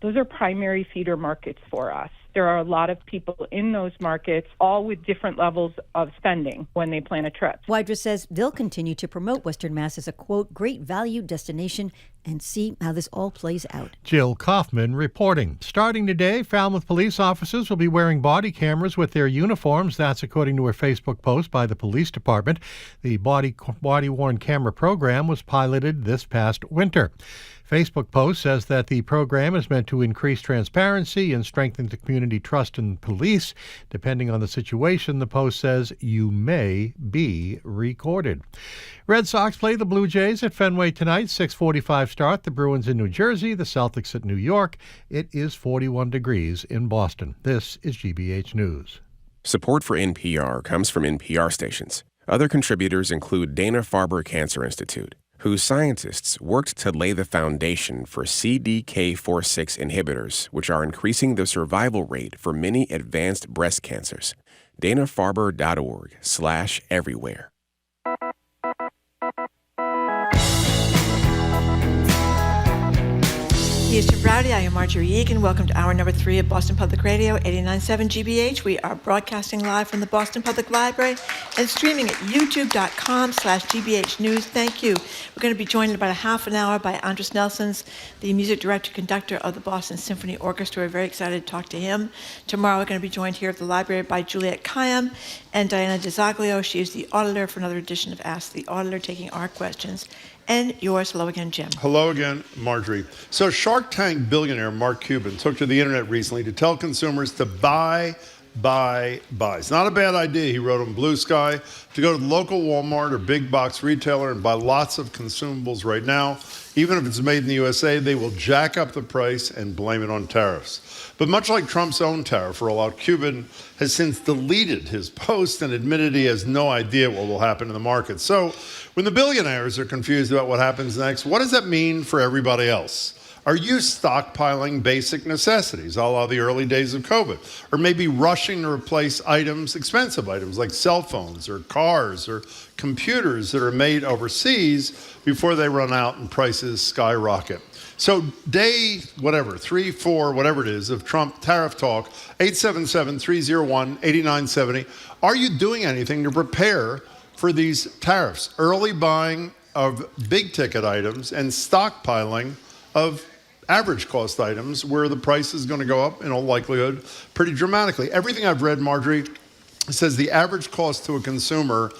Those are primary feeder markets for us. There are a lot of people in those markets, all with different levels of spending when they plan a trip. Wydra says they'll continue to promote Western Mass as a, quote, great value destination and see how this all plays out. Jill Kaufman reporting. Starting today, Falmouth police officers will be wearing body cameras with their uniforms. That's according to a Facebook post by the police department. The body-worn camera program was piloted this past winter. Facebook post says that the program is meant to increase transparency and strengthen the community trust in police. Depending on the situation, the post says you may be recorded. Red Sox play the Blue Jays at Fenway tonight, 6:45 start. The Bruins in New Jersey, the Celtics at New York. It is 41 degrees in Boston. This is GBH News. Support for NPR comes from NPR stations. Other contributors include Dana-Farber Cancer Institute, whose scientists worked to lay the foundation for CDK4/6 inhibitors, which are increasing the survival rate for many advanced breast cancers. danafarber.org/everywhere. Here's Jim Browdy. I am Marjorie Egan. Welcome to hour number 3 of Boston Public Radio, 89.7 GBH. We are broadcasting live from the Boston Public Library and streaming at youtube.com/GBH News. Thank you. We're going to be joined in about a half an hour by Andris Nelsons, the music director-conductor of the Boston Symphony Orchestra. We're very excited to talk to him. Tomorrow we're going to be joined here at the library by Juliette Kayyem and Diana DiZoglio. She is the auditor for another edition of Ask the Auditor, taking our questions. And yours. Hello again, Jim. Hello again, Marjorie. So Shark Tank billionaire Mark Cuban took to the internet recently to tell consumers to buy. It's not a bad idea, he wrote on Blue Sky, to go to the local Walmart or big box retailer and buy lots of consumables right now. Even if it's made in the USA, they will jack up the price and blame it on tariffs. But much like Trump's own tariff rollout, Cuban has since deleted his post and admitted he has no idea what will happen in the market. So when the billionaires are confused about what happens next, what does that mean for everybody else? Are you stockpiling basic necessities, a la the early days of COVID? Or maybe rushing to replace items, expensive items like cell phones or cars or computers that are made overseas before they run out and prices skyrocket? So day, 3, 4, whatever it is, of Trump tariff talk, 877-301-8970. Are you doing anything to prepare for these tariffs? Early buying of big ticket items and stockpiling of average cost items where the price is going to go up in all likelihood pretty dramatically. Everything I've read, Marjorie, says the average cost to a consumer,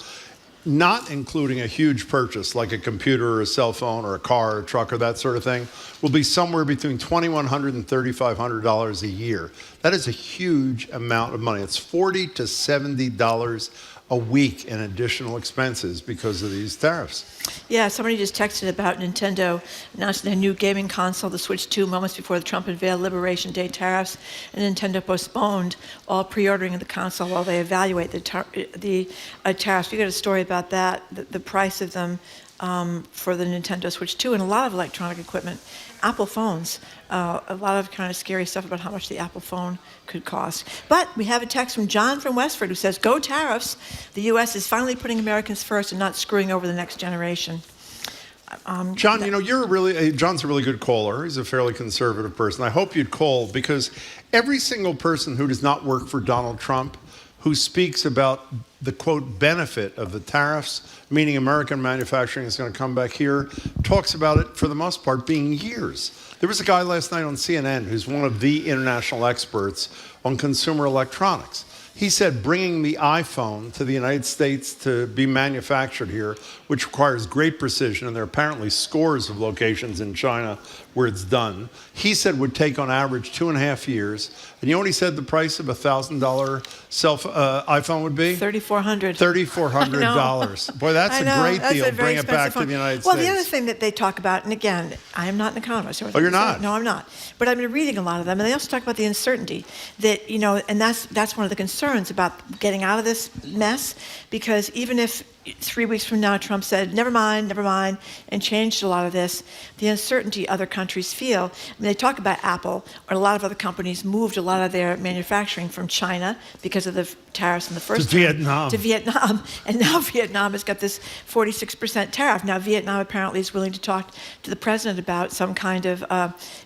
not including a huge purchase like a computer or a cell phone or a car or a truck or that sort of thing, will be somewhere between $2,100 and $3,500 a year. That is a huge amount of money. It's $40 to $70 a week in additional expenses because of these tariffs. Yeah, somebody just texted about Nintendo announcing their new gaming console, the Switch 2, moments before the Trump unveiled Liberation Day tariffs, and Nintendo postponed all pre-ordering of the console while they evaluate the tariffs. We got a story about that, the price of them for the Nintendo Switch 2 and a lot of electronic equipment. Apple phones, a lot of kind of scary stuff about how much the Apple phone could cost. But we have a text from John from Westford who says, "Go tariffs. The U.S. is finally putting Americans first and not screwing over the next generation." John, John's a really good caller. He's a fairly conservative person. I hope you'd call, because every single person who does not work for Donald Trump, who speaks about the, quote, benefit of the tariffs, meaning American manufacturing is going to come back here, talks about it, for the most part, being years. There was a guy last night on CNN who's one of the international experts on consumer electronics. He said bringing the iPhone to the United States to be manufactured here, which requires great precision, and there are apparently scores of locations in China where it's done, he said would take on average 2.5 years. And you know what he said the price of a $1,000 iPhone would be? $3,400. $3,400. Boy, that's a great deal. Bring it back to the United States. Well, the other thing that they talk about, and again, I am not an economist. Oh, you're not? No, I'm not. But I've been reading a lot of them, and they also talk about the uncertainty that, and that's one of the concerns about getting out of this mess, because even if 3 weeks from now Trump said, never mind, and changed a lot of this, the uncertainty other countries feel. I mean, they talk about Apple, or a lot of other companies moved a lot of their manufacturing from China because of the tariffs in the first to Vietnam. And now Vietnam has got this 46% tariff. Now Vietnam apparently is willing to talk to the president about some kind of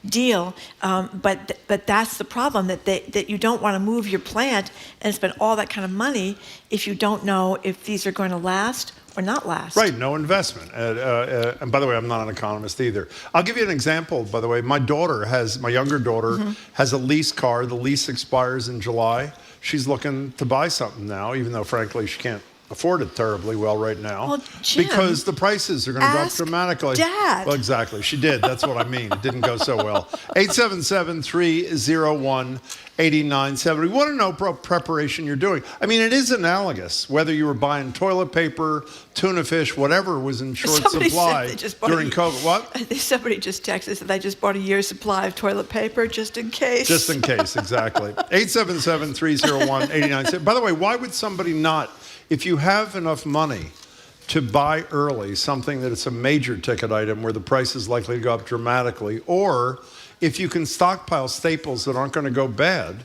deal, but that's the problem, that you don't want to move your plant and spend all that kind of money if you don't know if these are going to last or not last. Right, no investment. And by the way, I'm not an economist either. I'll give you an example, by the way. My younger daughter has a lease car. The lease expires in July. She's looking to buy something now, even though, frankly, she can't afford it terribly well right now. Well, Jim, because the prices are going to go up dramatically. Dad. Well, exactly. She did. That's what I mean. It didn't go so well. 877-301-8970. We want to know what preparation you're doing. I mean, it is analogous, whether you were buying toilet paper, tuna fish, whatever was in short supply during COVID. What? Somebody just texted that I just bought a year's supply of toilet paper just in case. Just in case, exactly. 877-301-8970. By the way, why would somebody not, if you have enough money to buy early something that it's a major ticket item where the price is likely to go up dramatically, or if you can stockpile staples that aren't going to go bad,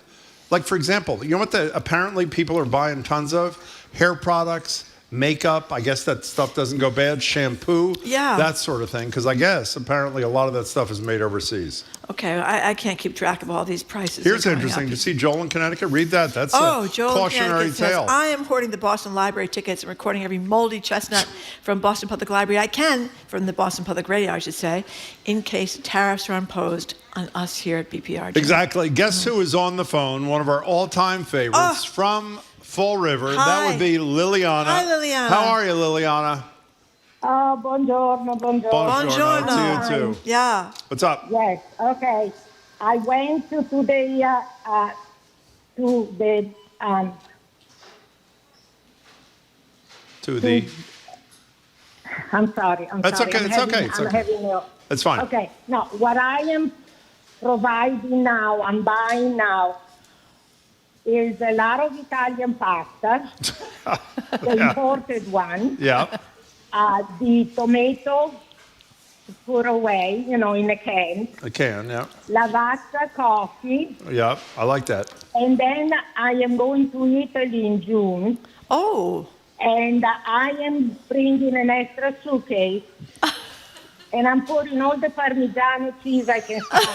like, for example, you know what apparently people are buying tons of? Hair products, makeup, I guess that stuff doesn't go bad, shampoo, that sort of thing, because I guess apparently a lot of that stuff is made overseas. Okay, I can't keep track of all these prices. Here's interesting. Did you see Joel in Connecticut? Read that. That's a cautionary tale. I am hoarding the Boston Library tickets and recording every moldy chestnut from Boston Public Library I can, from the Boston Public Radio, I should say, in case tariffs are imposed on us here at BPR. Exactly. Guess who is on the phone? One of our all-time favorites from Fall River. Hi. That would be Liliana. Hi, Liliana. How are you, Liliana? Buongiorno. Buongiorno to you too. Yeah. What's up? Yes. Okay. I went to the I'm sorry. That's okay. It's okay. It's fine. Okay. Now, what I am providing now, I'm buying now, is a lot of Italian pasta, the imported one. Yeah. The tomato to put away, in a can. A can, yeah. Lavazza coffee. Yeah, I like that. And then I am going to Italy in June. Oh. And I am bringing an extra suitcase. And I'm putting all the Parmigiano cheese I can find.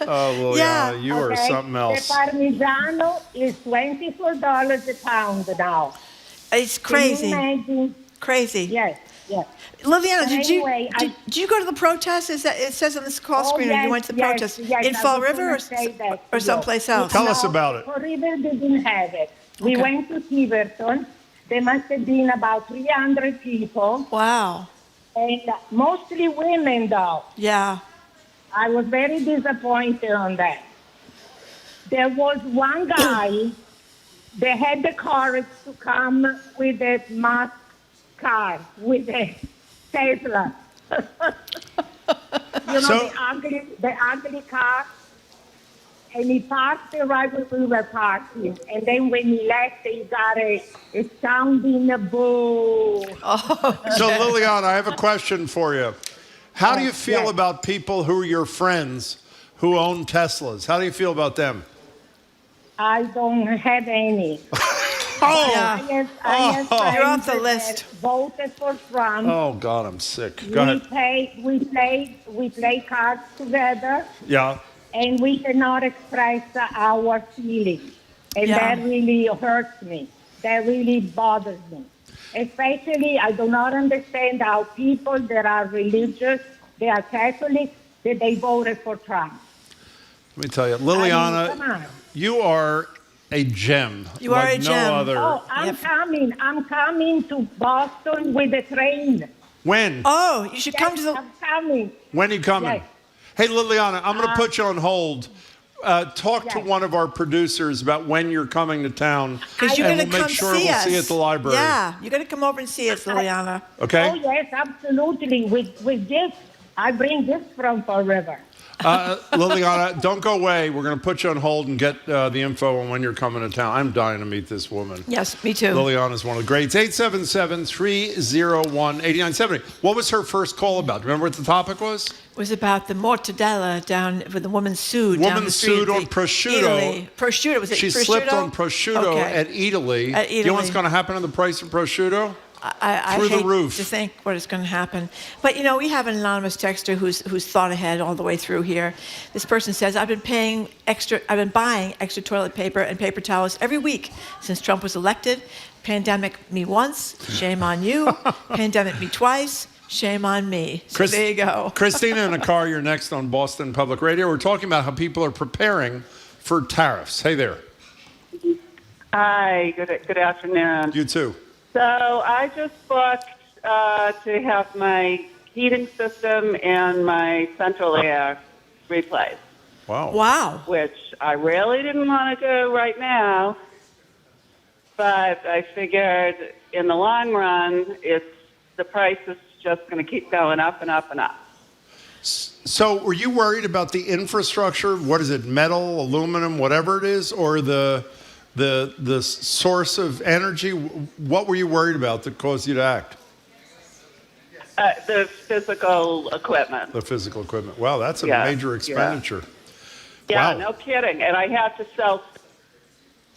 Oh, Liliana, you are something else. The Parmigiano is $24 a pound now. It's crazy. Can you imagine? Crazy. Yes. Liliana, did you go to the protest? It says on this call screener you went to the protest in Fall River or someplace else? Tell us about it. Fall River didn't have it. We went to Tiverton. There must have been about 300 people. Wow. And mostly women, though. Yeah. I was very disappointed on that. There was one guy that had the courage to come with a mask car, with a Tesla. The ugly car. And he parked it right where we were parking. And then when he left, he got a sounding boo. So, Liliana, I have a question for you. How do you feel about people who are your friends who own Teslas? How do you feel about them? I don't have any. I have friends you're off the list. Voted for Trump. Oh God, I'm sick. Go ahead. We play cards together. Yeah. And we cannot express our feelings, and that really hurts me. That really bothers me. Especially, I do not understand how people that are religious, they are Catholic, that they voted for Trump. Let me tell you, Liliana, You are a gem. You are like a gem. No other. Oh, I'm coming. I'm coming to Boston with the train. When? Oh, you should come to the. I'm coming. When are you coming? Yes. Hey, Liliana, I'm going to put you on hold. Talk to one of our producers about when you're coming to town, Because you're and going to we'll come make sure see we'll us. see you at the library. Yeah, you're going to come over and see us, Liliana. Okay? Oh, yes, absolutely. With gifts. I bring gifts from forever. Liliana, don't go away. We're going to put you on hold and get the info on when you're coming to town. I'm dying to meet this woman. Yes, me too. Liliana's one of the greats. 877-301-8970. What was her first call about? Remember what the topic was? It was about the mortadella down with the woman sued. down Woman the street sued at on the prosciutto. Italy. Prosciutto, was it She prosciutto? slipped on prosciutto Okay. at Italy. At Do you know what's Italy. going to happen to the price of prosciutto? I Through the hate roof. to think what is going to happen. But, you know, we have an anonymous texter who's thought ahead all the way through here. This person says, I've been buying extra toilet paper and paper towels every week since Trump was elected. Pandemic me once, shame on you. Pandemic me twice, shame on me. So there you go. Christina in a car, you're next on Boston Public Radio. We're talking about how people are preparing for tariffs. Hey there. Hi, good afternoon. You too. So I just booked to have my heating system and my central air replaced. Wow. Wow. Which I really didn't want to do right now, but I figured in the long run, the price is just going to keep going up and up and up. So were you worried about the infrastructure? What is it, metal, aluminum, whatever it is, or the source of energy? What were you worried about that caused you to act? The physical equipment. The physical equipment. Wow, that's a Yeah, major expenditure. Yeah, Wow. no kidding. And I had to sell.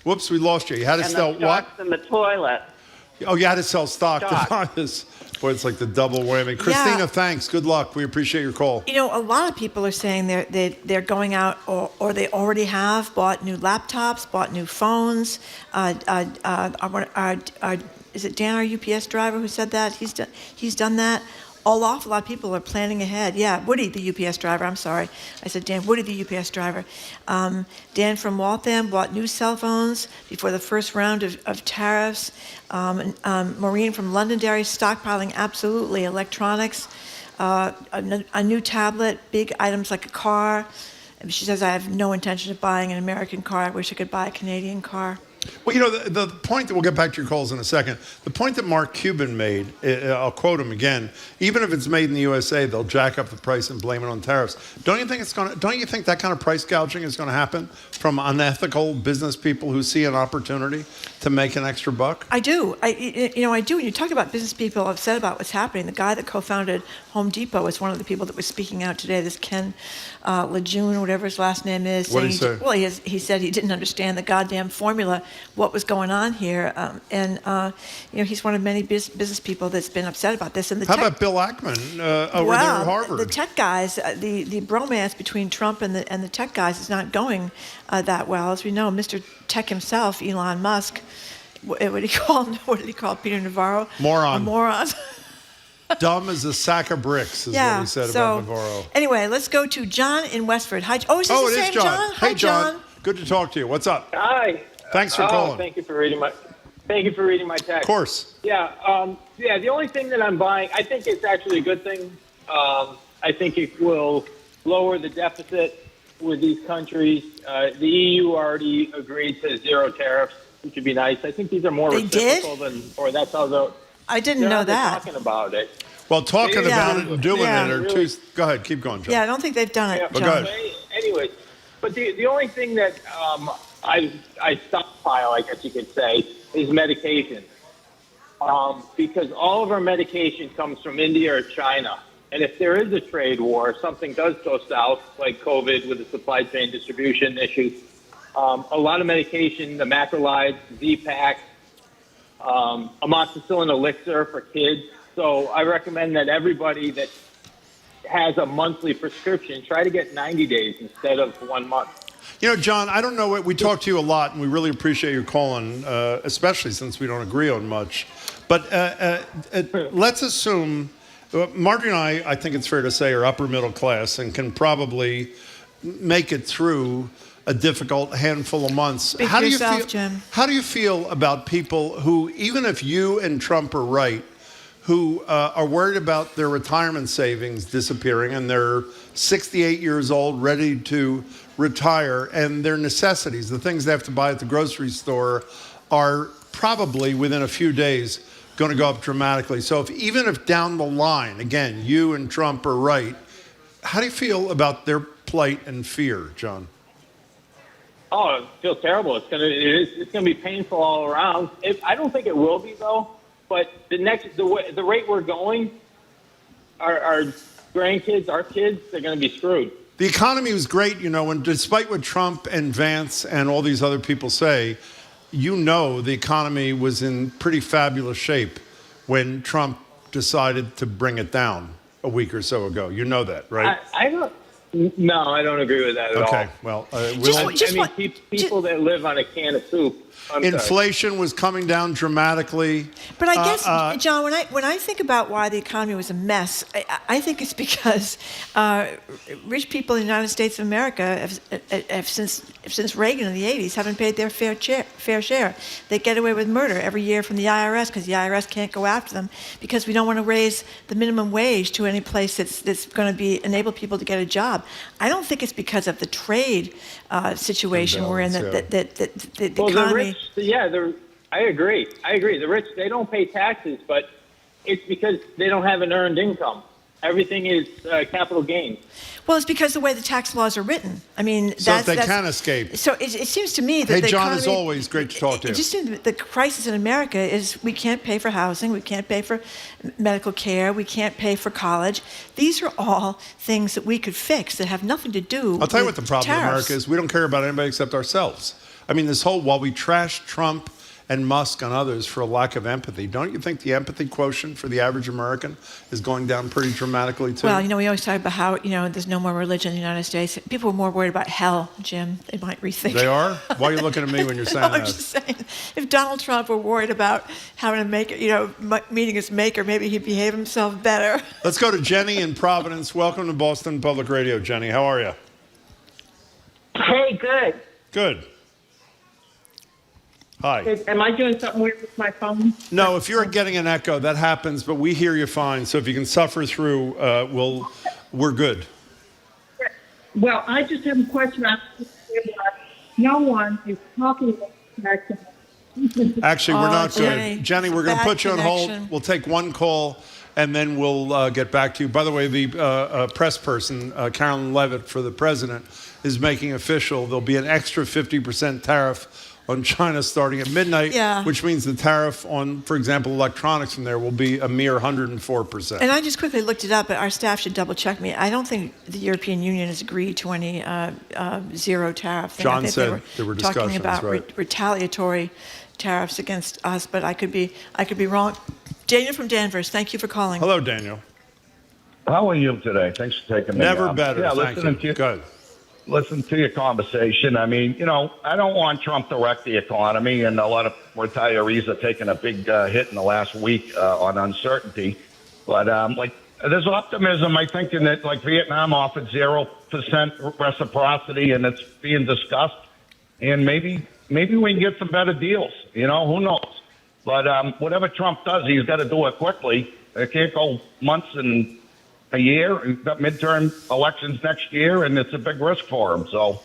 Whoops, we lost you. You had to and sell the what? stocks in the toilet. Oh, you had to sell stock to Stock. buy this. Boy, it's like the double whammy. Christina, thanks. Good luck. We appreciate your call. You know, a lot of people are saying they're going out or they already have bought new laptops, bought new phones. Is it Dan, our UPS driver, who said that? He's done that. An awful lot of people are planning ahead. Yeah, Woody, the UPS driver. I'm sorry. I said Dan. Woody, the UPS driver. Dan from Waltham bought new cell phones before the first round of tariffs. Maureen from Londonderry stockpiling absolutely electronics. A new tablet, big items like a car. She says, I have no intention of buying an American car. I wish I could buy a Canadian car. Well, you know, the point that we'll get back to your calls in a second, the point that Mark Cuban made, I'll quote him again, even if it's made in the USA, they'll jack up the price and blame it on tariffs. Don't you think that kind of price gouging is going to happen from unethical business people who see an opportunity to make an extra buck? I do. I do. When you talk about business people upset about what's happening, the guy that co-founded Home Depot is one of the people that was speaking out today, this Ken Lejeune, whatever his last name is. What did he say? Well, he said he didn't understand the goddamn formula, what was going on here. He's one of many business people that's been upset about this. And How about Bill Ackman over there at Harvard? The tech guys, the bromance between Trump and the tech guys is not going that well. As we know, Mr. Tech himself, Elon Musk, what did he call Peter Navarro? Moron. A moron. Dumb as a sack of bricks is what he said about Navarro. Anyway, let's go to John in Westford. Hi. Oh, is this the same John? Hey, Hi, John. Good to talk to you. What's up? Hi. Thanks for calling. Thank you for reading my text. Of course. Yeah. The only thing that I'm buying, I think it's actually a good thing. I think it will lower the deficit with these countries. The EU already agreed to zero tariffs, which would be nice. I think these are more reciprocal or that's how I didn't know that. Talking about it. Well, talking about it and doing it are really, two. Go ahead, keep going, John. Yeah, I don't think they've done it, Yeah, but John. go ahead. Anyways, but the only thing that I stockpile, I guess you could say, is medication. Because all of our medication comes from India or China. And if there is a trade war, if something does go south, like COVID with the supply chain distribution issues, a lot of medication, the macrolides, Z-Pak, amoxicillin elixir for kids. So I recommend that everybody that has a monthly prescription try to get 90 days instead of 1 month. You know, John, I don't know what we talk to you a lot, and we really appreciate your calling, especially since we don't agree on much. But let's assume, Marty and I think it's fair to say, are upper middle class and can probably make it through a difficult handful of months. Speak How for do you yourself, feel, Jim. How do you feel about people who, even if you and Trump are right, who are worried about their retirement savings disappearing and they're 68 years old, ready to retire, and their necessities, the things they have to buy at the grocery store, are probably within a few days going to go up dramatically. So even if down the line, again, you and Trump are right, how do you feel about their plight and fear, John? Oh, it feels terrible. It's gonna be painful all around. I don't think it will be though. But the rate we're going, our grandkids, our kids, they're going to be screwed. The economy was great, and despite what Trump and Vance and all these other people say, the economy was in pretty fabulous shape when Trump decided to bring it down a week or so ago. You know that, right? I don't. No, I don't agree with that at all. Okay, well, people that live on a can of soup. Inflation was coming down dramatically. But I guess, John, when I think about why the economy was a mess, I think it's because rich people in the United States of America have since Reagan in the 80s haven't paid their fair share. They get away with murder every year from the IRS because the IRS can't go after them because we don't want to raise the minimum wage to any place that's going to enable people to get a job. I don't think it's because of the trade situation we're in that the economy. I agree. The rich, they don't pay taxes, but it's because they don't have an earned income. Everything is capital gains. Well, it's because the way the tax laws are written. I mean, so they can escape. So it seems to me that the John, as always, great to talk to you. It just seems that the crisis in America is we can't pay for housing, we can't pay for medical care, we can't pay for college. These are all things that we could fix that have nothing to do. I'll tell you what the problem tariffs. in America is: we don't care about anybody except ourselves. I mean, while we trash Trump and Musk and others for a lack of empathy, don't you think the empathy quotient for the average American is going down pretty dramatically too? Well, we always talk about how, there's no more religion in the United States. People are more worried about hell, Jim. They might rethink. They are? Why are you looking at me when you're saying that? I'm just saying, if Donald Trump were worried about having to make, meeting his maker, maybe he'd behave himself better. Let's go to Jenny in Providence. Welcome to Boston Public Radio, Jenny. How are you? Hey, good. Good. Hi. Am I doing something weird with my phone? No, if you're getting an echo, that happens, but we hear you fine. So if you can suffer through, we're good. Well, I just have a question. No one is talking about taxes. Actually, we're not Jenny, good. Jenny, we're going to put you on connection. hold. We'll take one call, and then we'll get back to you. By the way, the press person, Carolyn Levitt, for the president, is making official there'll be an extra 50% tariff on China starting at midnight, which means the tariff on, for example, electronics from there will be a mere 104%. And I just quickly looked it up, but our staff should double check me. I don't think the European Union has agreed to any zero tariff thing. John I think said there were discussions, talking about right. retaliatory tariffs against us, but I could be wrong. Daniel from Danvers, thank you for calling. Hello, Daniel. How are you today? Thanks for taking me. Never better. Yeah, thank you. Good. Listen to your conversation. I mean, I don't want Trump to wreck the economy, and a lot of retirees are taking a big hit in the last week on uncertainty. But there's optimism. I think in that, Vietnam offered 0% reciprocity, and it's being discussed. And maybe we can get some better deals. Who knows? But whatever Trump does, he's got to do it quickly. It can't go months and a year. We've got midterm elections next year, and it's a big risk for him. So,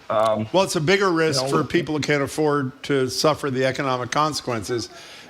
well, it's a bigger risk for people who can't afford to suffer the economic consequences.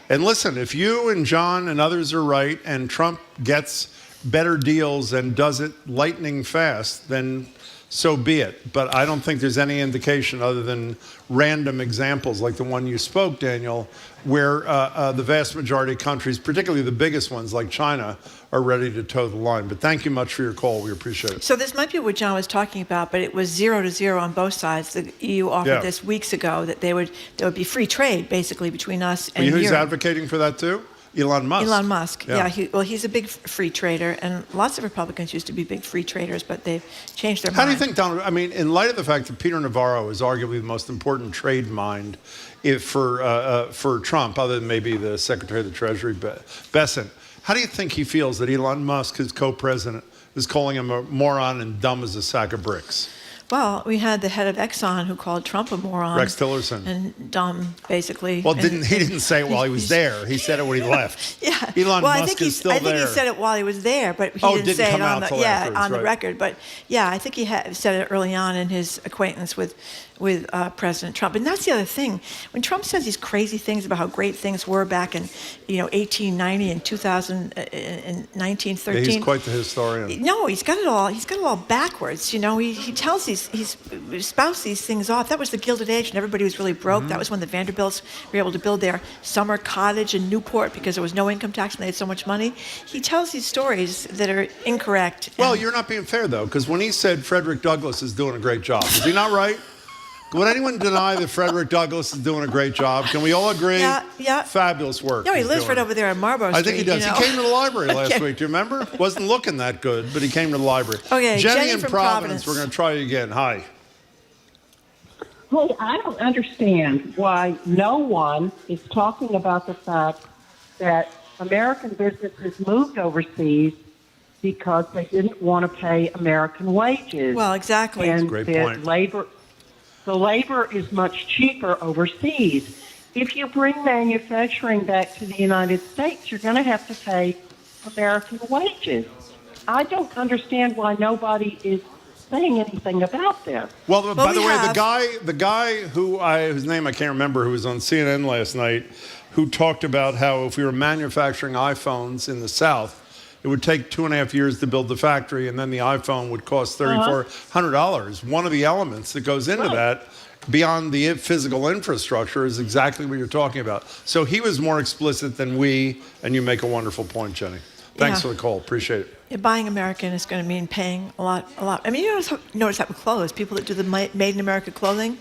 And listen, if you and John and others are right, and Trump gets better deals and does it lightning fast, then so be it. But I don't think there's any indication other than random examples like the one you spoke, Daniel, where the vast majority of countries, particularly the biggest ones like China, are ready to toe the line. But thank you much for your call. We appreciate it. So this might be what John was talking about, but it was 0-0 on both sides. The EU offered this weeks ago that there would be free trade basically between us and Europe. Who's advocating for that too? Elon Musk. Elon Musk, he's a big free trader, and lots of Republicans used to be big free traders, but they've changed their mind. How do you think, Donald, in light of the fact that Peter Navarro is arguably the most important trade mind for Trump, other than maybe the Secretary of the Treasury, Bessent, how do you think he feels that Elon Musk, his co-president, is calling him a moron and dumb as a sack of bricks? Well, we had the head of Exxon who called Trump a moron. Rex Tillerson. And dumb, basically. Well, he didn't say it while he was there. He said it when he left. Yeah. Elon well, Musk is still there. I think he said it while he was there, but he didn't say it on the record. But yeah, I think he said it early on in his acquaintance with President Trump. And that's the other thing. When Trump says these crazy things about how great things were back in 1890 and 2000 and 1913. He's quite the historian. No, he's got it all backwards. He tells he spouts these things off. That was the Gilded Age, and everybody was really broke. That was when the Vanderbilts were able to build their summer cottage in Newport because there was no income tax and they had so much money. He tells these stories that are incorrect. Well, you're not being fair, though, because when he said Frederick Douglass is doing a great job, is he not right? Would anyone deny that Frederick Douglass is doing a great job? Can we all agree? Yeah. Fabulous work. No, he lives right over there on Marlborough Street. I think he does. He came to the library last week. Do you remember? Wasn't looking that good, but he came to the library. Okay, Jenny in from Providence. We're going to try you again. Hi. Hey, I don't understand why no one is talking about the fact that American businesses moved overseas because they didn't want to pay American wages. Well, exactly. And great the point. The labor is much cheaper overseas. If you bring manufacturing back to the United States, you're going to have to pay American wages. I don't understand why nobody is saying anything about this. Well, by the way, the guy whose name I can't remember, who was on CNN last night, who talked about how if we were manufacturing iPhones in the South, it would take 2.5 years to build the factory, and then the iPhone would cost $3,400. One of the elements that goes into that, beyond the physical infrastructure, is exactly what you're talking about. So he was more explicit than we, and you make a wonderful point, Jenny. Thanks for the call. Appreciate it. Yeah, buying American is going to mean paying a lot. I mean, you notice that with clothes. People that do the made in America clothing,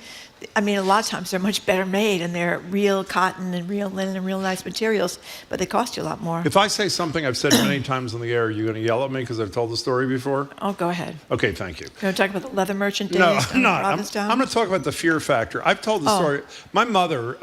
I mean, a lot of times they're much better made, and they're real cotton and real linen and real nice materials, but they cost you a lot more. If I say something I've said many times on the air, are you going to yell at me because I've told the story before? Oh, go ahead. Okay, thank you. You want to talk about the leather merchant days? No, I'm not. I'm Provincetown? going to talk about the fear factor. I've told the story. My mother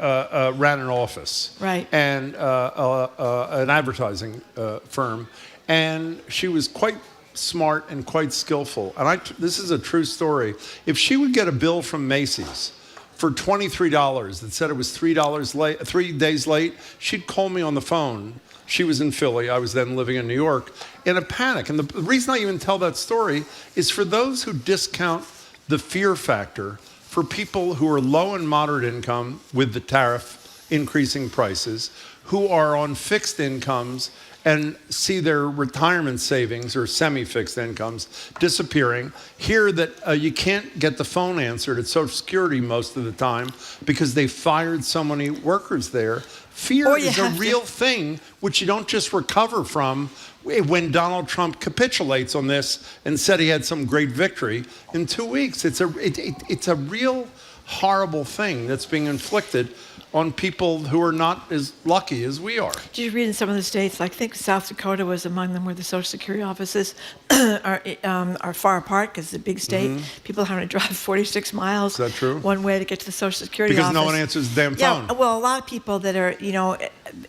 ran an office. Right. And an advertising firm. And she was quite smart and quite skillful. And this is a true story. If she would get a bill from Macy's for $23 that said it was $3 days late, she'd call me on the phone. She was in Philly. I was then living in New York in a panic. And the reason I even tell that story is for those who discount the fear factor for people who are low and moderate income with the tariff increasing prices, who are on fixed incomes and see their retirement savings or semi-fixed incomes disappearing, hear that you can't get the phone answered at Social Security most of the time because they fired so many workers there. Fear is a real thing which you don't just recover from when Donald Trump capitulates on this and said he had some great victory in 2 weeks. It's a real horrible thing that's being inflicted on people who are not as lucky as we are. Did you read in some of the states, like I think South Dakota was among them, where the Social Security offices are far apart because it's a big state. Mm-hmm. People are having to drive 46 miles. Is that true? One way to get to the Social Security because office. No one answers the damn phone. Yeah, well, a lot of people that are,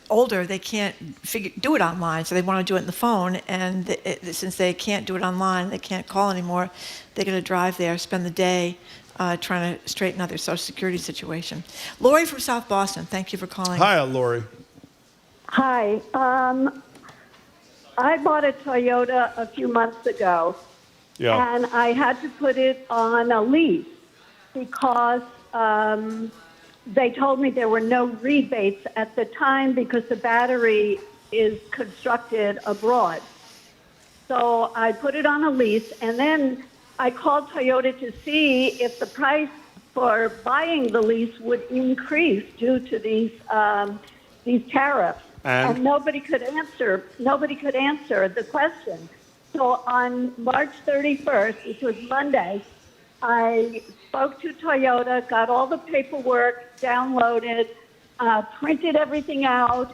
older, they can't do it online, so they want to do it in the phone. And since they can't do it online, they can't call anymore, they're going to drive there, spend the day trying to straighten out their Social Security situation. Lori from South Boston, thank you for calling. Hi, Lori. Hi. I bought a Toyota a few months ago, and I had to put it on a lease because they told me there were no rebates at the time because the battery is constructed abroad. So I put it on a lease, and then I called Toyota to see if the price for buying the lease would increase due to these tariffs, and nobody could answer the question. So on March 31st, which was Monday, I spoke to Toyota, got all the paperwork downloaded, printed everything out,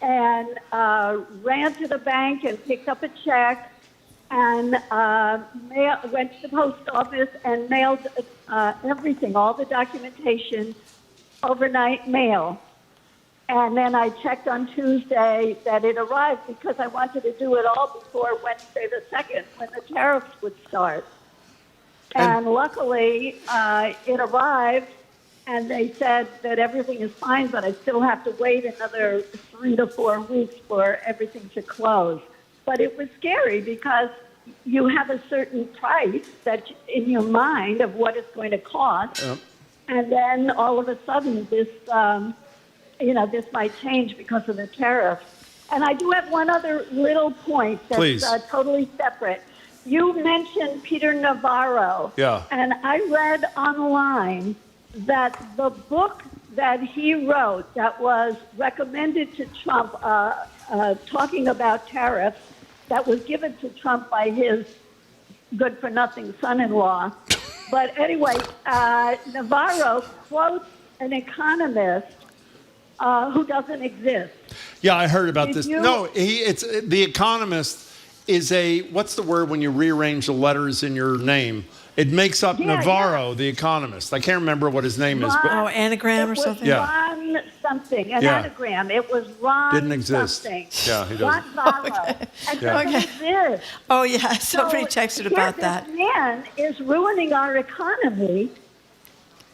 and ran to the bank and picked up a check. And went to the post office and mailed everything, all the documentation, overnight mail. And then I checked on Tuesday that it arrived because I wanted to do it all before Wednesday the 2nd, when the tariffs would start. And luckily, it arrived, and they said that everything is fine, but I still have to wait another 3 to 4 weeks for everything to close. But it was scary because you have a certain price that in your mind of what it's going to cost, and then all of a sudden this, this might change because of the tariff. And I do have one other little point that's totally separate. You mentioned Peter Navarro. Yeah. And I read online that the book that he wrote that was recommended to Trump, talking about tariffs, that was given to Trump by his good-for-nothing son-in-law. But anyway, Navarro quotes an economist who doesn't exist. Yeah, I heard about this. No, it's The Economist is what's the word when you rearrange the letters in your name? It makes up Navarro, The Economist. I can't remember what his name is. But anagram or something? Yeah. Ron something, an anagram. It was Ron Didn't exist. something. Yeah, he doesn't. Navarro. And doesn't exist. Oh, yeah, somebody texted about that. This man is ruining our economy,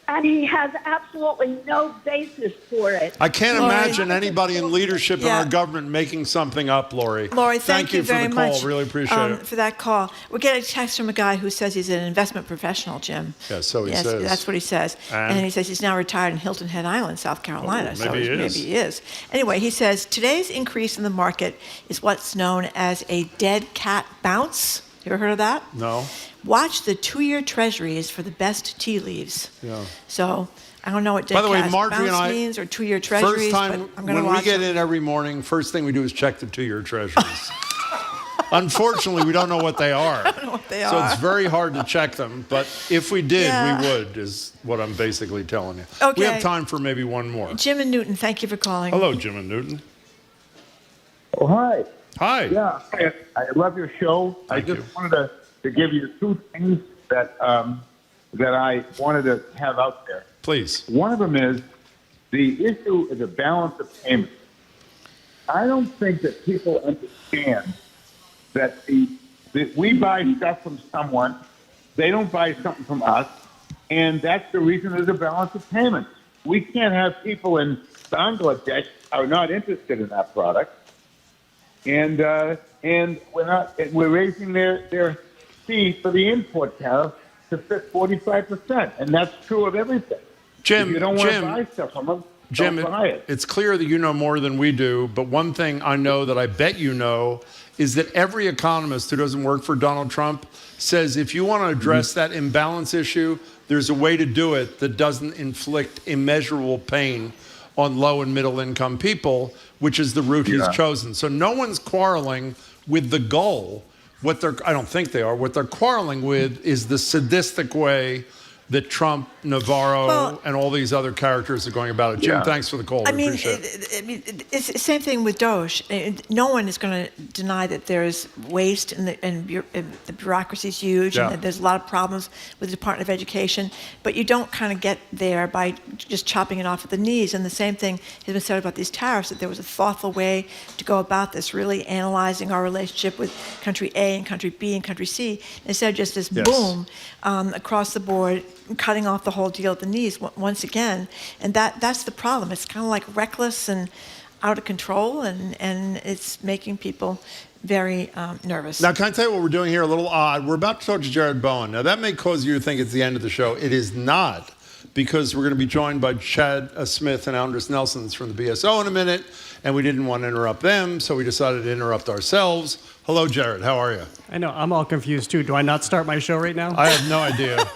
and he has absolutely no basis for it. I can't imagine anybody in leadership in our government making something up, Lori. Lori, thank you very for the call. much. Really appreciate it. For that call. We're getting a text from a guy who says he's an investment professional, Jim. Yeah, so he yes, says. That's what he says. And he says he's now retired in Hilton Head Island, South Carolina. Maybe he is. Anyway, he says today's increase in the market is what's known as a dead cat bounce. You ever heard of that? No. Watch the 2-year treasuries for the best tea leaves. Yeah. So I don't know what dead By the way, cat Marjorie bounce and I, means or 2-year treasuries, first time but I'm going to when watch we get them. in every morning, first thing we do is check the 2-year treasuries. Unfortunately, we don't know what they are. I don't know what they So are. it's very hard to check them. But if we did, we would, is what I'm basically telling you. Okay. We have time for maybe one more. Jim and Newton, thank you for calling. Hello, Jim and Newton. Oh, hi. Hi. Yeah, I love your show. I just wanted to give you 2 things that I wanted to have out there. Please. One of them is the issue of the balance of payments. I don't think that people understand that that we buy stuff from someone, they don't buy something from us, and that's the reason there's a balance of payments. We can't have people in Bangladesh are not interested in that product, and we're raising their fee for the import tariff to fit 45%, and that's true of everything. Jim, if you don't want to buy stuff from them, Jim, don't buy it. It's clear that you know more than we do, but one thing I know that I bet you know is that every economist who doesn't work for Donald Trump says if you want to address that imbalance issue, there's a way to do it that doesn't inflict immeasurable pain on low and middle income people, which is the route he's chosen. So no one's quarreling with the goal. I don't think they are. What they're quarreling with is the sadistic way that Trump, Navarro, and all these other characters are going about it. Jim, thanks for the call. I mean, it's the same thing with Doge. No one is going to deny that there's waste and the bureaucracy is huge and that there's a lot of problems with the Department of Education. But you don't kind of get there by just chopping it off at the knees. And the same thing has been said about these tariffs, that there was a thoughtful way to go about this, really analyzing our relationship with country A and country B and country C, instead of just this boom across the board, cutting off the whole deal at the knees once again. And that's the problem. It's kind of like reckless and out of control, and it's making people very nervous. Now, can I tell you what we're doing here? A little odd. We're about to talk to Jared Bowen. Now, that may cause you to think it's the end of the show. It is not, because we're going to be joined by Chad Smith and Andris Nelsons from the BSO in a minute, and we didn't want to interrupt them, so we decided to interrupt ourselves. Hello, Jared. How are you? I know. I'm all confused, too. Do I not start my show right now? I have no idea.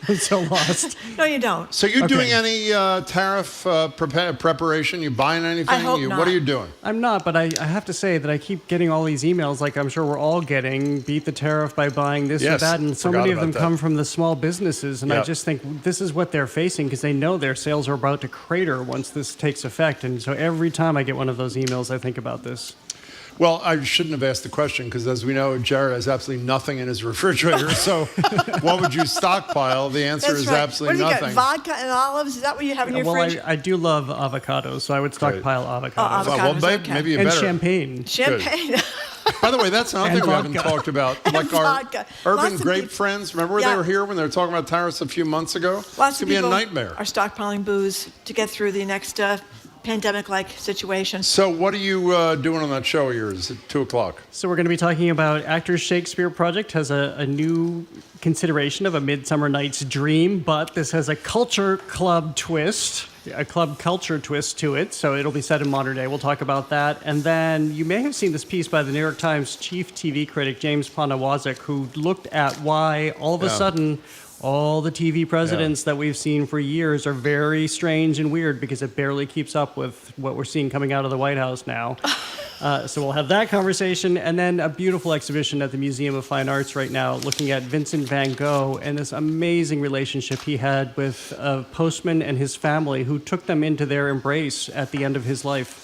I'm so lost. No, you don't. So you're doing any tariff preparation? You buying anything? I hope not. What are you doing? I'm not, but I have to say that I keep getting all these emails, like I'm sure we're all getting, beat the tariff by buying this or that, and so many of them come from the small businesses, and I just think this is what they're facing because they know their sales are about to crater once this takes effect, and so every time I get one of those emails, I think about this. Well, I shouldn't have asked the question because, as we know, Jared has absolutely nothing in his refrigerator. So what would you stockpile? The answer is absolutely nothing. What do you got, vodka and olives? Is that what you have in your fridge? I do love avocados, so I would stockpile avocados. Avocados, maybe you better. And champagne. Champagne. By the way, that's another thing we haven't talked about. Like our vodka. urban Lots of grape people- friends. Remember when they were here when they were talking about tariffs a few months ago? Lots It of could be a people nightmare. are stockpiling booze to get through the next pandemic-like situation. So what are you doing on that show of yours at 2 o'clock? So we're going to be talking about Actors Shakespeare Project has a new consideration of A Midsummer Night's Dream, but this has a culture club twist, a club culture twist to it. So it'll be set in modern day. We'll talk about that. And then you may have seen this piece by the New York Times chief TV critic, James Poniewozik, who looked at why all of a sudden all the TV presidents that we've seen for years are very strange and weird because it barely keeps up with what we're seeing coming out of the White House now. So we'll have that conversation, and then a beautiful exhibition at the Museum of Fine Arts right now looking at Vincent van Gogh and this amazing relationship he had with a postman and his family who took them into their embrace at the end of his life.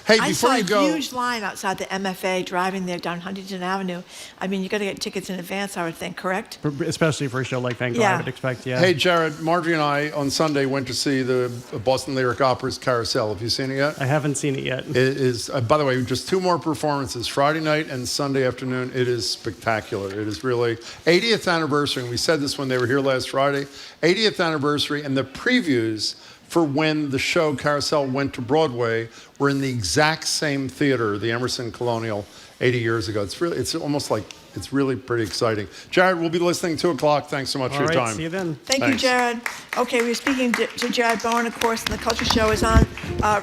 Hey, I before saw you a go, huge line outside the MFA driving there down Huntington Avenue. I mean, you got to get tickets in advance, I would think, correct? Especially for a show like Van Gogh, I would expect, Hey, Jared, Marjorie and I on Sunday went to see the Boston Lyric Opera's Carousel. Have you seen it yet? I haven't seen it yet. It is, by the way, just 2 more performances, Friday night and Sunday afternoon. It is spectacular. It is really 80th anniversary, and we said this when they were here last Friday, 80th anniversary, and the previews for when the show Carousel went to Broadway were in the exact same theater, the Emerson Colonial, 80 years ago. It's almost like, it's really pretty exciting. Jared, we'll be listening 2 o'clock. Thanks so much for your time. See you then. Thank you, Jared. Okay, we're speaking to Jared Bowen, of course, and the Culture Show is on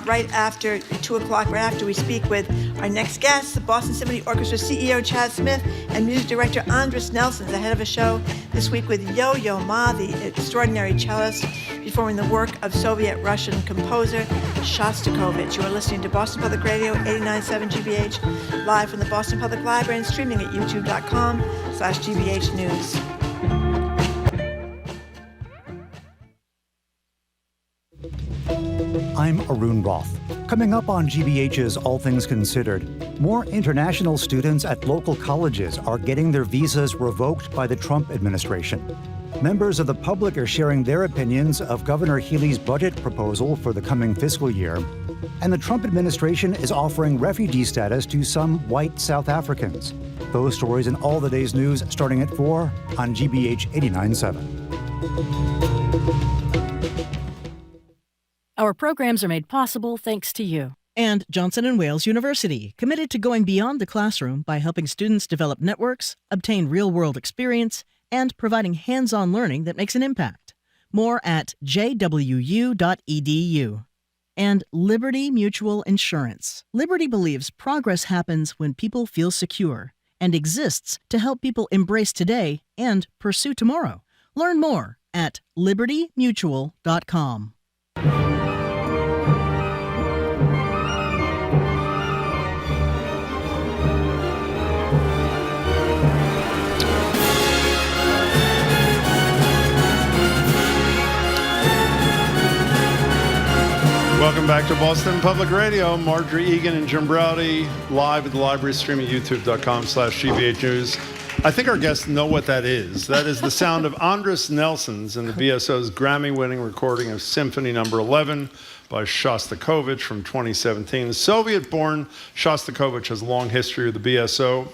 right after 2 o'clock, right after we speak with our next guest, the Boston Symphony Orchestra CEO Chad Smith and music director Andris Nelsons, ahead of a show this week with Yo-Yo Ma, the extraordinary cellist, performing the work of Soviet-Russian composer Shostakovich. You are listening to Boston Public Radio 89.7 GBH, live from the Boston Public Library and streaming at youtube.com/GBH News. I'm Arun Roth. Coming up on GBH's All Things Considered, more international students at local colleges are getting their visas revoked by the Trump administration. Members of the public are sharing their opinions of Governor Healey's budget proposal for the coming fiscal year. And the Trump administration is offering refugee status to some white South Africans. Those stories and all the day's news starting at 4 on GBH 89.7. Our programs are made possible thanks to you. And Johnson & Wales University, committed to going beyond the classroom by helping students develop networks, obtain real-world experience, and providing hands-on learning that makes an impact. More at jwu.edu. And Liberty Mutual Insurance. Liberty believes progress happens when people feel secure and exists to help people embrace today and pursue tomorrow. Learn more at libertymutual.com. Welcome back to Boston Public Radio. Marjorie Egan and Jim Browdy live at the library, streaming at youtube.com/GBH News. I think our guests know what that is. That is the sound of Andris Nelsons and the BSO's Grammy-winning recording of Symphony No. 11 by Shostakovich from 2017. The Soviet-born Shostakovich has a long history with the BSO,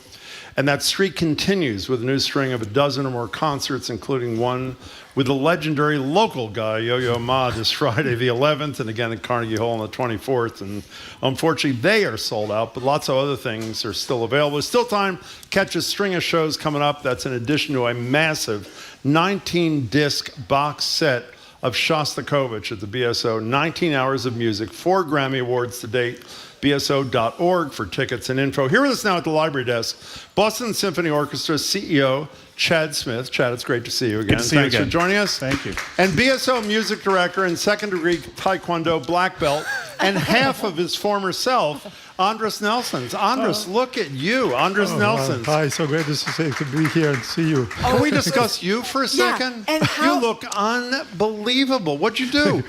and that streak continues with a new string of a dozen or more concerts, including one with the legendary local guy, Yo-Yo Ma, this Friday the 11th, and again at Carnegie Hall on the 24th. And unfortunately, they are sold out, but lots of other things are still available. There's still time. Catch a string of shows coming up. That's in addition to a massive 19-disc box set of Shostakovich at the BSO. 19 hours of music, 4 Grammy Awards to date. BSO.org for tickets and info. Here with us now at the library desk, Boston Symphony Orchestra CEO Chad Smith. Chad, it's great to see you again. Good to see you again. Thanks for joining us. Thank you. And BSO music director and second-degree Taekwondo black belt and half of his former self, Andris Nelsons. Andris, look at you, Andris Nelsons. Hi, so great to be here and see you. Can we discuss you for a second? And how... You look unbelievable. What'd you do?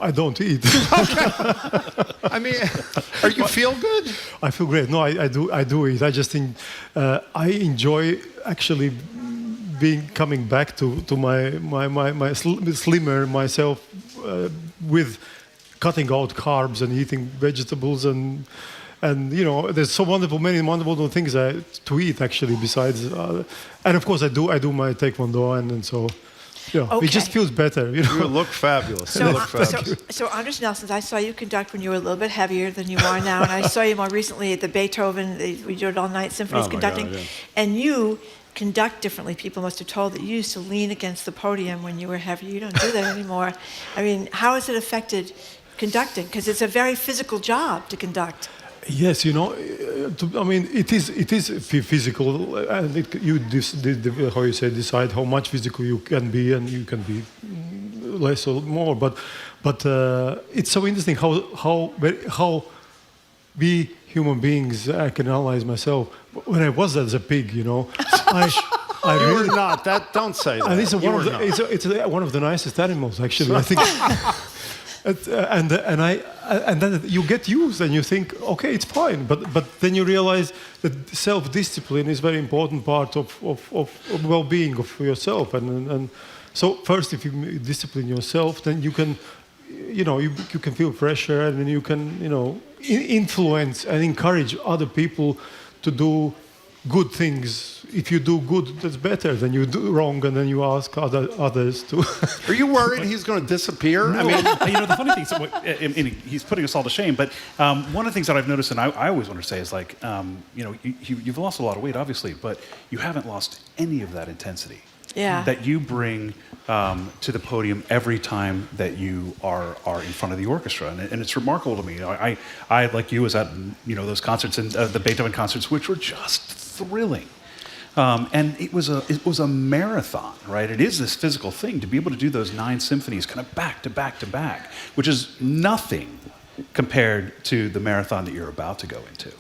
I don't eat. I mean, you feel good? I feel great. No, I do eat. I just think I enjoy actually coming back to my slimmer myself with cutting out carbs and eating vegetables and And there's so many wonderful things to eat actually. Besides, and of course I do my taekwondo, and so it just feels better. You look fabulous. So Andris Nelsons, I saw you conduct when you were a little bit heavier than you are now, and I saw you more recently at the Beethoven. We did all night symphonies conducting, God, yeah. and you conduct differently. People must have told that you used to lean against the podium when you were heavy. You don't do that anymore. I mean, how has it affected conducting? Because it's a very physical job to conduct. Yes, it is physical, and how you say, decide how much physical you can be, and you can be less or more. But it's so interesting how we human beings. I can analyze myself. When I was as a pig, I really not. Don't say that. And it's one of the nicest animals, actually. I think. And then you get used and you think, okay, it's fine, but then you realize that self-discipline is a very important part of well-being of yourself, and so first if you discipline yourself, then you can you can feel pressure, and then you can influence and encourage other people to do good things. If you do good, that's better than you do wrong, and then you ask others to. Are you worried he's going to disappear? No. I mean, the funny thing is, he's putting us all to shame. But one of the things that I've noticed, and I always want to say, is like, you've lost a lot of weight, obviously, but you haven't lost any of that intensity. Yeah. That you bring to the podium every time that you are in front of the orchestra, and it's remarkable to me. I like you was at those concerts and the Beethoven concerts, which were just thrilling. And it was a marathon, right? It is this physical thing to be able to do those 9 symphonies kind of back to back to back, which is nothing compared to the marathon that you're about to go into.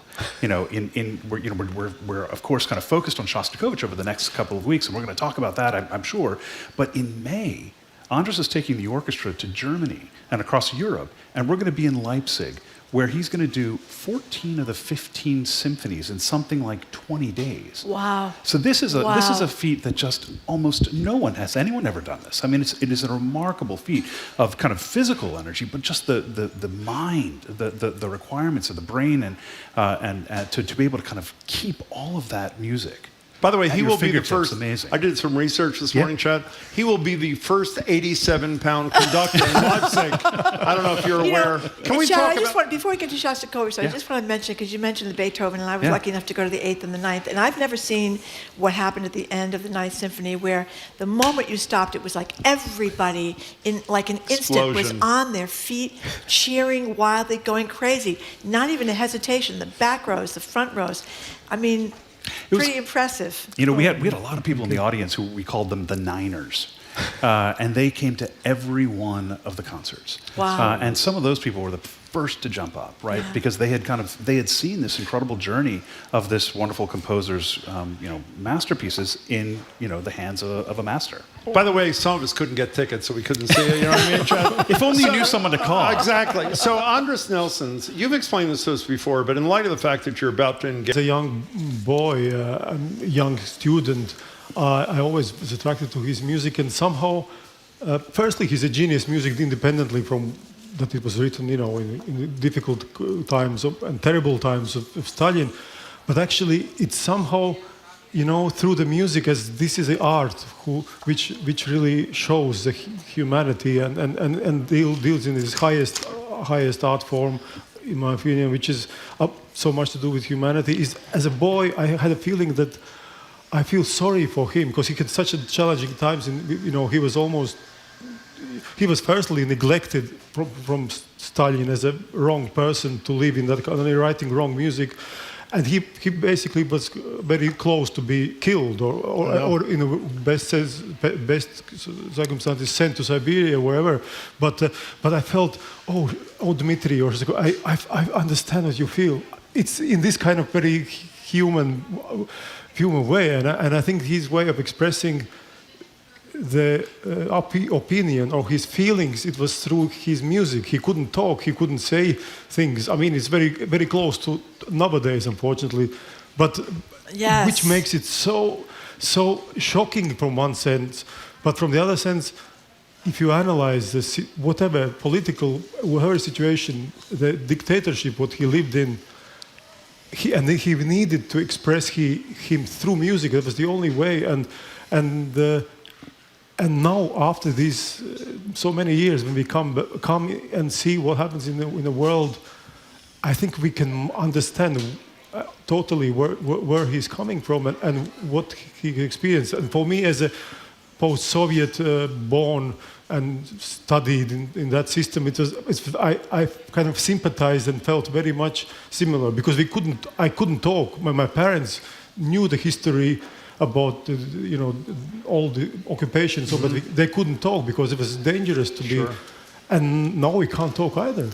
We're of course kind of focused on Shostakovich over the next couple of weeks, and we're going to talk about that, I'm sure. But in May, Andris is taking the orchestra to Germany and across Europe, and we're going to be in Leipzig, where he's going to do 14 of the 15 symphonies in something like 20 days. Wow. So this is a feat that just almost no one has. Anyone ever done this? I mean, it is a remarkable feat of kind of physical energy, but just the mind, the requirements of the brain, and to be able to kind of keep all of that music. By the way, he will be the first. Amazing. I did some research this morning, Chad. He will be the first 87-pound conductor in Leipzig. I don't know if you're aware. Can we Chad, talk about? Before we get to Shostakovich, I just want to mention, because you mentioned the Beethoven, and I was lucky enough to go to the 8th and the 9th, and I've never seen what happened at the end of the 9th Symphony, where the moment you stopped, it was like everybody in like an instant was on their feet, cheering wildly, going crazy. Not even a hesitation. The back rows, the front rows. I mean. Pretty impressive. We had a lot of people in the audience who we called them the Niners. And they came to every one of the concerts. Wow. And some of those people were the first to jump up, right? Yeah. Because they had seen this incredible journey of this wonderful composer's masterpieces in the hands of a master. By the way, some of us couldn't get tickets, so we couldn't see it. You know what I mean, Chad? If only you knew someone to call. Exactly. So Andris Nelsons, you've explained this to us before, but in light of the fact that you're about to engage... As a young boy, a young student, I always was attracted to his music, and somehow, firstly, he's a genius music independently from that it was written, in difficult times and terrible times of Stalin. But actually, it's somehow, through the music, as this is the art which really shows the humanity and deals in its highest art form, in my opinion, which is so much to do with humanity. Is as a boy, I had a feeling that I feel sorry for him because he had such a challenging times, and he was firstly neglected from Stalin as a wrong person to live in that country, writing wrong music, and he basically was very close to be killed or in the best circumstances sent to Siberia, wherever. But I felt, oh Dmitry, I understand what you feel. It's in this kind of very human way, and I think his way of expressing the opinion or his feelings, it was through his music. He couldn't talk, he couldn't say things. I mean, it's very, very close to nowadays, unfortunately, but which makes it so shocking from one sense. But from the other sense, if you analyze this, whatever situation, the dictatorship what he lived in, he needed to express him through music. That was the only way. And now, after these so many years, when we come and see what happens in the world, I think we can understand totally where he's coming from and what he experienced. And for me, as a post-Soviet born and studied in that system, I kind of sympathized and felt very much similar, because I couldn't talk. My parents knew the history about all the occupations, but they couldn't talk because it was dangerous to be. And now we can't talk either.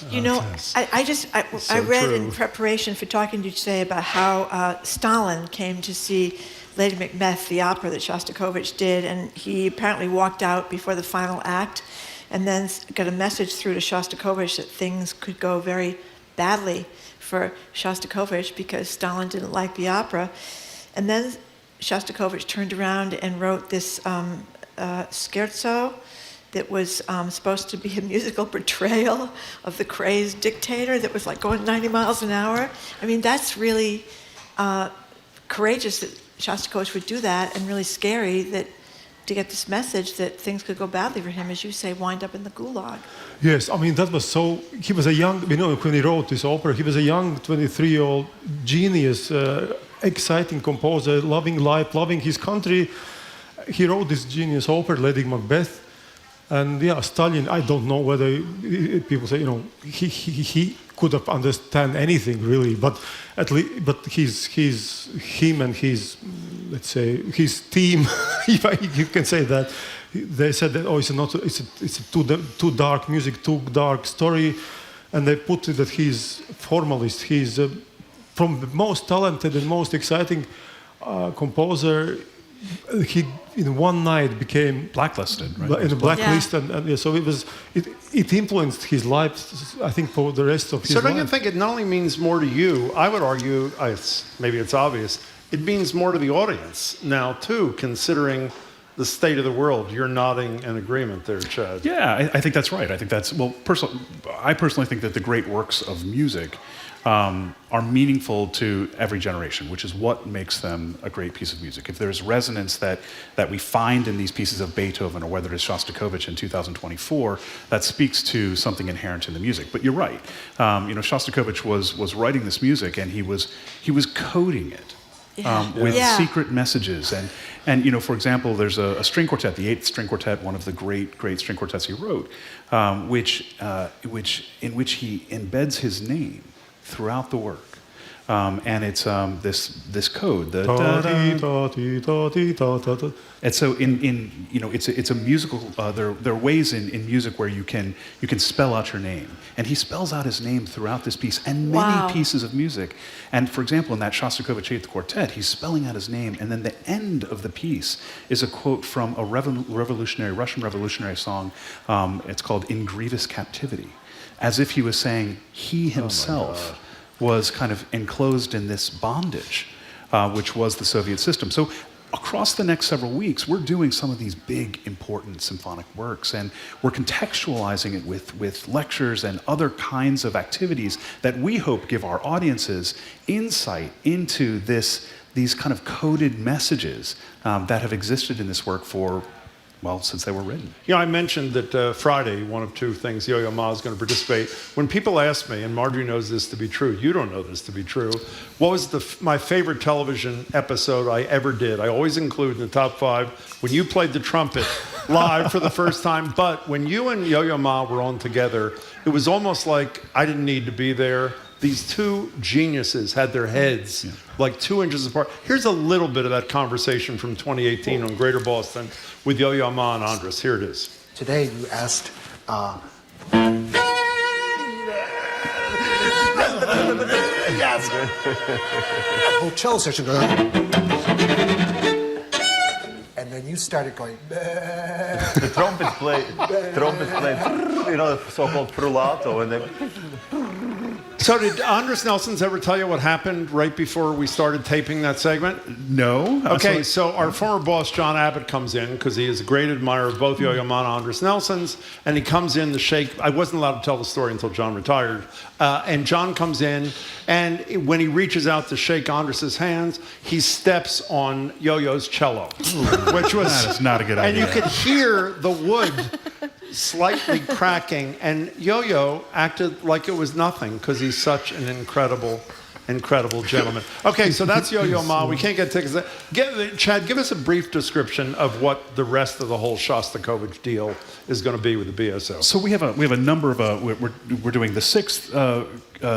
You know, I read in preparation for talking to you today about how Stalin came to see Lady Macbeth, the opera that Shostakovich did, and he apparently walked out before the final act and then got a message through to Shostakovich that things could go very badly for Shostakovich because Stalin didn't like the opera. And then Shostakovich turned around and wrote this scherzo that was supposed to be a musical portrayal of the crazed dictator that was like going 90 miles an hour. I mean, that's really courageous that Shostakovich would do that, and really scary that to get this message that things could go badly for him, as you say, wind up in the gulag. Yes, I mean, that was so... He was a young... when he wrote this opera, he was a young 23-year-old genius, exciting composer, loving life, loving his country. He wrote this genius opera, Lady Macbeth. And Stalin, I don't know whether people say, he could have understand anything really, but him and his, let's say, his team, if you can say that, they said that it's too dark music, too dark story, and they put it that he's formalist. He's from the most talented and most exciting composer. He in one night became blacklisted, right? In a blacklist, and so it influenced his life, I think, for the rest of his life. So don't you think it not only means more to you? I would argue, maybe it's obvious, it means more to the audience now too, considering the state of the world. You're nodding in agreement there, Chad. Yeah, I think that's right. I think that's I personally think that the great works of music are meaningful to every generation, which is what makes them a great piece of music. If there's resonance that we find in these pieces of Beethoven, or whether it's Shostakovich in 2024, that speaks to something inherent in the music. But you're right. Shostakovich was writing this music, and he was coding it with secret messages. And for example, there's a string quartet, the 8th string quartet, one of the great string quartets he wrote, in which he embeds his name throughout the work, and it's this code. And so it's a musical. There are ways in music where you can spell out your name, and he spells out his name throughout this piece and many pieces of music. And for example, in that Shostakovich 8th Quartet, he's spelling out his name, and then the end of the piece is a quote from a Russian revolutionary song. It's called "In Grievous Captivity," as if he was saying he himself was kind of enclosed in this bondage, which was the Soviet system. So across the next several weeks, we're doing some of these big, important symphonic works, and we're contextualizing it with lectures and other kinds of activities that we hope give our audiences insight into these kind of coded messages that have existed in this work since they were written. I mentioned that Friday, one of two things, Yo-Yo Ma is going to participate. When people ask me, and Marjorie knows this to be true, you don't know this to be true, what was my favorite television episode I ever did? I always include in the top 5 when you played the trumpet live for the first time. But when you and Yo-Yo Ma were on together, it was almost like I didn't need to be there. These two geniuses had their heads like 2 inches apart. Here's a little bit of that conversation from 2018 on Greater Boston with Yo-Yo Ma and Andris. Here it is. Today you asked... yes! Whole cello section going... And then you started going... The trumpets play, the so-called frullato, and then... So did Andris Nelsons ever tell you what happened right before we started taping that segment? No. Okay, so our former boss, John Abbott, comes in because he is a great admirer of both Yo-Yo Ma and Andris Nelsons, and he comes in to shake. I wasn't allowed to tell the story until John retired. And John comes in, and when he reaches out to shake Andris's hands, he steps on Yo-Yo's cello, which was... That is not a good idea. And you could hear the wood slightly cracking, and Yo-Yo acted like it was nothing because he's such an incredible gentleman. Okay, so that's Yo-Yo Ma. We can't get tickets. Chad, give us a brief description of what the rest of the whole Shostakovich deal is going to be with the BSO. So we have a number of we're doing the 6th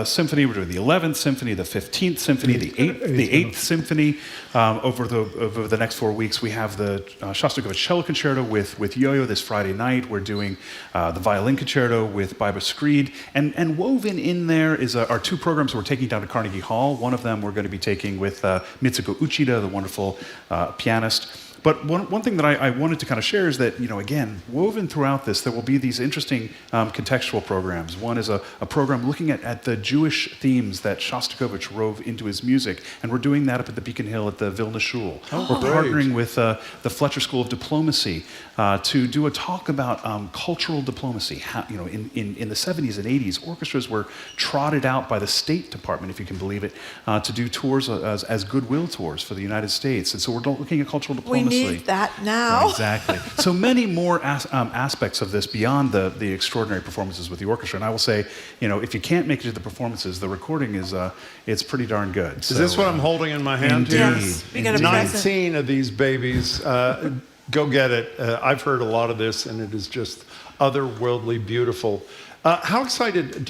symphony, we're doing the 11th symphony, the 15th symphony, the 8th symphony. Over the next 4 weeks, we have the Shostakovich cello concerto with Yo-Yo this Friday night. We're doing the violin concerto with Biba Screed, and woven in there is our 2 programs we're taking down to Carnegie Hall. One of them we're going to be taking with Mitsuko Uchida, the wonderful pianist. But one thing that I wanted to kind of share is that, again, woven throughout this, there will be these interesting contextual programs. One is a program looking at the Jewish themes that Shostakovich wove into his music, and we're doing that up at the Beacon Hill at the Vilna Shul. We're partnering with the Fletcher School of Diplomacy to do a talk about cultural diplomacy. How, in the 70s and 80s, orchestras were trotted out by the State Department, if you can believe it, to do tours as goodwill tours for the United States. And so we're looking at cultural diplomacy. We need that now. Exactly. So many more aspects of this beyond the extraordinary performances with the orchestra. And I will say, if you can't make it to the performances, the recording is it's pretty darn good. Is this what I'm holding in my hand? Indeed. Yes. We got a 19 of these babies. Go get it. I've heard a lot of this, and it is just otherworldly beautiful. How excited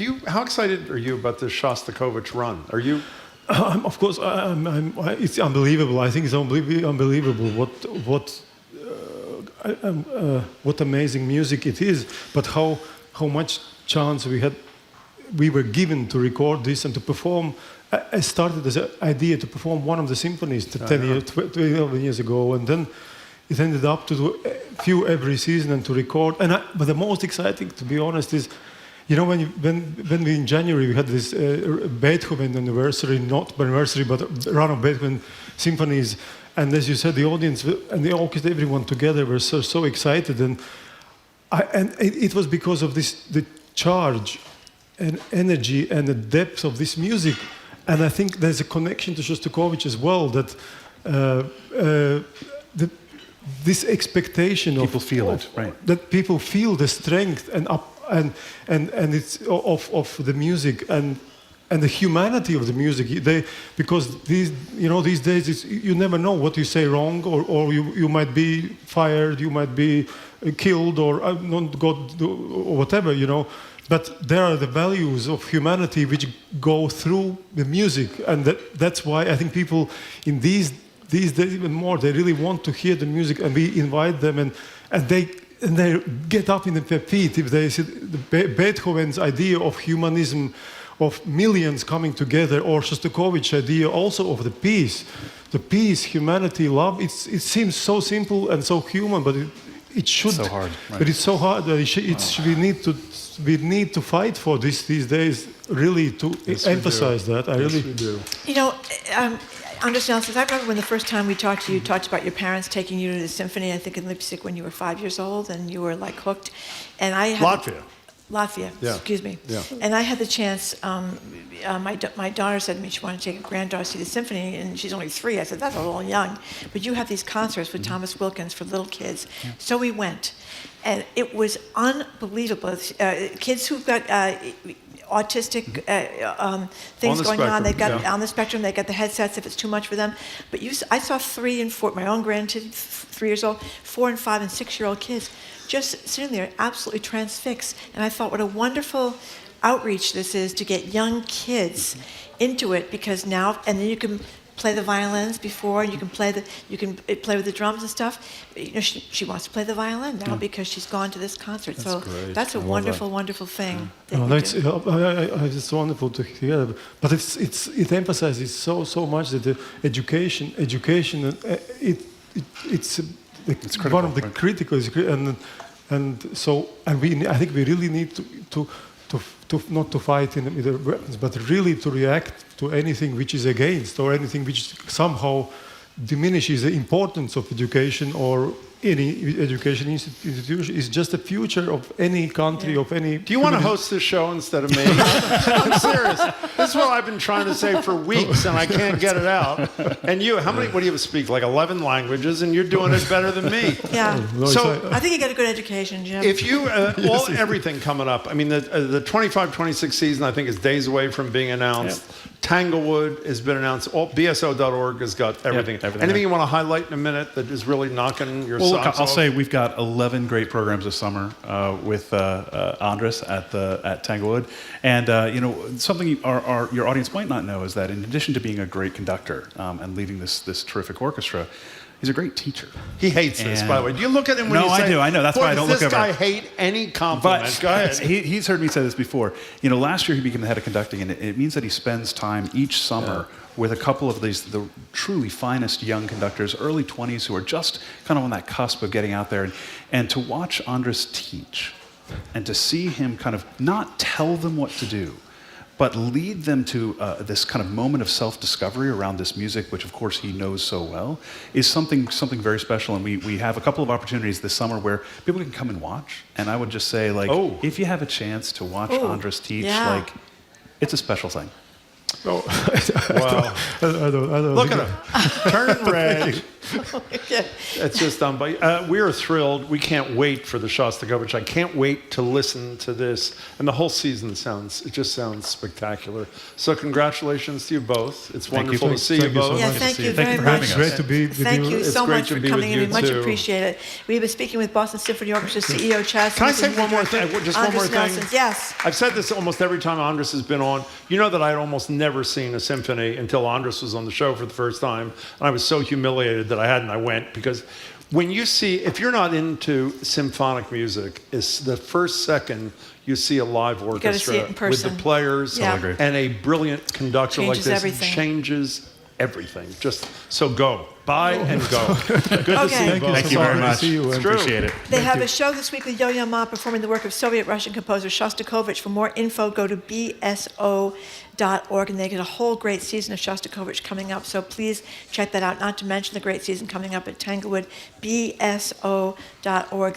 are you about this Shostakovich run? Are you? Of course, it's unbelievable. I think it's unbelievable what amazing music it is. But how much chance we were given to record this and to perform. I started as an idea to perform one of the symphonies 12 years ago, and then it ended up to do a few every season and to record. But the most exciting, to be honest, is. When we in January we had this Beethoven anniversary, not anniversary, but run of Beethoven symphonies, and as you said, the audience and the orchestra, everyone together were so excited, and it was because of the charge and energy and the depth of this music, and I think there's a connection to Shostakovich as well that this expectation people feel it, right? That people feel the strength and it's of the music and the humanity of the music. Because these days you never know what you say wrong, or you might be fired, you might be killed, or not God or whatever, But there are the values of humanity which go through the music, and that's why I think people in these days even more, they really want to hear the music, and we invite them, and they get up in their feet if they see Beethoven's idea of humanism, of millions coming together, or Shostakovich's idea also of the peace, humanity, love. It seems so simple and so human, but it should. So hard, right. But it's so hard that we need to fight for this these days. Really, to emphasize that. We do. Andris Nelsons, I remember when the first time we talked to you, talked about your parents taking you to the symphony, I think in Leipzig when you were 5 years old, and you were like hooked. And I had Latvia, yeah. Excuse me. Yeah. And I had the chance, my daughter said to me she wanted to take a granddaughter to see the symphony, and she's only 3. I said, that's a little young. But you have these concerts with Thomas Wilkins for little kids. Yeah. So we went. And it was unbelievable. Kids who've got autistic things going on. They've got on the spectrum. They got the headsets if it's too much for them. But I saw 3 and 4. My own grandkids, 3 years old, 4 and 5 and 6-year-old kids, just sitting there absolutely transfixed. And I thought, what a wonderful outreach this is to get young kids into it, because now, and then you can play the violins before, and you can play with the drums and stuff. She wants to play the violin now because she's gone to this concert. That's great. That's a wonderful thing. It's wonderful to hear, but it emphasizes so much that the education, it's critical, one of the critical, I think we really need to not to fight with the weapons, but really to react to anything which is against or anything which somehow diminishes the importance of education or any education institution. Is just the future of any country, of any... Do you want to host this show instead of me? I'm serious. This is what I've been trying to say for weeks, and I can't get it out. And you, what do you speak? Like 11 languages, and you're doing it better than me. Yeah. So I think you get a good education, Jim. if you, everything coming up, I mean, the 25-26 season, I think, is days away from being announced. Yep. Tanglewood has been announced. BSO.org has got everything. Yep, everything. Anything you want to highlight in a minute that is really knocking your Well, socks look, I'll off? say we've got 11 great programs this summer with Andris at Tanglewood, and something your audience might not know is that in addition to being a great conductor and leading this terrific orchestra, he's a great teacher. He hates this, by the way. Do you look at him when you say... No, I do. I know. That's why I don't look over. Does this guy hate any compliment? But Go ahead. He's heard me say this before. Last year he became the head of conducting, and it means that he spends time each summer with a couple of the truly finest young conductors, early 20s, who are just kind of on that cusp of getting out there. And to watch Andris teach and to see him kind of not tell them what to do, but lead them to this kind of moment of self-discovery around this music, which of course he knows so well, is something very special. And we have a couple of opportunities this summer where people can come and watch. And I would just say, if you have a chance to watch Andris teach, it's a special thing. Oh, wow. I don't Look at him. Turning red. It's just done. But we are thrilled. We can't wait for the Shostakovich. I can't wait to listen to this. And the whole season just sounds spectacular. So congratulations to you both. It's wonderful to see you both. Yeah, thank you very much. Great to be with you. Thank you so much for coming in. We much too. appreciate it. We've been speaking with Boston Symphony Orchestra CEO Chad Smith. Can I say one more thing? Just one more Andris thing. Nelsons, yes. I've said this almost every time Andris has been on. You know that I had almost never seen a symphony until Andris was on the show for the first time. And I was so humiliated that I hadn't. I went because when you see, if you're not into symphonic music, it's the first second you see a live orchestra see it in person. with the players and a brilliant conductor like this changes everything. Just so go. Buy and go. Good to see you both. Thank you very much. Appreciate it. They have a show this week with Yo-Yo Ma performing the work of Soviet-Russian composer Shostakovich. For more info, go to bso.org, and they get a whole great season of Shostakovich coming up. So please check that out, not to mention the great season coming up at Tanglewood, bso.org.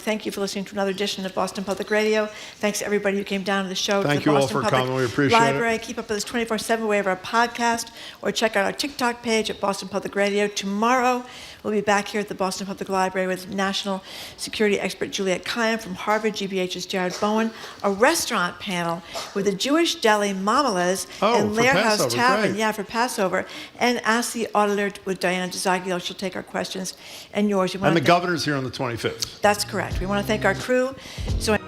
Thank you for listening to another edition of Boston Public Radio. Thanks to everybody who came down to the show. Thank to the you Boston all for Public coming. We appreciate Library. it. Keep up with us 24/7 way of our podcast, or check out our TikTok page at Boston Public Radio. Tomorrow, we'll be back here at the Boston Public Library with national security expert Juliette Kayyem from Harvard, GBH's Jared Bowen, a restaurant panel with the Jewish deli Mamelehs and Lehrhaus Tavern, for Passover, and Ask the Auditor with Diana DiZoglio. She'll take our questions and yours. And the governor's here on the 25th. That's correct. We want to thank our crew. So.